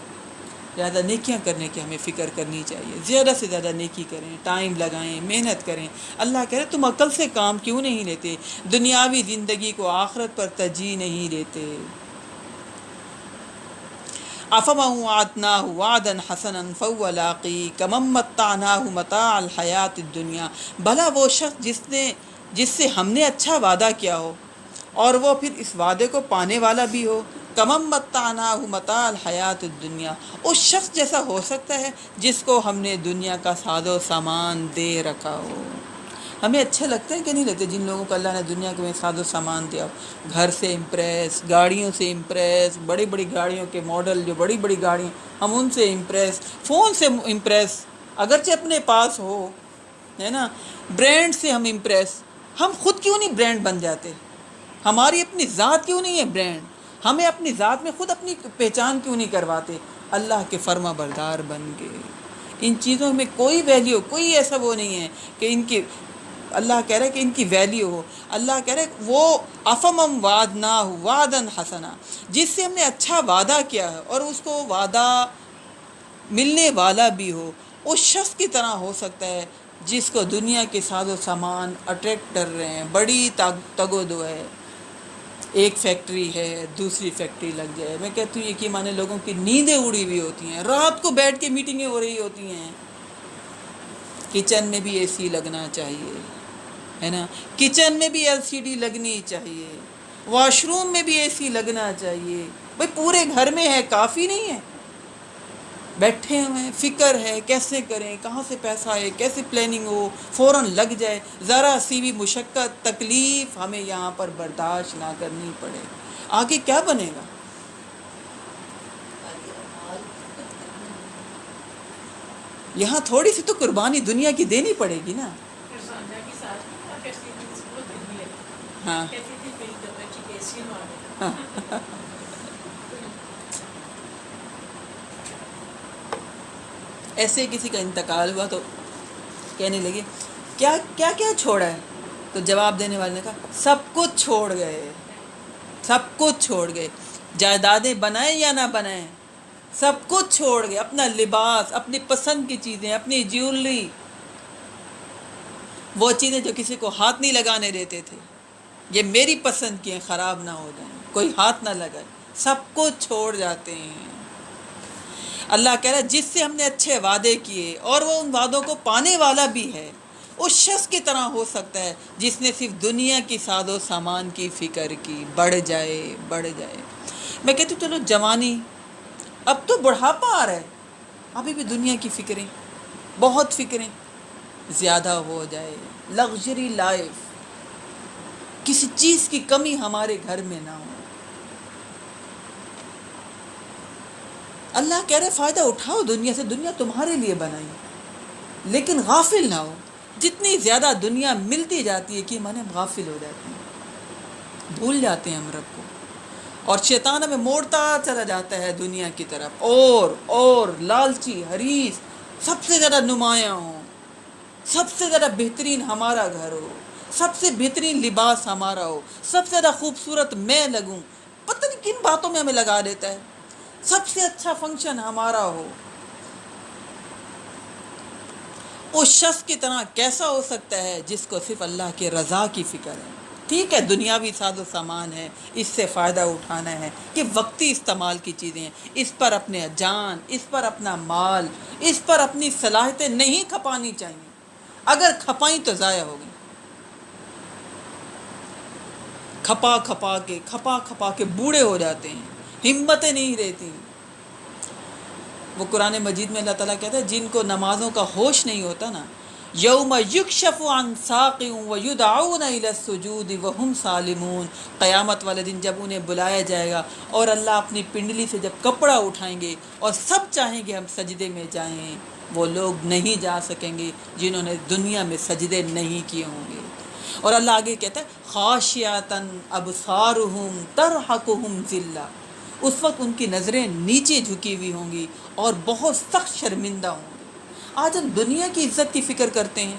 زیادہ نیکیاں کرنے کی ہمیں فکر کرنی چاہیے، زیادہ سے زیادہ نیکی کریں، ٹائم لگائیں، محنت کریں۔ اللہ کہہ رہے تم عقل سے کام کیوں نہیں لیتے، دنیاوی زندگی کو آخرت پر ترجیح نہیں دیتے۔ افمن وعدناہ وعدا حسنا فہو لاقیہ کمن متعناہ متاع الحیات الدنیا، بھلا وہ شخص جس سے ہم نے اچھا وعدہ کیا ہو اور وہ پھر اس وعدے کو پانے والا بھی ہو، کمن متعناہ متاع الحیات الدنیا، اس شخص جیسا ہو سکتا ہے جس کو ہم نے دنیا کا ساز و سامان دے رکھا ہو۔ ہمیں اچھے لگتے ہیں کہ نہیں لگتے جن لوگوں کو اللہ نے دنیا کے میں ساز و سامان دیا ہو، گھر سے امپریس، گاڑیوں سے امپریس، بڑی بڑی گاڑیوں کے ماڈل، جو بڑی بڑی گاڑیاں ہم ان سے امپریس، فون سے امپریس، اگرچہ اپنے پاس ہو، ہے نا، برانڈ سے ہم امپریس۔ ہم خود کیوں نہیں برانڈ بن جاتے؟ ہماری اپنی ذات کیوں نہیں ہے برانڈ؟ ہمیں اپنی ذات میں خود اپنی پہچان کیوں نہیں کرواتے؟ اللہ کے فرما بردار بن گئے۔ ان چیزوں میں کوئی ویلیو، کوئی ایسا وہ نہیں ہے کہ ان کی، اللہ کہہ رہا ہے کہ ان کی ویلیو ہو۔ اللہ کہہ رہا ہے وہ افمم وعدناہ وعدا حسنا، جس سے ہم نے اچھا وعدہ کیا ہے اور اس کو وعدہ ملنے والا بھی ہو، اس شخص کی طرح ہو سکتا ہے جس کو دنیا کے ساز و سامان اٹریکٹ کر رہے ہیں، بڑی تگ و دو ہے، ایک فیکٹری ہے دوسری فیکٹری لگ جائے۔ میں کہتی ہوں یہ کہ مانے لوگوں کی نیندیں اڑی ہوئی ہوتی ہیں، رات کو بیٹھ کے میٹنگیں ہو رہی ہوتی ہیں۔ کچن میں بھی اے سی لگنا چاہیے، ہے نا، کچن میں بھی ایل سی ڈی لگنی چاہیے، واش روم میں بھی اے سی لگنا چاہیے۔ بھئی پورے گھر میں ہے، کافی نہیں ہے؟ بیٹھے ہوئے ہیں، فکر ہے کیسے کریں، کہاں سے پیسہ آئے، کیسے پلاننگ ہو، فوراً لگ جائے، ذرا سی بھی مشقت تکلیف ہمیں یہاں پر برداشت نہ کرنی پڑے۔ آگے کیا بنے گا؟ یہاں تھوڑی سی تو قربانی دنیا کی دینی پڑے گی نا۔ پھر سانجا کی ساس کیا کرتی تھی، اس کو دل لے ہاں کہتی تھی میری طبیعت کی کیسی مانے۔ ایسے کسی کا انتقال ہوا تو کہنے لگے کیا کیا کیا چھوڑا ہے؟ تو جواب دینے والے نے کہا سب کچھ چھوڑ گئے، سب کچھ چھوڑ گئے، جائیدادیں بنائیں یا نہ بنائیں، سب کچھ چھوڑ گئے، اپنا لباس، اپنی پسند کی چیزیں، اپنی جیولری، وہ چیزیں جو کسی کو ہاتھ نہیں لگانے دیتے تھے، یہ میری پسند کی ہیں، خراب نہ ہو جائیں، کوئی ہاتھ نہ لگائے، سب کچھ چھوڑ جاتے ہیں۔ اللہ کہہ رہا ہے جس سے ہم نے اچھے وعدے کیے اور وہ ان وعدوں کو پانے والا بھی ہے، اس شخص کی طرح ہو سکتا ہے جس نے صرف دنیا کی ساز و سامان کی فکر کی، بڑھ جائے بڑھ جائے۔ میں کہتی ہوں چلو جوانی، اب تو بڑھاپا آ رہا ہے، ابھی بھی دنیا کی فکریں، بہت فکریں، زیادہ ہو جائے، لگژری لائف، کسی چیز کی کمی ہمارے گھر میں نہ ہو۔ اللہ کہہ رہے فائدہ اٹھاؤ دنیا سے، دنیا تمہارے لیے بنائی، لیکن غافل نہ ہو۔ جتنی زیادہ دنیا ملتی جاتی ہے کہ ہم غافل ہو جاتے ہیں، بھول جاتے ہیں ہم رب کو، اور شیطان ہمیں موڑتا چلا جاتا ہے دنیا کی طرف، اور لالچی حریص، سب سے زیادہ نمایاں ہو، سب سے زیادہ بہترین ہمارا گھر ہو، سب سے بہترین لباس ہمارا ہو، سب سے زیادہ خوبصورت میں لگوں، پتہ نہیں کن باتوں میں ہمیں لگا دیتا ہے، سب سے اچھا فنکشن ہمارا ہو۔ اس شخص کی طرح کیسا ہو سکتا ہے جس کو صرف اللہ کے رضا کی فکر ہے؟ ٹھیک ہے دنیاوی ساز و سامان ہے، اس سے فائدہ اٹھانا ہے کہ وقتی استعمال کی چیزیں ہیں، اس پر اپنے جان، اس پر اپنا مال، اس پر اپنی صلاحیتیں نہیں کھپانی چاہیے، اگر کھپائیں تو ضائع ہوگی۔ کھپا کھپا کے بوڑھے ہو جاتے ہیں، ہمتیں نہیں رہتی۔ وہ قرآن مجید میں اللہ تعالیٰ کہتا ہے جن کو نمازوں کا ہوش نہیں ہوتا نا، یوم یکشف عن ساق ویدعون الی السجود وهم سالمون، قیامت والے دن جب انہیں بلایا جائے گا اور اللہ اپنی پنڈلی سے جب کپڑا اٹھائیں گے اور سب چاہیں گے ہم سجدے میں جائیں، وہ لوگ نہیں جا سکیں گے جنہوں نے دنیا میں سجدے نہیں کیے ہوں گے۔ اور اللہ آگے کہتا ہے خاشعۃ ابصارہم ترہقہم ذلہ، اس وقت ان کی نظریں نیچے جھکی ہوئی ہوں گی اور بہت سخت شرمندہ ہوں گی۔ آج ہم دنیا کی عزت کی فکر کرتے ہیں،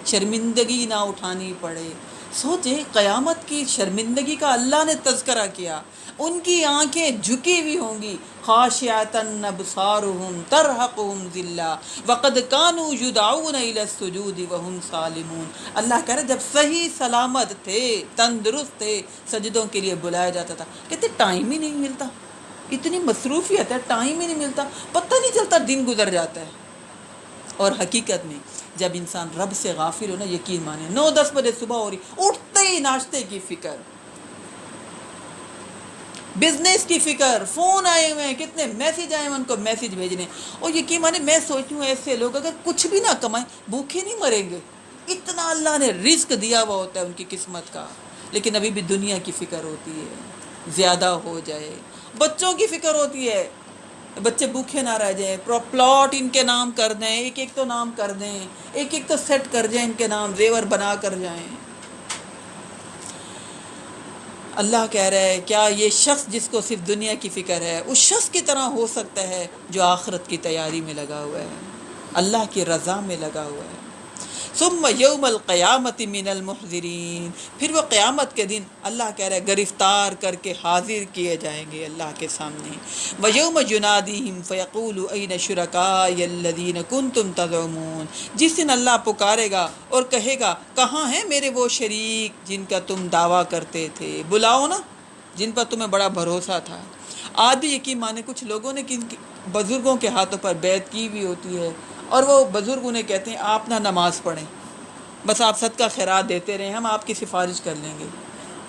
شرمندگی نہ اٹھانی پڑے۔ سوچیں قیامت کی شرمندگی کا اللہ نے تذکرہ کیا، ان کی آنکھیں جھکی ہوئی ہوں گی، خاشعۃ ابصارہم ترہقہم ذلہ وقد کانوا یدعون الی السجود وهم سالمون۔ اللہ کہہ رہے جب صحیح سلامت تھے، تندرست تھے، سجدوں کے لیے بلایا جاتا تھا، کہتے ٹائم ہی نہیں ملتا، اتنی مصروفیت ہے، ٹائم ہی نہیں ملتا، پتہ نہیں چلتا دن گزر جاتا ہے۔ اور حقیقت میں جب انسان رب سے غافل ہو نا، یقین مانے 9-10 بجے صبح ہو رہی، اٹھتے ہی ناشتے کی فکر، بزنس کی فکر، فون آئے ہوئے ہیں، کتنے میسیج آئے ہوئے ہیں ان کو میسیج بھیجنے، اور یقین مانے میں سوچتی ہوں ایسے لوگ اگر کچھ بھی نہ کمائیں بھوکے نہیں مریں گے، اتنا اللہ نے رزق دیا ہوا ہوتا ہے ان کی قسمت کا، لیکن ابھی بھی دنیا کی فکر ہوتی ہے زیادہ ہو جائے، بچوں کی فکر ہوتی ہے بچے بھوکے نہ رہ جائیں، پلاٹ ان کے نام کر دیں، ایک ایک تو نام کر دیں، ایک ایک تو سیٹ کر جائیں ان کے نام، زیور بنا کر جائیں۔ اللہ کہہ رہا ہے کیا یہ شخص جس کو صرف دنیا کی فکر ہے اس شخص کی طرح ہو سکتا ہے جو آخرت کی تیاری میں لگا ہوا ہے، اللہ کی رضا میں لگا ہوا ہے۔ ثم یوم القیامت من المحضرین، پھر وہ قیامت کے دن اللہ کہہ رہا ہے گرفتار کر کے حاضر کیے جائیں گے اللہ کے سامنے۔ وَيَوْمَ يُنَادِيهِمْ فَيَقُولُ أَيْنَ شُرَكَائِيَ الَّذِينَ كُنْتُمْ تَزْعُمُونَ، جس دن اللہ پکارے گا اور کہے گا کہاں ہیں میرے وہ شریک جن کا تم دعویٰ کرتے تھے، بلاؤ نا جن پر تمہیں بڑا بھروسہ تھا۔ آج بھی یقین مانے کچھ لوگوں نے کن بزرگوں کے ہاتھوں پر بیعت کی بھی ہوتی ہے، اور وہ بزرگ انہیں کہتے ہیں آپ نہ نماز پڑھیں، بس آپ صدقہ خیرات دیتے رہیں، ہم آپ کی سفارش کر لیں گے،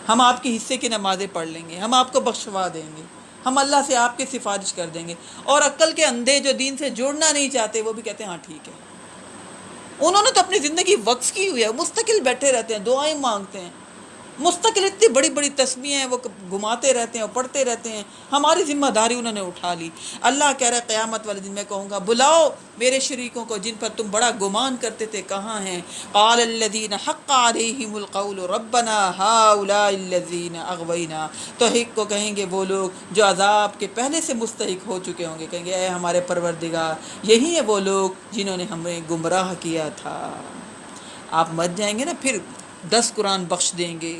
ہم آپ کے حصے کی نمازیں پڑھ لیں گے، ہم آپ کو بخشوا دیں گے، ہم اللہ سے آپ کی سفارش کر دیں گے۔ اور عقل کے اندھے جو دین سے جڑنا نہیں چاہتے وہ بھی کہتے ہیں ہاں ٹھیک ہے، انہوں نے تو اپنی زندگی وقف کی ہوئی ہے، مستقل بیٹھے رہتے ہیں، دعائیں مانگتے ہیں، مستقل اتنی بڑی بڑی تسبیحیں ہیں وہ گھماتے رہتے ہیں اور پڑھتے رہتے ہیں، ہماری ذمہ داری انہوں نے اٹھا لی۔ اللہ کہہ رہا ہے قیامت والے دن میں کہوں گا بلاؤ میرے شریکوں کو جن پر تم بڑا گمان کرتے تھے، کہاں ہیں؟ قال الذین حق علیہم القول ربنا ہؤلاء الذین اغوینا، توحید کو کہیں گے وہ لوگ جو عذاب کے پہلے سے مستحق ہو چکے ہوں گے، کہیں گے اے ہمارے پروردگار یہی ہیں وہ لوگ جنہوں نے ہمیں گمراہ کیا تھا۔ آپ مر جائیں گے نا پھر 10 قرآن بخش دیں گے،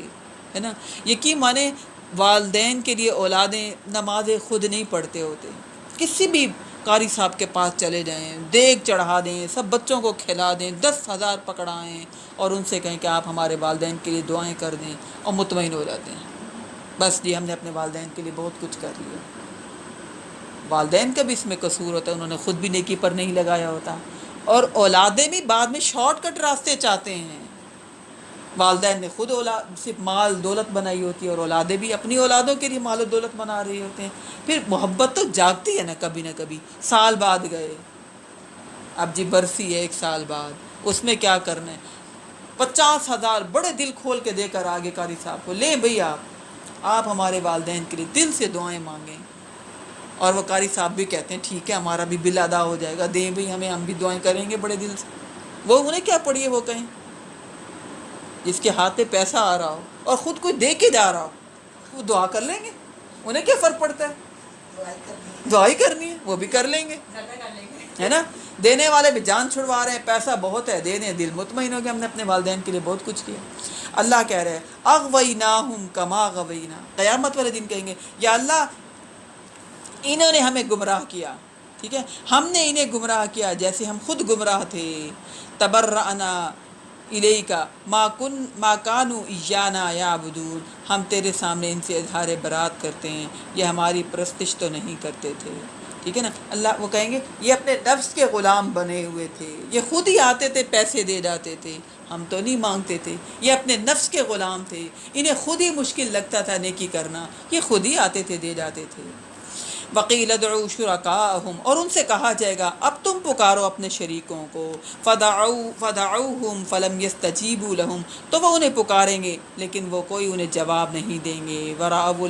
ہے نا۔ یقین مانے والدین کے لیے اولادیں نمازیں خود نہیں پڑھتے ہوتے، کسی بھی قاری صاحب کے پاس چلے جائیں، دیگ چڑھا دیں، سب بچوں کو کھلا دیں، 10,000 پکڑائیں اور ان سے کہیں کہ آپ ہمارے والدین کے لیے دعائیں کر دیں، اور مطمئن ہو جاتے ہیں بس جی ہم نے اپنے والدین کے لیے بہت کچھ کر لیا۔ والدین کا بھی اس میں قصور ہوتا ہے، انہوں نے خود بھی نیکی پر نہیں لگایا ہوتا، اور اولادیں بھی بعد میں شارٹ کٹ راستے چاہتے ہیں۔ والدین نے خود صرف مال دولت بنائی ہوتی ہے، اور اولادیں بھی اپنی اولادوں کے لیے مال و دولت بنا رہی ہوتے ہیں، پھر محبت تو جاگتی ہے نا کبھی نہ کبھی۔ سال بعد گئے، اب جی برسی ہے 1 سال بعد، اس میں کیا کرنا ہے؟ 50,000 بڑے دل کھول کے دے کر آگے قاری صاحب کو، لیں بھئی آپ ہمارے والدین کے لیے دل سے دعائیں مانگیں، اور وہ قاری صاحب بھی کہتے ہیں ٹھیک ہے ہمارا بھی بل ادا ہو جائے گا، دیں بھئی ہمیں، ہم بھی دعائیں کریں گے بڑے دل سے۔ وہ انہیں کیا پڑی ہے وہ کہیں، جس کے ہاتھ میں پیسہ آ رہا ہو اور خود کوئی دے کے جا رہا ہو، وہ دعا کر لیں گے، انہیں کیا فرق پڑتا ہے، دعائی کرنی ہے وہ بھی کر لیں گے، ہے نا۔ دینے والے بھی جان چھڑوا رہے ہیں، پیسہ بہت ہے دے دیں، دل مطمئن ہو گیا ہم نے اپنے والدین کے لیے بہت کچھ کیا۔ اللہ کہہ رہے ہیں اغویناہم کما غوینا، قیامت والے دن کہیں گے یا اللہ انہوں نے ہمیں گمراہ کیا، ٹھیک ہے، ہم نے انہیں گمراہ کیا جیسے ہم خود گمراہ تھے۔ تبرأنا الیک ما کانوا ایانا یعبدون، ہم تیرے سامنے ان سے اظہار برات کرتے ہیں، یہ ہماری پرستش تو نہیں کرتے تھے، ٹھیک ہے نا۔ اللہ وہ کہیں گے یہ اپنے نفس کے غلام بنے ہوئے تھے، یہ خود ہی آتے تھے پیسے دے جاتے تھے، ہم تو نہیں مانگتے تھے، یہ اپنے نفس کے غلام تھے، انہیں خود ہی مشکل لگتا تھا نیکی کرنا، یہ خود ہی آتے تھے دے جاتے تھے۔ وقیل ادعوا شرکاءہم، اور ان سے کہا جائے گا اب تم پکارو اپنے شریکوں کو، فدعوہم فلم یستجیبوا لہم، تو وہ انہیں پکاریں گے لیکن وہ کوئی انہیں جواب نہیں دیں گے، ورأوا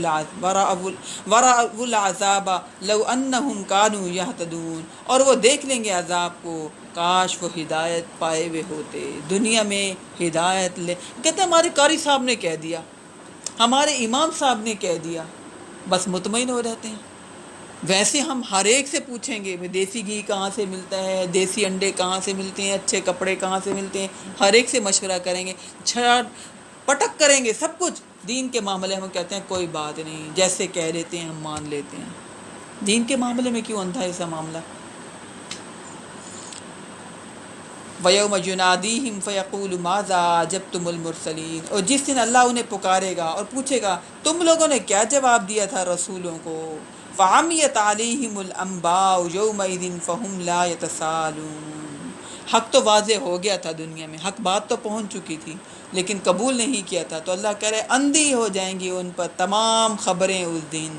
العذاب لو انہم کانوا یہتدون، اور وہ دیکھ لیں گے عذاب کو کاش وہ ہدایت پائے ہوئے ہوتے، دنیا میں ہدایت لے، کہتے ہیں ہمارے قاری صاحب نے کہہ دیا، ہمارے امام صاحب نے کہہ دیا، بس مطمئن ہو جاتے ہیں۔ ویسے ہم ہر ایک سے پوچھیں گے دیسی گھی کہاں سے ملتا ہے، دیسی انڈے کہاں سے ملتے ہیں، اچھے کپڑے کہاں سے ملتے ہیں، ہر ایک سے مشورہ کریں گے، پٹک کریں گے سب کچھ۔ دین کے معاملے میں کہتے ہیں کوئی بات نہیں، جیسے کہہ لیتے ہیں ہم مان لیتے ہیں۔ دین کے معاملے میں کیوں اندھا ایسا معاملہ؟ وَيَوْمَ يُنَادِيهِمْ فَيَقُولُ مَاذَا أَجَبْتُمُ الْمُرْسَلِينَ، اور جس دن اللہ انہیں پکارے گا اور پوچھے گا تم لوگوں نے کیا جواب دیا تھا رسولوں کو، فَعَمِيَتْ عَلَيْهِمُ الْأَنْبَاءُ يَوْمَئِذٍ فَهُمْ لَا يَتَسَاءَلُونَ۔ حق تو واضح ہو گیا تھا، دنیا میں حق بات تو پہنچ چکی تھی لیکن قبول نہیں کیا تھا، تو اللہ کہہ رہے اندھی ہو جائیں گی ان پر تمام خبریں اس دن،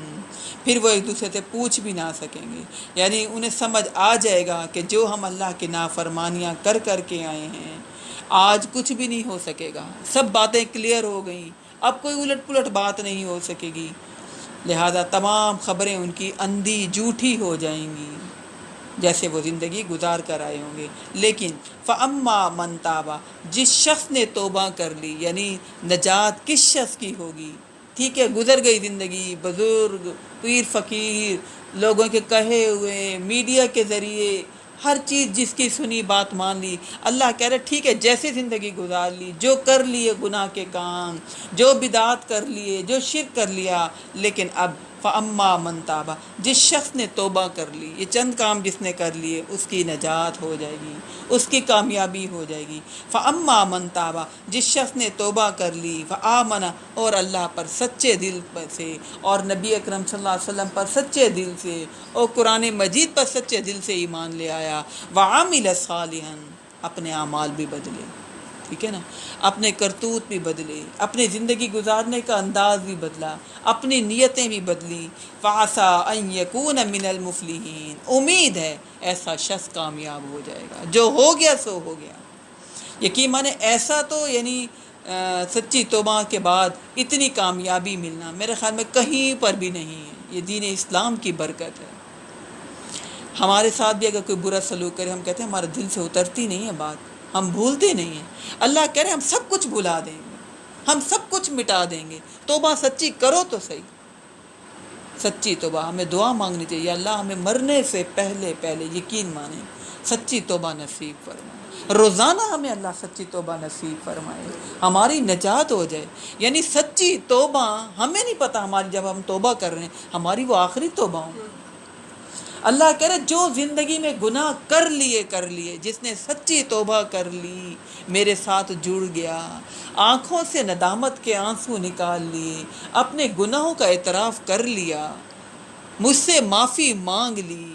پھر وہ ایک دوسرے سے پوچھ بھی نہ سکیں گے، یعنی انہیں سمجھ آ جائے گا کہ جو ہم اللہ کی نافرمانیاں کر کر کے آئے ہیں آج کچھ بھی نہیں ہو سکے گا، سب باتیں کلیئر ہو گئیں، اب کوئی الٹ پلٹ بات نہیں ہو سکے گی، لہذا تمام خبریں ان کی اندھی جھوٹی ہو جائیں گی جیسے وہ زندگی گزار کر آئے ہوں گے۔ لیکن فَأَمَّا مَن تَابَ، جس شخص نے توبہ کر لی، یعنی نجات کس شخص کی ہوگی؟ ٹھیک ہے گزر گئی زندگی، بزرگ پیر فقیر لوگوں کے کہے ہوئے میڈیا کے ذریعے ہر چیز جس کی سنی بات مان لی، اللہ کہہ رہے ٹھیک ہے جیسے زندگی گزار لی، جو کر لیے گناہ کے کام، جو بدعات کر لیے، جو شرک کر لیا، لیکن اب فَأَمَّا مَن تَابَ، جس شخص نے توبہ کر لی، یہ چند کام جس نے کر لیے اس کی نجات ہو جائے گی، اس کی کامیابی ہو جائے گی۔ فَأَمَّا مَن تَابَ، جس شخص نے توبہ کر لی، فَآمَنَ، اور اللہ پر سچے دل سے اور نبی اکرم صلی اللہ علیہ وسلم پر سچے دل سے اور قرآن مجید پر سچے دل سے ایمان لے آیا، وَعَمِلَ صَالِحًا، اپنے اعمال بھی بدلے، ٹھیک ہے نا، اپنے کرتوت بھی بدلے، اپنی زندگی گزارنے کا انداز بھی بدلا، اپنی نیتیں بھی بدلی، فَعَسَىٰ أَن يَكُونَ مِنَ الْمُفْلِحِينَ، امید ہے ایسا شخص کامیاب ہو جائے گا، جو ہو گیا سو ہو گیا۔ یقین مانے ایسا تو یعنی سچی توبہ کے بعد اتنی کامیابی ملنا میرے خیال میں کہیں پر بھی نہیں ہے، یہ دین اسلام کی برکت ہے۔ ہمارے ساتھ بھی اگر کوئی برا سلوک کرے ہم کہتے ہیں ہمارے دل سے اترتی نہیں ہے بات، ہم بھولتے نہیں ہیں، اللہ کہہ رہے ہم سب کچھ بھلا دیں گے، ہم سب کچھ مٹا دیں گے، توبہ سچی کرو تو صحیح، سچی توبہ ہمیں دعا مانگنی چاہیے، اللہ ہمیں مرنے سے پہلے یقین مانیں سچی توبہ نصیب فرمائے، روزانہ ہمیں اللہ سچی توبہ نصیب فرمائے، ہماری نجات ہو جائے، یعنی سچی توبہ ہمیں نہیں پتہ ہماری جب ہم توبہ کر رہے ہیں ہماری وہ آخری توبہ ہوں۔ اللہ کہہ رہے جو زندگی میں گناہ کر لیے جس نے سچی توبہ کر لی میرے ساتھ جڑ گیا، آنکھوں سے ندامت کے آنسو نکال لیے، اپنے گناہوں کا اعتراف کر لیا، مجھ سے معافی مانگ لی،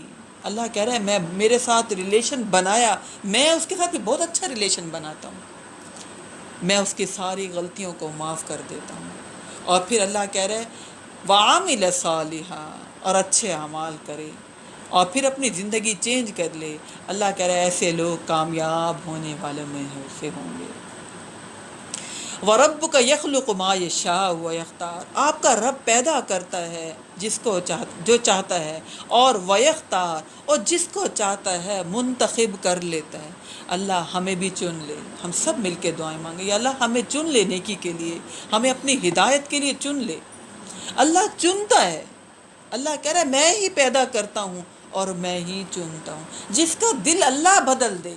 اللہ کہہ رہا ہے میں میرے ساتھ ریلیشن بنایا، میں اس کے ساتھ بھی بہت اچھا ریلیشن بناتا ہوں، میں اس کی ساری غلطیوں کو معاف کر دیتا ہوں، اور پھر اللہ کہہ رہا ہے وَعَمِلَ صَالِحًا، اور اچھے اعمال کرے اور پھر اپنی زندگی چینج کر لے، اللہ کہہ رہا ہے ایسے لوگ کامیاب ہونے والوں میں سے ہوں گے۔ وَرَبُّكَ يَخْلُقُ مَا يَشَاءُ وَيَخْتَارُ، آپ کا رب پیدا کرتا ہے جس کو جو چاہتا ہے، اور وَيَخْتَارُ، اور جس کو چاہتا ہے منتخب کر لیتا ہے۔ اللہ ہمیں بھی چن لے، ہم سب مل کے دعائیں مانگیں یا اللہ ہمیں چن لے نیکی کے لیے، ہمیں اپنی ہدایت کے لیے چن لے۔ اللہ چنتا ہے، اللہ کہہ رہا ہے میں ہی پیدا کرتا ہوں اور میں ہی چنتا ہوں، جس کا دل اللہ بدل دے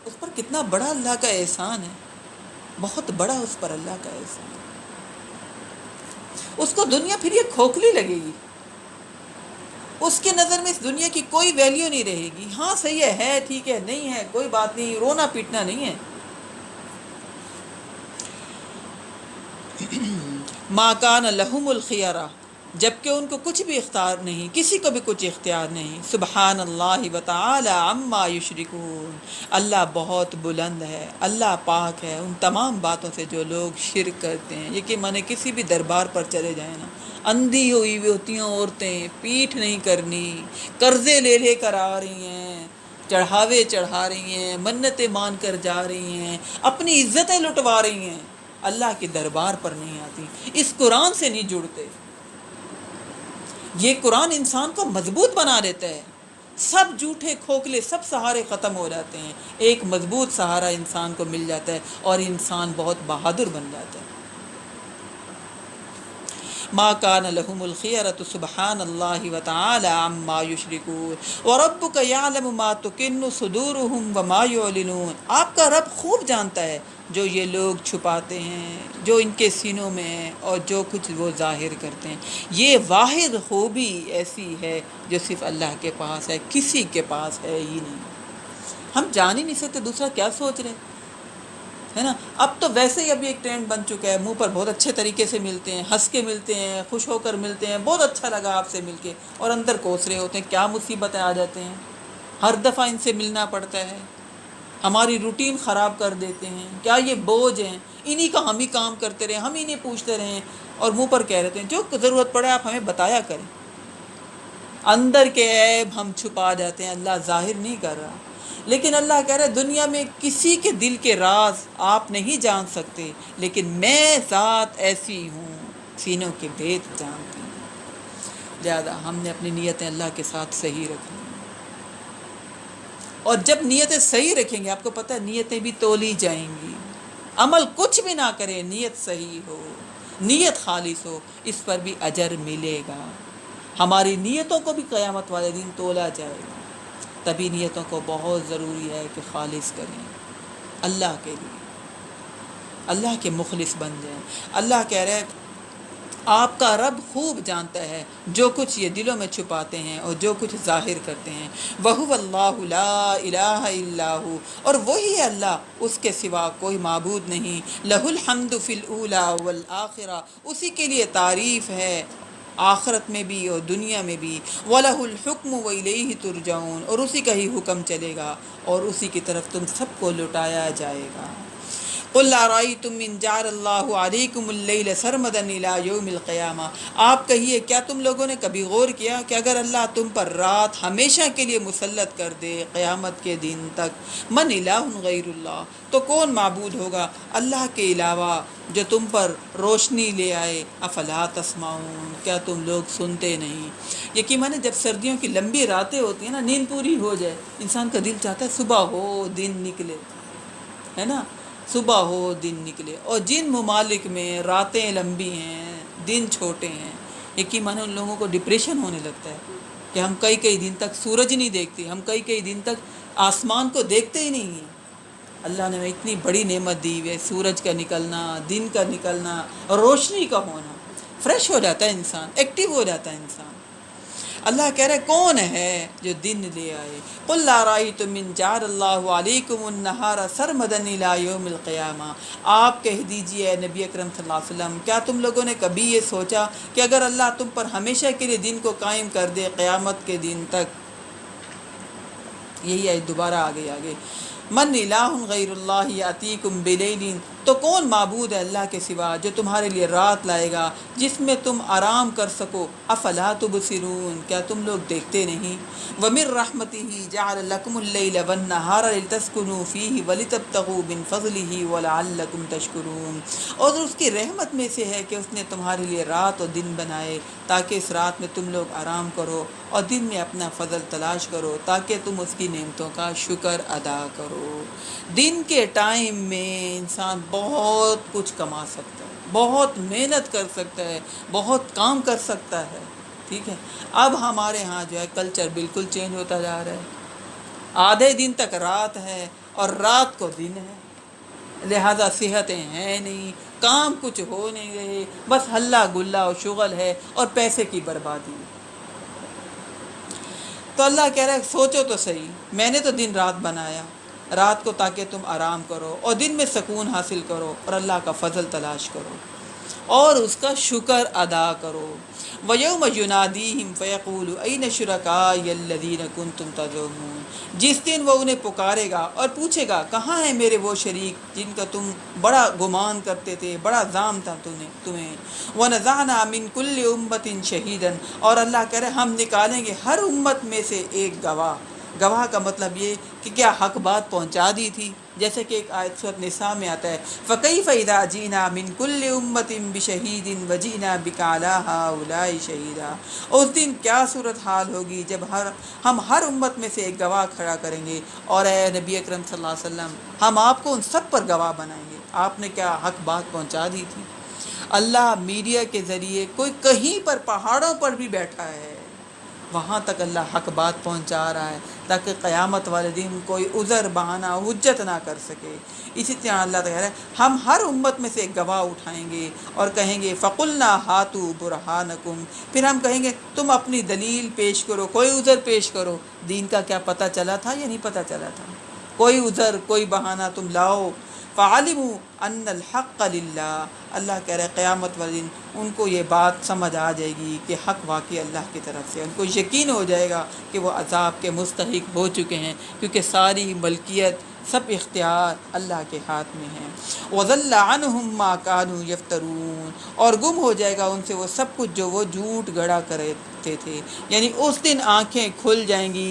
اس پر کتنا بڑا اللہ کا احسان ہے، بہت بڑا اس پر اللہ کا احسان ہے۔ اس کو دنیا پھر یہ کھوکھلی لگے گی، اس کی نظر میں اس دنیا کی کوئی ویلیو نہیں رہے گی، ہاں صحیح ہے ٹھیک ہے نہیں ہے کوئی بات نہیں، رونا پیٹنا نہیں ہے۔ مَا كَانَ لَهُمُ الْخِيَرَةُ، جبکہ ان کو کچھ بھی اختیار نہیں، کسی کو بھی کچھ اختیار نہیں۔ سبحان اللہ وتعالی عما یشرکون، اللہ بہت بلند ہے، اللہ پاک ہے ان تمام باتوں سے جو لوگ شرک کرتے ہیں۔ یہ کہ مانے کسی بھی دربار پر چلے جائیں نا، اندھی ہوئی ہوتی ہیں عورتیں، پیٹھ نہیں کرنی، قرضے لے کر آ رہی ہیں، چڑھاوے چڑھا رہی ہیں، منتیں مان کر جا رہی ہیں، اپنی عزتیں لٹوا رہی ہیں، اللہ کے دربار پر نہیں آتی، اس قرآن سے نہیں جڑتے۔ یہ قرآن انسان کو مضبوط بنا دیتا ہے، سب جھوٹے کھوکھلے سب سہارے ختم ہو جاتے ہیں، ایک مضبوط سہارا انسان کو مل جاتا ہے اور انسان بہت بہادر بن جاتا ہے۔ ما کان لهم الخیرۃ سبحان اللہ وتعالی عما یشرکون وربک یعلم ما تکن صدورهم وما یعلنون۔ آپ کا رب خوب جانتا ہے جو یہ لوگ چھپاتے ہیں، جو ان کے سینوں میں ہے اور جو کچھ وہ ظاہر کرتے ہیں۔ یہ واحد خوبی ایسی ہے جو صرف اللہ کے پاس ہے، کسی کے پاس ہے ہی نہیں۔ ہم جان ہی نہیں سکتے دوسرا کیا سوچ رہے ہے نا۔ اب تو ویسے ہی ابھی ایک ٹرینڈ بن چکا ہے، منہ پر بہت اچھے طریقے سے ملتے ہیں، ہنس کے ملتے ہیں، خوش ہو کر ملتے ہیں، بہت اچھا لگا آپ سے مل کے، اور اندر کوس رہے ہوتے ہیں کیا مصیبتیں آ جاتے ہیں، ہر دفعہ ان سے ملنا پڑتا ہے، ہماری روٹین خراب کر دیتے ہیں، کیا یہ بوجھ ہیں، انہی کا ہم ہی کام کرتے رہیں، ہم انہیں پوچھتے رہیں اور منہ پر کہہ رہتے ہیں جو ضرورت پڑے آپ ہمیں بتایا کریں۔ اندر کے عیب ہم چھپا جاتے ہیں، اللہ ظاہر نہیں کر رہا، لیکن اللہ کہہ رہا ہے دنیا میں کسی کے دل کے راز آپ نہیں جان سکتے، لیکن میں ذات ایسی ہوں سینوں کے بھید جانتی ہوں۔ لہذا ہم نے اپنی نیتیں اللہ کے ساتھ صحیح رکھیں، اور جب نیتیں صحیح رکھیں گے آپ کو پتہ ہے نیتیں بھی تولی جائیں گی، عمل کچھ بھی نہ کریں، نیت صحیح ہو، نیت خالص ہو، اس پر بھی اجر ملے گا۔ ہماری نیتوں کو بھی قیامت والے دن تولا جائے گا، تبھی نیتوں کو بہت ضروری ہے کہ خالص کریں اللہ کے لیے، اللہ کے مخلص بن جائیں۔ اللہ کہہ رہے ہیں آپ کا رب خوب جانتا ہے جو کچھ یہ دلوں میں چھپاتے ہیں اور جو کچھ ظاہر کرتے ہیں۔ وَهُوَ اللَّهُ لَا إِلَٰهَ إِلَّا هُوَ، اور وہی ہے اللہ، اس کے سوا کوئی معبود نہیں۔ لَهُ الْحَمْدُ فِي الْأُولَىٰ وَالْآخِرَةِ، اسی کے لیے تعریف ہے آخرت میں بھی اور دنیا میں بھی۔ وَلَهُ الْحُكْمُ وَإِلَيْهِ تُرْجَعُونَ، اور اسی کا ہی حکم چلے گا اور اسی کی طرف تم سب کو لوٹایا جائے گا۔ قُلْ أَرَأَيْتُمْ إِنْ جَعَلَ اللَّهُ عَلَيْكُمُ اللَّيْلَ سَرْمَدًا إِلَىٰ يَوْمِ الْقِيَامَةِ، آپ کہیے کیا تم لوگوں نے کبھی غور کیا کہ اگر اللہ تم پر رات ہمیشہ کے لیے مسلط کر دے قیامت کے دن تک، من الہ غیر اللہ، تو کون معبود ہوگا اللہ کے علاوہ جو تم پر روشنی لے آئے۔ افلا تسمعون، کیا تم لوگ سنتے نہیں؟ یقیناً جب سردیوں کی لمبی راتیں ہوتی ہیں نا، نیند پوری ہو جائے، انسان کا دل چاہتا ہے صبح ہو دن نکلے، ہے نا، صبح ہو دن نکلے۔ اور جن ممالک میں راتیں لمبی ہیں دن چھوٹے ہیں، یقیناً ان لوگوں کو ڈپریشن ہونے لگتا ہے کہ ہم کئی کئی دن تک سورج نہیں دیکھتے، ہم کئی کئی دن تک آسمان کو دیکھتے ہی نہیں ہیں۔ اللہ نے ہمیں اتنی بڑی نعمت دی ہے، سورج کا نکلنا، دن کا نکلنا، روشنی کا ہونا، فریش ہو جاتا ہے انسان، ایکٹیو ہو جاتا ہے انسان۔ اللہ کہہ رہے کون ہے جو دن لے آئے۔ قُلْ أَرَأَيْتُمْ إِنْ جَعَلَ اللَّهُ عَلَيْكُمُ النَّهَارَ سَرْمَدًا إِلَىٰ يَوْمِ الْقِيَامَةِ، آپ کہہ دیجئے اے نبی اکرم صلی اللہ علیہ وسلم، کیا تم لوگوں نے کبھی یہ سوچا کہ اگر اللہ تم پر ہمیشہ کے لیے دن کو قائم کر دے قیامت کے دن تک؟ یہی آیت دوبارہ آگے من الہ غیر اللہ یاتیکم بلیل، تو کون معبود ہے اللہ کے سوا جو تمہارے لیے رات لائے گا جس میں تم آرام کر سکو۔ افلا تبصرون، کیا تم لوگ دیکھتے نہیں؟ ومن رحمتہ جعل لکم اللیل والنہار لتسکنوا فیہ ولتبتغوا من فضلہ ولعلکم تشکرون، اور اس کی رحمت میں سے ہے کہ اس نے تمہارے لیے رات اور دن بنائے تاکہ اس رات میں تم لوگ آرام کرو اور دن میں اپنا فضل تلاش کرو تاکہ تم اس کی نعمتوں کا شکر ادا کرو۔ دن کے ٹائم میں انسان بہت کچھ کما سکتا ہے، بہت محنت کر سکتا ہے، بہت کام کر سکتا ہے، ٹھیک ہے۔ اب ہمارے ہاں جو ہے کلچر بالکل چینج ہوتا جا رہا ہے، آدھے دن تک رات ہے اور رات کو دن ہے، لہذا صحتیں ہیں نہیں، کام کچھ ہو نہیں رہے، بس ہلا گلا اور شغل ہے اور پیسے کی بربادی۔ تو اللہ کہہ رہا ہے سوچو تو صحیح، میں نے تو دن رات بنایا، رات کو تاکہ تم آرام کرو اور دن میں سکون حاصل کرو اور اللہ کا فضل تلاش کرو اور اس کا شکر ادا کرو۔ وَيَوْمَ يُنَادِيهِمْ فَيَقُولُ أَيْنَ شُرَكَائِيَ الَّذِينَ كُنتُمْ تَزْعُمُونَ، جس دن وہ انہیں پکارے گا اور پوچھے گا کہاں ہیں میرے وہ شریک جن کا تم بڑا گمان کرتے تھے، بڑا زام تھا تمہیں۔ وَنَزَعْنَا مِن كُلِّ أُمَّةٍ شَهِيدًا، اور اللہ کہہ رہے ہم نکالیں گے ہر امت میں سے ایک گواہ، گواہ کا مطلب یہ کہ کیا حق بات پہنچا دی تھی، جیسے کہ ایک آیت سورۃ نساء میں آتا ہے فَكَيْفَ إِذَا جِئْنَا مِنْ كُلِّ أُمَّةٍ بِشَهِيدٍ وَجِئْنَا بِكَ عَلَىٰ هَٰؤُلَاءِ شَهِيدًا۔ اس دن کیا صورتحال ہوگی جب ہم ہر امت میں سے ایک گواہ کھڑا کریں گے، اور اے نبی اکرم صلی اللہ علیہ وسلم ہم آپ کو ان سب پر گواہ بنائیں گے، آپ نے کیا حق بات پہنچا دی تھی۔ اللہ میڈیا کے ذریعے کوئی کہیں پر پہاڑوں پر بھی بیٹھا ہے، وہاں تک اللہ حق بات پہنچا رہا ہے تاکہ قیامت والے دن کوئی عذر بہانہ حجت نہ کر سکے۔ اسی طرح اللہ تعالیٰ ہم ہر امت میں سے ایک گواہ اٹھائیں گے اور کہیں گے فَقُلْنَا هَاتُوا بُرْهَانَكُمْ، پھر ہم کہیں گے تم اپنی دلیل پیش کرو، کوئی عذر پیش کرو۔ دین کا کیا پتہ چلا تھا یا نہیں پتہ چلا تھا؟ کوئی عذر کوئی بہانہ تم لاؤ۔ فَعَلِمُوا أَنَّ الْحَقَّ لِلَّهِ، اللہ کہہ رہے قیامت والے دن ان کو یہ بات سمجھ آ جائے گی کہ حق واقعی اللہ کی طرف سے، ان کو یقین ہو جائے گا کہ وہ عذاب کے مستحق ہو چکے ہیں، کیونکہ ساری ملکیت سب اختیار اللہ کے ہاتھ میں ہیں۔ وَضَلَّ عَنْهُمْ مَا كَانُوا يَفْتَرُونَ، اور گم ہو جائے گا ان سے وہ سب کچھ جو وہ جھوٹ گڑا کرتے تھے۔ یعنی اس دن آنکھیں کھل جائیں گی،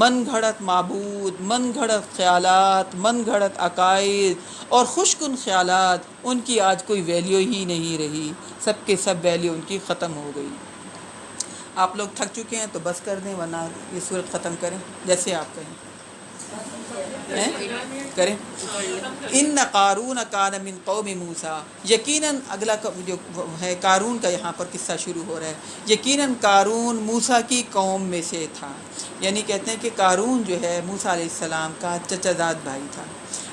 من گھڑت معبود، من گھڑت خیالات، من گھڑت عقائد اور خوشکن خیالات، ان کی آج کوئی ویلیو ہی نہیں رہی، سب کے سب ویلیو ان کی ختم ہو گئی۔ آپ لوگ تھک چکے ہیں تو بس کر دیں، ورنہ یہ صورت ختم کریں جیسے آپ کہیں کریں۔ ان قارون کان من قوم موسیٰ، یقیناً اگلا جو ہے قارون کا یہاں پر قصہ شروع ہو رہا ہے۔ یقیناً قارون موسیٰ کی قوم میں سے تھا، یعنی کہتے ہیں کہ قارون جو ہے موسیٰ علیہ السلام کا چچا زاد بھائی تھا،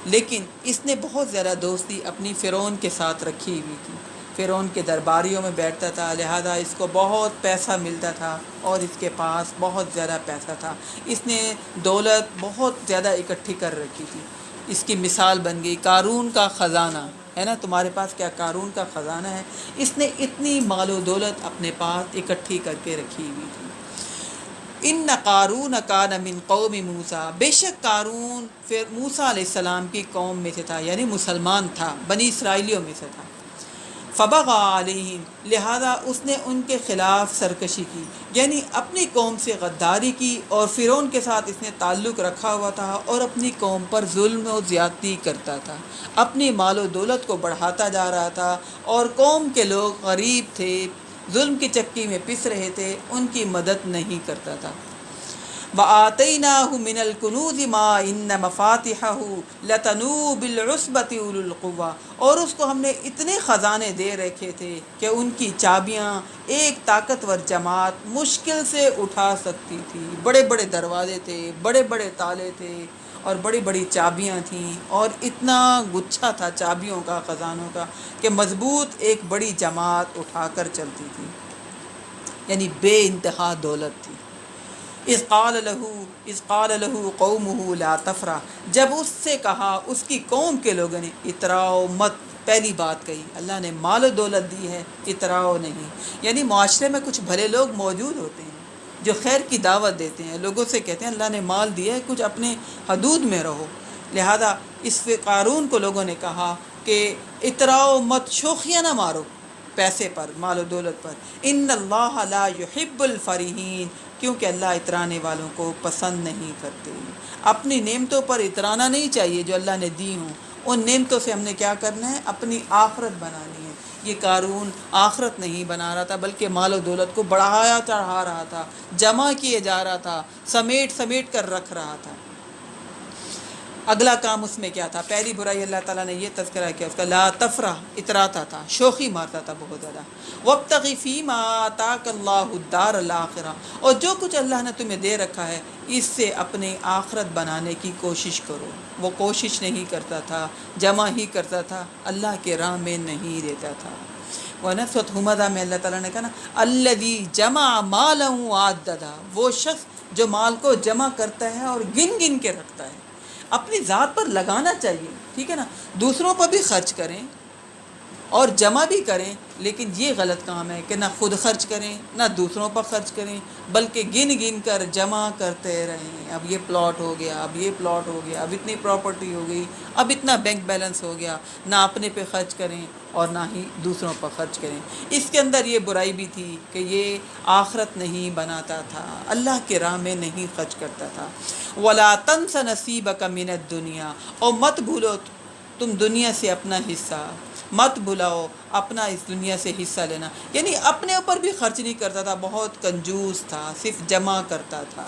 لیکن اس نے بہت زیادہ دوستی اپنی فرعون کے ساتھ رکھی ہوئی تھی۔ فرعون کے درباریوں میں بیٹھتا تھا، لہذا اس کو بہت پیسہ ملتا تھا اور اس کے پاس بہت زیادہ پیسہ تھا۔ اس نے دولت بہت زیادہ اکٹھی کر رکھی تھی۔ اس کی مثال بن گئی قارون کا خزانہ، ہے نا، تمہارے پاس کیا قارون کا خزانہ ہے؟ اس نے اتنی مال و دولت اپنے پاس اکٹھی کر کے رکھی ہوئی تھی۔ ان قارون کان من قوم موسیٰ، بے شک قارون پھر موسیٰ علیہ السلام کی قوم میں سے تھا، یعنی مسلمان تھا، بنی اسرائیلیوں میں سے تھا۔ فبغى علیہم، لہذا اس نے ان کے خلاف سرکشی کی، یعنی اپنی قوم سے غداری کی، اور فرعون کے ساتھ اس نے تعلق رکھا ہوا تھا اور اپنی قوم پر ظلم و زیادتی کرتا تھا، اپنی مال و دولت کو بڑھاتا جا رہا تھا، اور قوم کے لوگ غریب تھے، ظلم کی چکی میں پس رہے تھے، ان کی مدد نہیں کرتا تھا۔ وَآتَيْنَاهُ مِنَ الْكُنُوزِ مَا إِنَّ مَفَاتِحَهُ لَتَنُوءُ بِالْعُصْبَةِ أُولِي الْقُوَّةِ، اور اس کو ہم نے اتنے خزانے دے رکھے تھے کہ ان کی چابیاں ایک طاقتور جماعت مشکل سے اٹھا سکتی تھی۔ بڑے بڑے دروازے تھے، بڑے بڑے تالے تھے اور بڑی بڑی چابیاں تھیں، اور اتنا گچھا تھا چابیوں کا، خزانوں کا، کہ مضبوط ایک بڑی جماعت اٹھا کر چلتی تھی، یعنی بے انتہا دولت تھی۔ اذ قال له قومه لا تفرح، جب اس سے کہا اس کی قوم کے لوگوں نے اتراؤ مت، پہلی بات کہی، اللہ نے مال و دولت دی ہے، اتراؤ نہیں۔ یعنی معاشرے میں کچھ بھلے لوگ موجود ہوتے ہیں جو خیر کی دعوت دیتے ہیں، لوگوں سے کہتے ہیں اللہ نے مال دیا ہے، کچھ اپنے حدود میں رہو۔ لہذا اس قارون کو لوگوں نے کہا کہ اتراؤ مت، شوخیاں نہ مارو پیسے پر، مال و دولت پر۔ ان اللہ لا یحب الفریحین، کیونکہ اللہ اترانے والوں کو پسند نہیں کرتے۔ اپنی نعمتوں پر اترانا نہیں چاہیے جو اللہ نے دی ہوں، ان نعمتوں سے ہم نے کیا کرنا ہے؟ اپنی آخرت بنانی ہے۔ یہ قارون آخرت نہیں بنا رہا تھا، بلکہ مال و دولت کو بڑھایا چڑھا رہا تھا، جمع کیے جا رہا تھا، سمیٹ کر رکھ رہا تھا۔ اگلا کام اس میں کیا تھا؟ پہلی برائی اللہ تعالیٰ نے یہ تذکرہ کیا اس کا، لا تفرح، اتراتا تھا، شوخی مارتا تھا بہت زیادہ۔ وابتغ فیما آتاک اللہ الدار الآخرہ، اور جو کچھ اللہ نے تمہیں دے رکھا ہے اس سے اپنے آخرت بنانے کی کوشش کرو۔ وہ کوشش نہیں کرتا تھا، جمع ہی کرتا تھا، اللہ کے راہ میں نہیں دیتا تھا۔ وہ نا سورۃ حمزہ میں اللہ تعالیٰ نے کہا نا الذی جمع مالا وعددہ، وہ شخص جو مال کو جمع کرتا ہے اور گن گن کے رکھتا ہے۔ اپنی ذات پر لگانا چاہیے، ٹھیک ہے نا، دوسروں پر بھی خرچ کریں اور جمع بھی کریں، لیکن یہ غلط کام ہے کہ نہ خود خرچ کریں نہ دوسروں پر خرچ کریں، بلکہ گن گن کر جمع کرتے رہیں۔ اب یہ پلاٹ ہو گیا، اب یہ پلاٹ ہو گیا، اب اتنی پراپرٹی ہو گئی، اب اتنا بینک بیلنس ہو گیا، نہ اپنے پہ خرچ کریں اور نہ ہی دوسروں پر خرچ کریں۔ اس کے اندر یہ برائی بھی تھی کہ یہ آخرت نہیں بناتا تھا، اللہ کے راہ میں نہیں خرچ کرتا تھا۔ وَلَا تَنْسَ نَصِيبَكَ مِنَ الدُّنْيَا، اور مت بھولو تم دنیا سے اپنا حصہ، مت بھلاؤ اپنا اس دنیا سے حصہ لینا، یعنی اپنے اوپر بھی خرچ نہیں کرتا تھا، بہت کنجوس تھا، صرف جمع کرتا تھا۔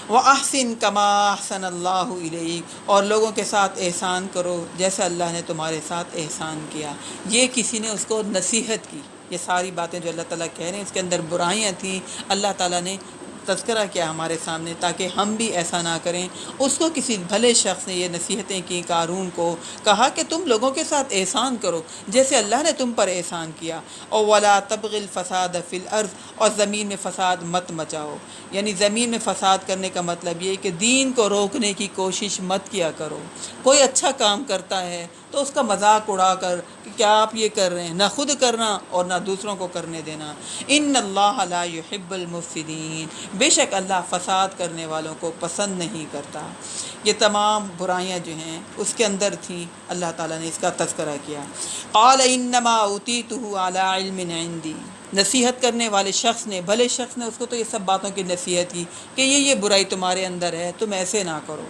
وَأَحْسِن كَمَا أَحْسَنَ اللَّهُ إِلَيْكَ، اور لوگوں کے ساتھ احسان کرو جیسے اللہ نے تمہارے ساتھ احسان کیا۔ یہ کسی نے اس کو نصیحت کی، یہ ساری باتیں جو اللہ تعالیٰ کہہ رہے ہیں اس کے اندر برائیاں تھیں، اللہ تعالیٰ نے تذکرہ کیا ہمارے سامنے تاکہ ہم بھی ایسا نہ کریں۔ اس کو کسی بھلے شخص نے یہ نصیحتیں کی، قارون کو کہا کہ تم لوگوں کے ساتھ احسان کرو جیسے اللہ نے تم پر احسان کیا، اور وَلَا تَبْغِ الْفَسَادَ فِي الْأَرْضِ، اور زمین میں فساد مت مچاؤ، یعنی زمین میں فساد کرنے کا مطلب یہ کہ دین کو روکنے کی کوشش مت کیا کرو۔ کوئی اچھا کام کرتا ہے تو اس کا مذاق اڑا کر کہ کیا آپ یہ کر رہے ہیں، نہ خود کرنا اور نہ دوسروں کو کرنے دینا۔ ان اللہ لا يحب المفسدین، بے شک اللہ فساد کرنے والوں کو پسند نہیں کرتا۔ یہ تمام برائیاں جو ہیں اس کے اندر تھیں، اللہ تعالیٰ نے اس کا تذکرہ کیا۔ قال انما اوتیتہ علی علم عندی، نصیحت کرنے والے شخص نے، بھلے شخص نے اس کو تو یہ سب باتوں کی نصیحت کی کہ یہ برائی تمہارے اندر ہے، تم ایسے نہ کرو۔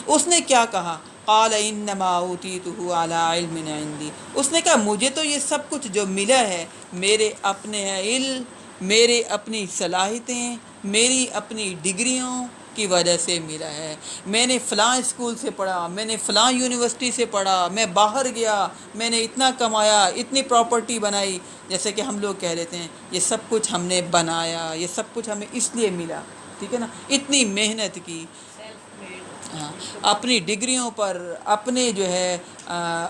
اس نے کیا کہا؟ قال انما اوتیتہ علی علم عندی، اس نے کہا مجھے تو یہ سب کچھ جو ملا ہے میرے اپنے علم، میرے اپنی صلاحیتیں، میری اپنی ڈگریوں کی وجہ سے ملا ہے۔ میں نے فلاں اسکول سے پڑھا، میں نے فلاں یونیورسٹی سے پڑھا، میں باہر گیا، میں نے اتنا کمایا، اتنی پراپرٹی بنائی، جیسے کہ ہم لوگ کہہ لیتے ہیں یہ سب کچھ ہم نے بنایا، یہ سب کچھ ہمیں اس لیے ملا، ٹھیک ہے نا، اتنی محنت کی۔ ہاں، اپنی ڈگریوں پر، اپنے جو ہے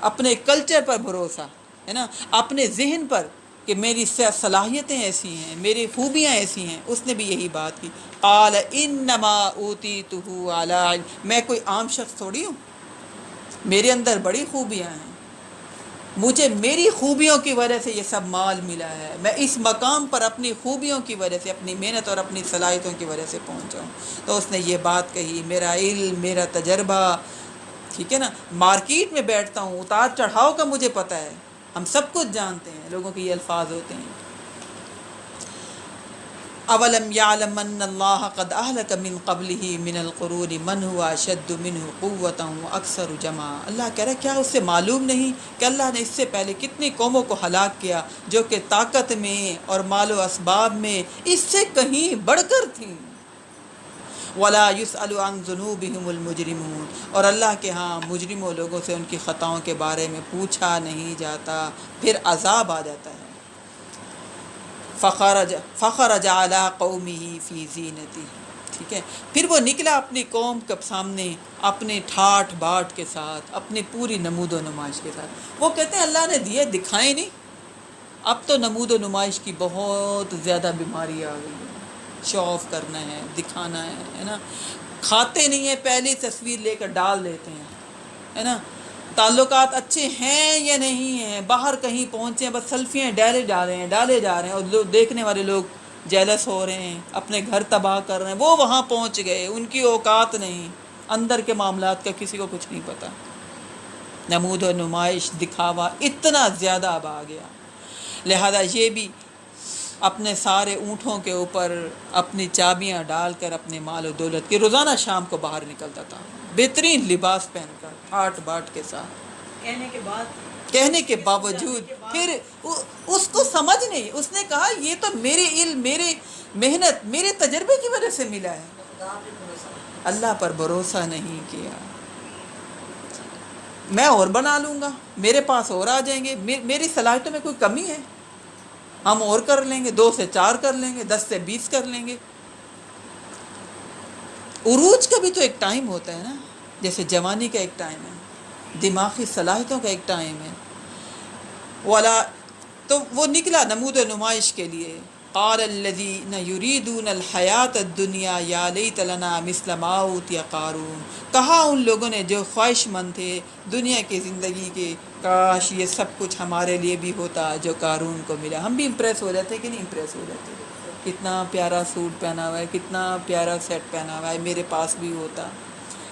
اپنے کلچر پر بھروسہ ہے نا، اپنے ذہن پر کہ میری صلاحیتیں ایسی ہیں، میری خوبیاں ایسی ہیں، اس نے بھی یہی بات کی۔ قال انما اوتیتہ علی علم، میں کوئی عام شخص تھوڑی ہوں، میرے اندر بڑی خوبیاں ہیں، مجھے میری خوبیوں کی وجہ سے یہ سب مال ملا ہے، میں اس مقام پر اپنی خوبیوں کی وجہ سے، اپنی محنت اور اپنی صلاحیتوں کی وجہ سے پہنچا ہوں۔ تو اس نے یہ بات کہی، میرا علم، میرا تجربہ، ٹھیک ہے نا، مارکیٹ میں بیٹھتا ہوں، اتار چڑھاؤ کا مجھے پتہ ہے، ہم سب کچھ جانتے ہیں، لوگوں کے یہ الفاظ ہوتے ہیں۔ اولم یعلم ان اللہ قد اہلک من قبلہ من القرون من هو اشد منہ قوۃ واکثر جمعا، اللہ کہہ رہا ہے کیا اس سے معلوم نہیں کہ اللہ نے اس سے پہلے کتنی قوموں کو ہلاک کیا جو کہ طاقت میں اور مال و اسباب میں اس سے کہیں بڑھ کر تھیں۔ ولا یسأل عن ذنوبہم المجرمون، اور اللہ کے ہاں مجرموں لوگوں سے ان کی خطاؤں کے بارے میں پوچھا نہیں جاتا، پھر عذاب آ جاتا ہے۔ فخرج علی قومہ فی زینتہ، ٹھیک ہے، پھر وہ نکلا اپنی قوم کے سامنے اپنے ٹھاٹ باٹ کے ساتھ، اپنی پوری نمود و نمائش کے ساتھ۔ وہ کہتے ہیں اللہ نے دیے دکھائے نہیں، اب تو نمود و نمائش کی بہت زیادہ بیماری آ گئی ہے، شو آف کرنا ہے، دکھانا ہے نا، کھاتے نہیں ہیں پہلی تصویر لے کر ڈال دیتے ہیں، ہے نا، تعلقات اچھے ہیں یا نہیں ہیں، باہر کہیں پہنچے ہیں بس سیلفیاں ڈالے جا رہے ہیں اور لوگ دیکھنے والے لوگ جیلس ہو رہے ہیں، اپنے گھر تباہ کر رہے ہیں، وہ وہاں پہنچ گئے، ان کی اوقات نہیں، اندر کے معاملات کا کسی کو کچھ نہیں پتہ۔ نمود و نمائش، دکھاوا اتنا زیادہ اب آ گیا، لہذا یہ بھی اپنے سارے اونٹوں کے اوپر اپنی چابیاں ڈال کر اپنے مال و دولت کے روزانہ شام کو باہر نکلتا تھا، بہترین لباس پہن کر، ٹھاٹ باٹ کے ساتھ، کہنے کے باوجود پھر اس کو سمجھ نہیں، اس نے کہا یہ تو میرے علم، میرے محنت، میرے تجربے کی وجہ سے ملا ہے، خدا پہ بھروسہ نہیں۔ اللہ پر بھروسہ نہیں کیا۔ میں اور بنا لوں گا، میرے پاس اور آ جائیں گے، میری صلاحیتوں میں کوئی کمی ہے، ہم اور کر لیں گے، 2 سے 4 کر لیں گے، 10 سے 20 کر لیں گے۔ عروج کا بھی تو ایک ٹائم ہوتا ہے نا، جیسے جوانی کا ایک ٹائم ہے، دماغی صلاحیتوں کا ایک ٹائم ہے۔ والا تو وہ نکلا نمود و نمائش کے لیے، قال الذین یریدون الحیات الدنیا یا لیت لنا مثل ما اوتی قارون، کہا ان لوگوں نے جو خواہش مند تھے دنیا کی زندگی کے، کاش یہ سب کچھ ہمارے لیے بھی ہوتا جو قارون کو ملا۔ ہم بھی امپریس ہو جاتے کہ نہیں امپریس ہو جاتے؟ کتنا پیارا سوٹ پہنا ہوا ہے، کتنا پیارا سیٹ پہنا ہوا ہے، میرے پاس بھی ہوتا،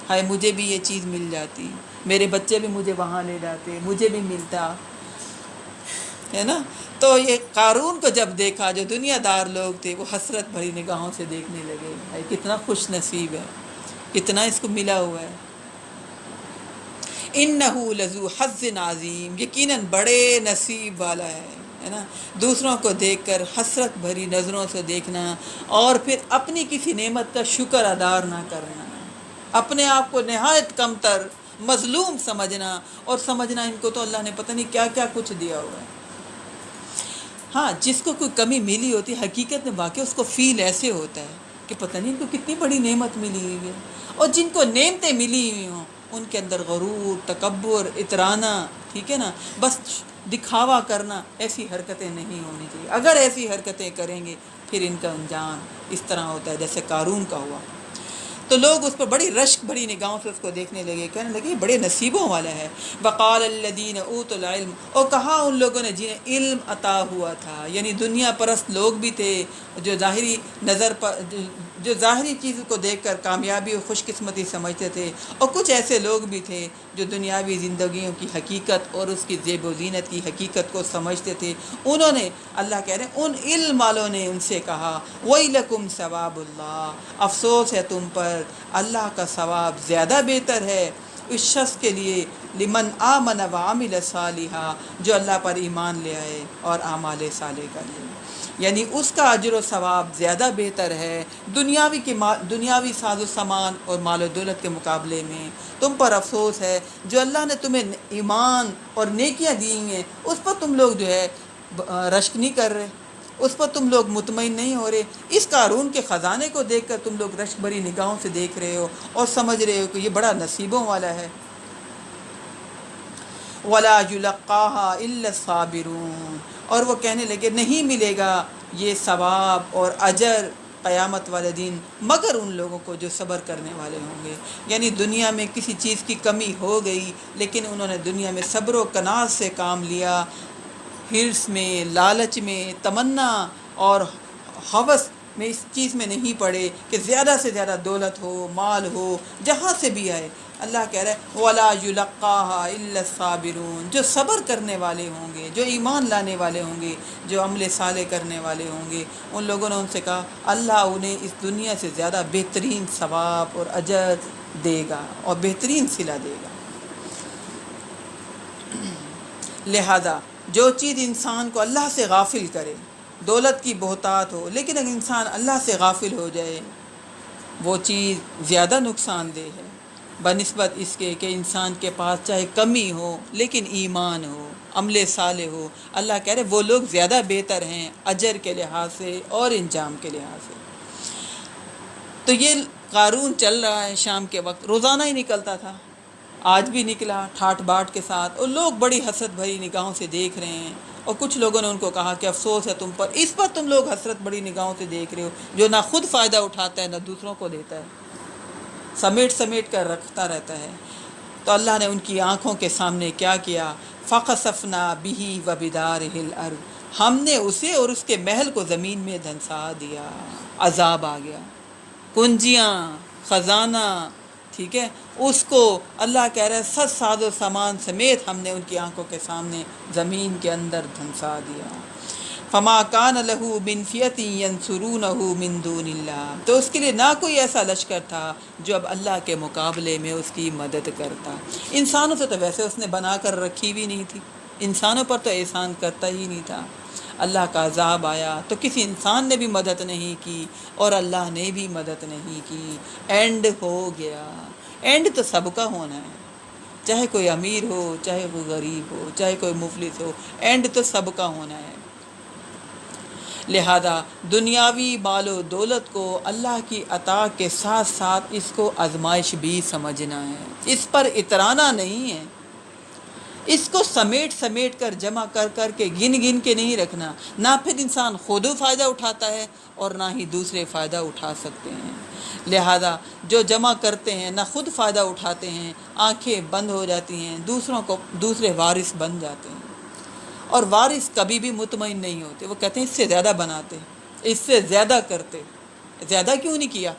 ہائے مجھے بھی یہ چیز مل جاتی، میرے بچے بھی مجھے وہاں لے جاتے، مجھے بھی ملتا، ہے نا۔ تو یہ قارون کو جب دیکھا، جو دنیا دار لوگ تھے، وہ حسرت بھری نگاہوں سے دیکھنے لگے، ہائے کتنا خوش نصیب ہے، کتنا اس کو ملا ہوا ہے۔ انَّهُ لذو حظ عظیم، یقیناً بڑے نصیب والا ہے نا۔ دوسروں کو دیکھ کر حسرت بھری نظروں سے دیکھنا اور پھر اپنی کسی نعمت کا شکر ادا نہ کرنا، اپنے آپ کو نہایت کمتر مظلوم سمجھنا، اور سمجھنا ان کو تو اللہ نے پتہ نہیں کیا کیا کچھ دیا ہوا ہے۔ ہاں، جس کو کوئی کمی ملی ہوتی ہے حقیقت میں واقعی اس کو فیل ایسے ہوتا ہے کہ پتہ نہیں ان کو کتنی بڑی نعمت ملی ہوئی ہے، اور جن کو نعمتیں ملی ہوئی ہوں ان کے اندر غرور، تکبر، اترانا، ٹھیک ہے نا، بس دکھاوا کرنا، ایسی حرکتیں نہیں ہونی چاہیے۔ اگر ایسی حرکتیں کریں گے پھر ان کا انجام اس طرح ہوتا ہے جیسے قارون کا ہوا۔ تو لوگ اس پر بڑی رشک بھری نگاہوں سے اس کو دیکھنے لگے، کہنے لگے یہ بڑے نصیبوں والا ہے۔ وقال الذین اوتوا العلم، اور کہا ان لوگوں نے جنہیں علم عطا ہوا تھا، یعنی دنیا پرست لوگ بھی تھے جو ظاہری نظر پر جو ظاہری چیز کو دیکھ کر کامیابی اور خوش قسمتی سمجھتے تھے، اور کچھ ایسے لوگ بھی تھے جو دنیاوی زندگیوں کی حقیقت اور اس کی زیب و زینت کی حقیقت کو سمجھتے تھے۔ انہوں نے، اللہ کہہ رہے ہیں ان علم والوں نے ان سے کہا وَيْلَكُمْ ثواب اللہ، افسوس ہے تم پر، اللہ کا ثواب زیادہ بہتر ہے اس شخص کے لیے، لمن آمن وعمل صالحا، جو اللہ پر ایمان لے آئے اور اعمال صالح کر لے، یعنی اس کا اجر و ثواب زیادہ بہتر ہے دنیاوی ساز و سامان اور مال و دولت کے مقابلے میں۔ تم پر افسوس ہے جو اللہ نے تمہیں ایمان اور نیکیاں دی ہیں، اس پر تم لوگ جو ہے رشک نہیں کر رہے، اس پر تم لوگ مطمئن نہیں ہو رہے۔ اس قارون کے خزانے کو دیکھ کر تم لوگ رشک بھری نگاہوں سے دیکھ رہے ہو اور سمجھ رہے ہو کہ یہ بڑا نصیبوں والا ہے۔ وَلَا يُلَقَّاهَا إِلَّا الصَّابِرُونَ، اور وہ کہنے لگے نہیں ملے گا یہ ثواب اور اجر قیامت والے دن مگر ان لوگوں کو جو صبر کرنے والے ہوں گے۔ یعنی دنیا میں کسی چیز کی کمی ہو گئی لیکن انہوں نے دنیا میں صبر و کناعت سے کام لیا، ہرس میں، لالچ میں، تمنا اور ہوس میں اس چیز میں نہیں پڑے کہ زیادہ سے زیادہ دولت ہو، مال ہو، جہاں سے بھی آئے۔ اللہ کہہ رہا ہے وَلَا يُلَقَّاهَا إِلَّا الصَّابِرُونَ، جو صبر کرنے والے ہوں گے، جو ایمان لانے والے ہوں گے، جو عمل صالح کرنے والے ہوں گے، ان لوگوں نے ان سے کہا اللہ انہیں اس دنیا سے زیادہ بہترین ثواب اور اجر دے گا اور بہترین صلہ دے گا۔ لہذا جو چیز انسان کو اللہ سے غافل کرے، دولت کی بہتات ہو، لیکن اگر انسان اللہ سے غافل ہو جائے وہ چیز زیادہ نقصان دہ ہے بنسبت اس کے کہ انسان کے پاس چاہے کمی ہو لیکن ایمان ہو، عمل صالح ہو۔ اللہ کہہ رہے وہ لوگ زیادہ بہتر ہیں اجر کے لحاظ سے اور انجام کے لحاظ سے۔ تو یہ قارون چل رہا ہے شام کے وقت، روزانہ ہی نکلتا تھا، آج بھی نکلا ٹھاٹ باٹ کے ساتھ، اور لوگ بڑی حسرت بھری نگاہوں سے دیکھ رہے ہیں، اور کچھ لوگوں نے ان کو کہا کہ افسوس ہے تم پر، اس پر تم لوگ حسرت بڑی نگاہوں سے دیکھ رہے ہو جو نہ خود فائدہ اٹھاتا ہے نہ دوسروں کو دیتا ہے، سمیٹ کر رکھتا رہتا ہے۔ تو اللہ نے ان کی آنکھوں کے سامنے کیا کیا، فَخَسَفْنَا بِهِ وَبِدَارِهِ الْأَرْضِ، ہم نے اسے اور اس کے محل کو زمین میں دھنسا دیا، عذاب آ گیا، کنجیاں، خزانہ، ٹھیک ہے، اس کو اللہ کہہ رہا ہے سب ساز و سامان سمیت ہم نے ان کی آنکھوں کے سامنے زمین کے اندر دھنسا دیا۔ فما کان لہ من فیۃ ینصرونہ من دون اللہ، تو اس کے لیے نہ کوئی ایسا لشکر تھا جو اب اللہ کے مقابلے میں اس کی مدد کرتا۔ انسانوں سے تو ویسے اس نے بنا کر رکھی بھی نہیں تھی، انسانوں پر تو احسان کرتا ہی نہیں تھا۔ اللہ کا عذاب آیا تو کسی انسان نے بھی مدد نہیں کی اور اللہ نے بھی مدد نہیں کی، اینڈ ہو گیا۔ اینڈ تو سب کا ہونا ہے، چاہے کوئی امیر ہو، چاہے کوئی غریب ہو، چاہے کوئی مفلس ہو، اینڈ تو سب کا ہونا ہے۔ لہذا دنیاوی مال و دولت کو اللہ کی عطا کے ساتھ ساتھ اس کو آزمائش بھی سمجھنا ہے، اس پر اترانا نہیں ہے۔ اس کو سمیٹ سمیٹ کر جمع کر کر کے گن گن کے نہیں رکھنا، نہ پھر انسان خود فائدہ اٹھاتا ہے اور نہ ہی دوسرے فائدہ اٹھا سکتے ہیں۔ لہذا جو جمع کرتے ہیں نہ خود فائدہ اٹھاتے ہیں، آنکھیں بند ہو جاتی ہیں، دوسرے وارث بن جاتے ہیں، اور وارث کبھی بھی مطمئن نہیں ہوتے، وہ کہتے ہیں اس سے زیادہ بناتے، اس سے زیادہ کرتے، زیادہ کیوں نہیں کیا؟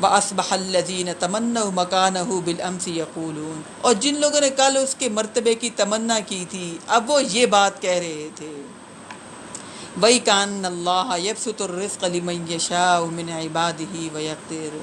وَأَصْبَحَ الَّذِينَ تَمَنَّوْا مَكَانَهُ بِالْأَمْسِ يَقُولُونَ، اور جن لوگوں نے کل اس کے مرتبے کی تمنا کی تھی اب وہ یہ بات کہہ رہے تھے، وَإِكَانَ اللَّهَ يَبْسُطُ الرِّزْقَ لِمَن يَشَاءُ مِنْ عِبَادِهِ وَيَقْدِرُ،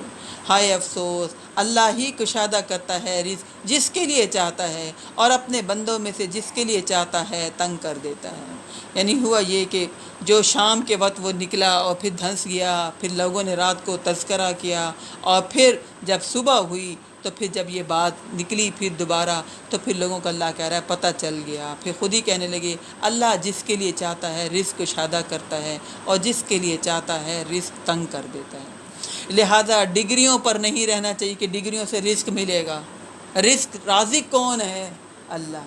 ہائے افسوس، اللہ ہی کشادہ کرتا ہے رزق جس کے لیے چاہتا ہے، اور اپنے بندوں میں سے جس کے لیے چاہتا ہے تنگ کر دیتا ہے۔ یعنی ہوا یہ کہ جو شام کے وقت وہ نکلا اور پھر دھنس گیا، پھر لوگوں نے رات کو تذکرہ کیا، اور پھر جب صبح ہوئی تو پھر جب یہ بات نکلی پھر دوبارہ، تو پھر لوگوں کو اللہ کہہ رہا ہے پتہ چل گیا، پھر خود ہی کہنے لگے اللہ جس کے لیے چاہتا ہے رزق کشادہ کرتا ہے، اور جس کے لیے چاہتا ہے رزق تنگ کر دیتا ہے۔ لہذا ڈگریوں پر نہیں رہنا چاہیے کہ ڈگریوں سے رزق ملے گا، رزق رازق کون ہے؟ اللہ۔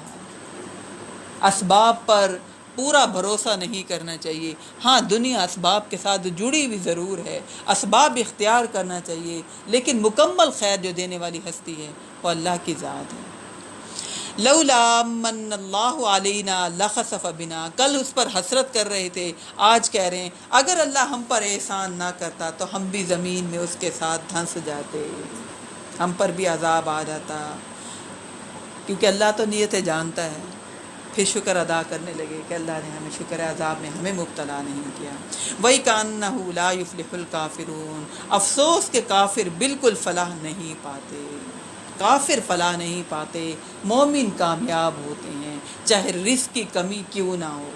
اسباب پر پورا بھروسہ نہیں کرنا چاہیے، ہاں دنیا اسباب کے ساتھ جڑی ہوئی ضرور ہے، اسباب اختیار کرنا چاہیے، لیکن مکمل خیر جو دینے والی ہستی ہے وہ اللہ کی ذات ہے۔ لولا من اللہ علینا لخسف بنا، کل اس پر حسرت کر رہے تھے، آج کہہ رہے ہیں اگر اللہ ہم پر احسان نہ کرتا تو ہم بھی زمین میں اس کے ساتھ دھنس جاتے، ہم پر بھی عذاب آ جاتا، کیونکہ اللہ تو نیتیں جانتا ہے۔ پھر شکر ادا کرنے لگے کہ اللہ نے ہمیں شکر عذاب میں ہمیں مبتلا نہیں کیا۔ وَإِكَانَّهُ لَا يُفْلِحُ الْكَافِرُونَ، افسوس کہ کافر بالکل فلاح نہیں پاتے، کافر فلاح نہیں پاتے، مومن کامیاب ہوتے ہیں چاہے رزق کی کمی کیوں نہ ہو۔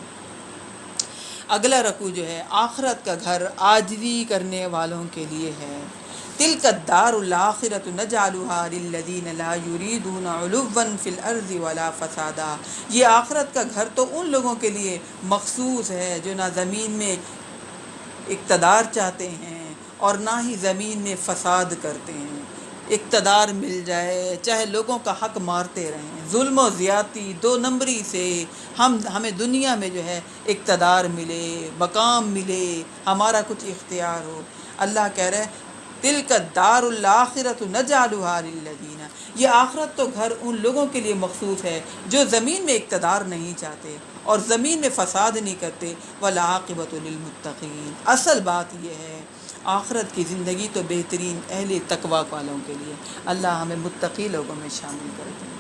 اگلا رکوع جو ہے آخرت کا گھر عاجزی کرنے والوں کے لیے ہے۔ تِلْكَ الدَّارُ الْآخِرَةُ نَجْعَلُهَا لِلَّذِينَ لَا يُرِيدُونَ عُلُوًّا فِي الْأَرْضِ وَلَا فَسَادًا، یہ آخرت کا گھر تو ان لوگوں کے لیے مخصوص ہے جو نہ زمین میں اقتدار چاہتے ہیں اور نہ ہی زمین میں فساد کرتے ہیں۔ اقتدار مل جائے چاہے لوگوں کا حق مارتے رہیں، ظلم و زیادتی دو نمبری سے ہمیں دنیا میں جو ہے اقتدار ملے، مقام ملے، ہمارا کچھ اختیار ہو۔ اللہ کہہ رہے ہیں تِلْكَ الدَّارُ الْآخِرَةُ نَجْعَلُهَا لِلَّذِينَ، یہ آخرت تو گھر ان لوگوں کے لیے مخصوص ہے جو زمین میں اقتدار نہیں چاہتے اور زمین میں فساد نہیں کرتے، وَالْعَاقِبَةُ لِلْمُتَّقِينَ، اصل بات یہ ہے آخرت کی زندگی تو بہترین اہل تقوی والوں کے لیے، اللہ ہمیں متقی لوگوں میں شامل کر دیں۔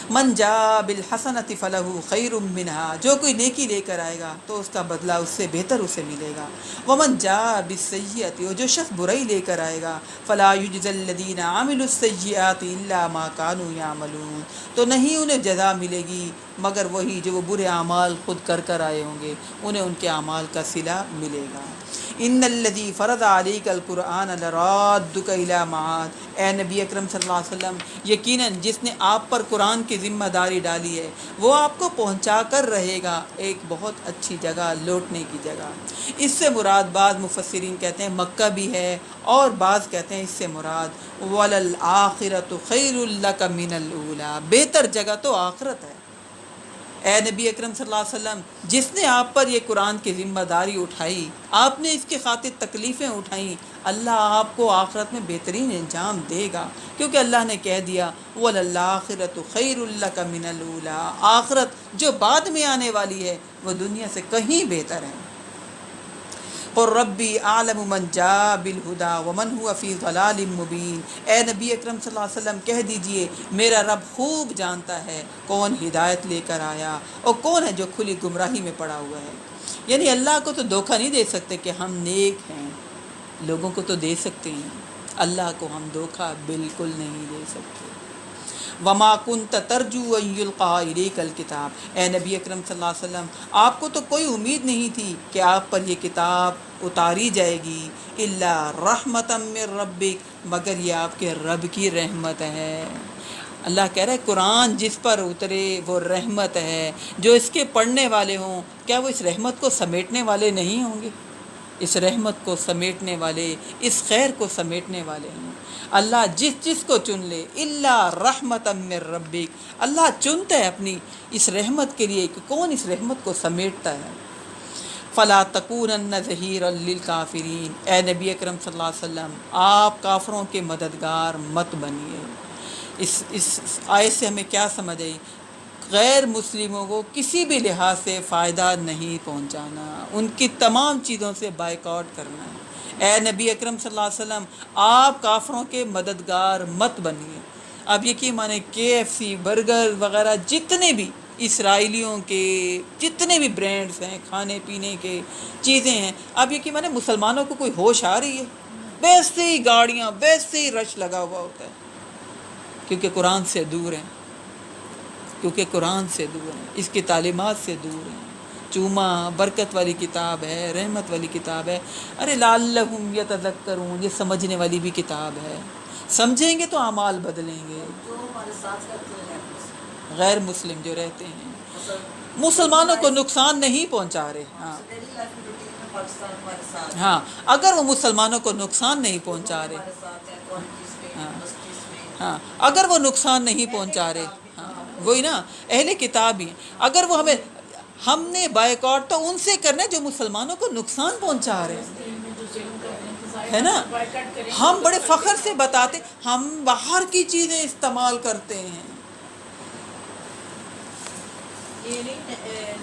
من جاء بالحسنۃ فلہ خیر منہا، جو کوئی نیکی لے کر آئے گا تو اس کا بدلہ اس سے بہتر اسے ملے گا۔ ومن جاء بالسیئۃ، اور جو شخص برائی لے کر آئے گا فلا یجزی الذین عملوا السیئات الا ما كانوا یعملون، تو نہیں انہیں جزا ملے گی مگر وہی جو وہ برے اعمال خود کر آئے ہوں گے، انہیں ان کے اعمال کا صلہ ملے گا۔ ان الذی فرض علیک القرآن لرادک الی معاد، اے نبی اکرم صلی اللہ علیہ وسلم یقیناً جس نے آپ پر قرآن کی ذمہ داری ڈالی ہے وہ آپ کو پہنچا کر رہے گا ایک بہت اچھی جگہ، لوٹنے کی جگہ۔ اس سے مراد بعض مفسرین کہتے ہیں مکہ بھی ہے، اور بعض کہتے ہیں اس سے مراد وَلَلْآخِرَةُ خَيْرٌ لَكَ مِنَ الْأُولَىٰ، بہتر جگہ تو آخرت ہے۔ اے نبی اکرم صلی اللہ علیہ وسلم جس نے آپ پر یہ قرآن کی ذمہ داری اٹھائی، آپ نے اس کی خاطر تکلیفیں اٹھائیں، اللہ آپ کو آخرت میں بہترین انجام دے گا، کیونکہ اللہ نے کہہ دیا وَلَلْآخِرَةُ خَيْرٌ لَكَ مِنَ الْأُولَىٰ، آخرت جو بعد میں آنے والی ہے وہ دنیا سے کہیں بہتر ہے۔ قُل رَّبِّي أَعْلَمُ مَن جَاءَ بِالْهُدَىٰ وَمَنْ هُوَ فِي ضَلَالٍ مُّبِينٍ، اے نبی اکرم صلی اللہ علیہ وسلم کہہ دیجئے میرا رب خوب جانتا ہے کون ہدایت لے کر آیا اور کون ہے جو کھلی گمراہی میں پڑا ہوا ہے۔ یعنی اللہ کو تو دھوکہ نہیں دے سکتے کہ ہم نیک ہیں، لوگوں کو تو دے سکتے ہیں، اللہ کو ہم دھوکہ بالکل نہیں دے سکتے۔ وما كنت ترجو ان يلقى اليك الكتاب، اے نبی اکرم صلی اللہ علیہ وسلم آپ کو تو کوئی امید نہیں تھی کہ آپ پر یہ کتاب اتاری جائے گی، الا رحمتا من ربک، مگر یہ آپ کے رب کی رحمت ہے۔ اللہ کہہ رہا ہے قرآن جس پر اترے وہ رحمت ہے، جو اس کے پڑھنے والے ہوں کیا وہ اس رحمت کو سمیٹنے والے نہیں ہوں گے؟ اس رحمت کو سمیٹنے والے، اس خیر کو سمیٹنے والے ہیں۔ اللہ جس جس کو چن لے، الا رحمت من ربک، اللہ چنتا ہے اپنی اس رحمت کے لیے کہ کون اس رحمت کو سمیٹتا ہے۔ فلا تکونن ظہیرا للکافرین، اے نبی اکرم صلی اللہ علیہ وسلم آپ کافروں کے مددگار مت بنیے۔ اس آیت سے ہمیں کیا سمجھ آئی؟ غیر مسلموں کو کسی بھی لحاظ سے فائدہ نہیں پہنچانا، ان کی تمام چیزوں سے بائیکاٹ کرنا ہے۔ اے نبی اکرم صلی اللہ علیہ وسلم آپ کافروں کے مددگار مت بنیے۔ اب یقین مانے KFC برگر وغیرہ جتنے بھی اسرائیلیوں کے جتنے بھی برانڈز ہیں کھانے پینے کے چیزیں ہیں، اب یقین مانے مسلمانوں کو کوئی ہوش آ رہی ہے؟ ویسے ہی گاڑیاں، ویسے ہی رش لگا ہوا ہوتا ہے، کیونکہ قرآن سے دور ہیں، کیونکہ قرآن سے دور ہیں، اس کی تعلیمات سے دور ہیں۔ چوما برکت والی کتاب ہے، رحمت والی کتاب ہے، ارے لعلہم یتذکرون، یہ سمجھنے والی بھی کتاب ہے، سمجھیں گے تو اعمال بدلیں گے۔ جو ہمارے ساتھ کرتے ہیں غیر مسلم جو رہتے ہیں مثلا مسلمانوں کو نقصان نہیں پہنچا رہے، ہاں ڈیلی لائف کی روٹین میں پاکستان ہمارے ساتھ ہاں، اگر وہ مسلمانوں کو نقصان نہیں پہنچا رہے، ہمارے ساتھ ہیں کالجز میں، ہاں یونیورسٹیز میں، ہاں، اگر وہ نقصان نہیں پہنچا رہے، ہاں وہی نا، اہل کتاب ہی ہیں۔ اگر وہ ہم نے بائیکاٹ تو ان سے کرنا ہے جو مسلمانوں کو نقصان پہنچا رہے ہیں، ہے نا۔ ہم بڑے فخر سے بتاتے ہم باہر کی چیزیں استعمال کرتے ہیں۔ یہ نہیں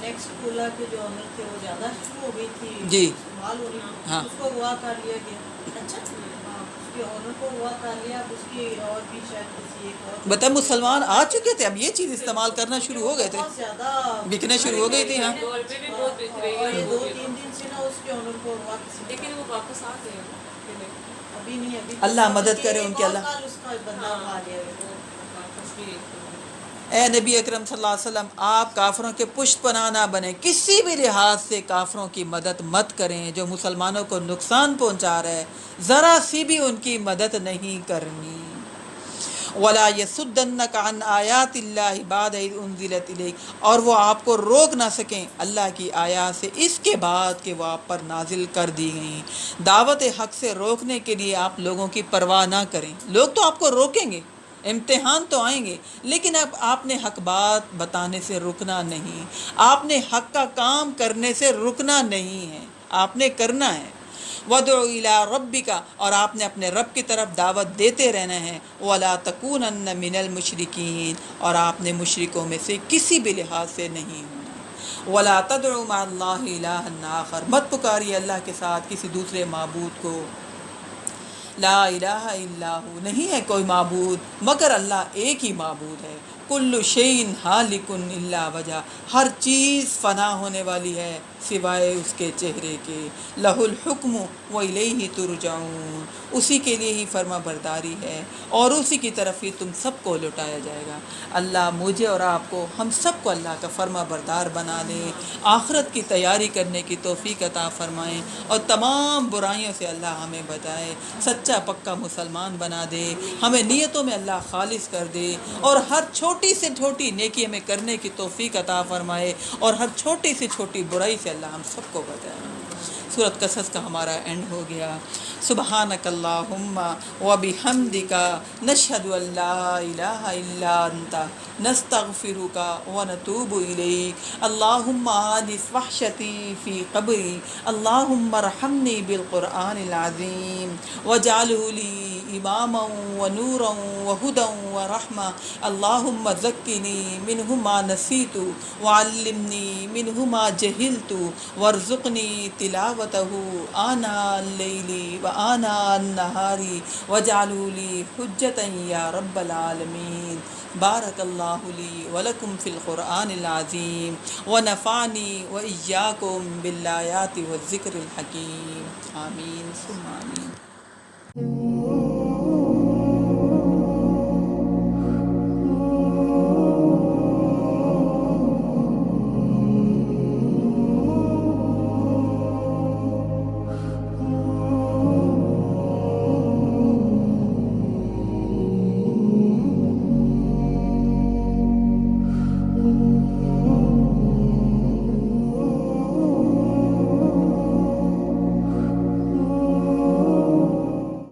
نیکسٹ کولا کے جو آنر تھے وہ زیادہ شروع ہو گئی تھی جی استعمال ہو رہی، ہاں اس کو اغوا کر لیا گیا۔ اچھا ہاں، اس کے آنر کو اغوا کر لیا، اب اس کی اور بھی شاید کسی ایک اور بتا مسلمان آ چکے تھے، اب یہ چیز استعمال کرنا شروع ہو گئے تھے، بہت زیادہ بکنے شروع ہو گئی تھی، ہاں دور پہ بھی بہت بک رہی اور ہے یہ وہ 2-3 دن سے نا اس کے آنر کو اغوا کسی نے لیکن وہ واپس آ گئے ہیں کہ نہیں؟ ابھی نہیں، ابھی اللہ مدد کرے ان کے، اللہ کل اس کا بندہ اٹھا لیا ہے۔ وہ واپس بھی اے نبی اکرم صلی اللہ علیہ وسلم آپ کافروں کے پشت پناہ نہ بنیں، کسی بھی لحاظ سے کافروں کی مدد مت کریں جو مسلمانوں کو نقصان پہنچا رہے، ذرا سی بھی ان کی مدد نہیں کرنی۔ وَلَا يَصُدَّنَّكَ عَنْ آيَاتِ اللَّهِ بَعْدَ إِذْ أُنزِلَتْ إِلَيْكَ، اور وہ آپ کو روک نہ سکیں اللہ کی آیات سے اس کے بعد کہ وہ آپ پر نازل کر دی گئیں۔ دعوت حق سے روکنے کے لیے آپ لوگوں کی پرواہ نہ کریں، لوگ تو آپ کو روکیں گے، امتحان تو آئیں گے، لیکن اب آپ نے حق بات بتانے سے رکنا نہیں، آپ نے حق کا کام کرنے سے رکنا نہیں ہے، آپ نے کرنا ہے۔ وَادْعُ إِلَىٰ رَبِّكَ، اور آپ نے اپنے رب کی طرف دعوت دیتے رہنا ہے۔ وَلَا تَكُونَنَّ مِنَ الْمُشْرِكِينَ، اور آپ نے مشرکوں میں سے کسی بھی لحاظ سے نہیں ہونا۔ وَلَا تَدْعُ مَعَ اللَّهِ إِلَٰهًا آخَرَ، مت پکاریے اللہ کے ساتھ کسی دوسرے معبود کو۔ لا الہ الا ہو، نہیں ہے کوئی معبود مگر اللہ ایک ہی معبود ہے۔ کل شیء ہالک الا وجہ، ہر چیز فنا ہونے والی ہے سوائے اس کے چہرے کے۔ لہ الحکم والیہ ترجعون، اسی کے لیے ہی فرما برداری ہے اور اسی کی طرف ہی تم سب کو لوٹایا جائے گا۔ اللہ مجھے اور آپ کو، ہم سب کو اللہ کا فرما بردار بنا دے، آخرت کی تیاری کرنے کی توفیق عطا فرمائیں اور تمام برائیوں سے اللہ ہمیں بچائے، سچا پکا مسلمان بنا دے، ہمیں نیتوں میں اللہ خالص کر دے اور ہر چھوٹی سے چھوٹی نیکی ہمیں کرنے کی توفیق عطا فرمائے اور ہر چھوٹی سے چھوٹی برائی سے اللہ ہم سب کو بچائے۔ سورۃ قصص کا ہمارا اینڈ ہو گیا۔ سبحانک اللہم وبحمدک نشہد ان لا الہ الا انت نستغفرک ونتوب الیک۔ اللہم آنس وحشتی فی قبری، اللہم ارحمنی بالقرآن العظیم واجعلہ لی اماما ونورا وہدی ورحمہ، اللہم ذکرنی منہ ما نسیت وعلمنی منہ ما جہلت وارزقنی تلاوتہ آناء اللیل وآناء النہار واجعلہ لی حجتا یا رب العالمین۔ بارک اللہ لی ولکم فی القرآن العظیم ونفعنی وإیاکم بالآیات والذکر الحکیم، آمین ثم آمین۔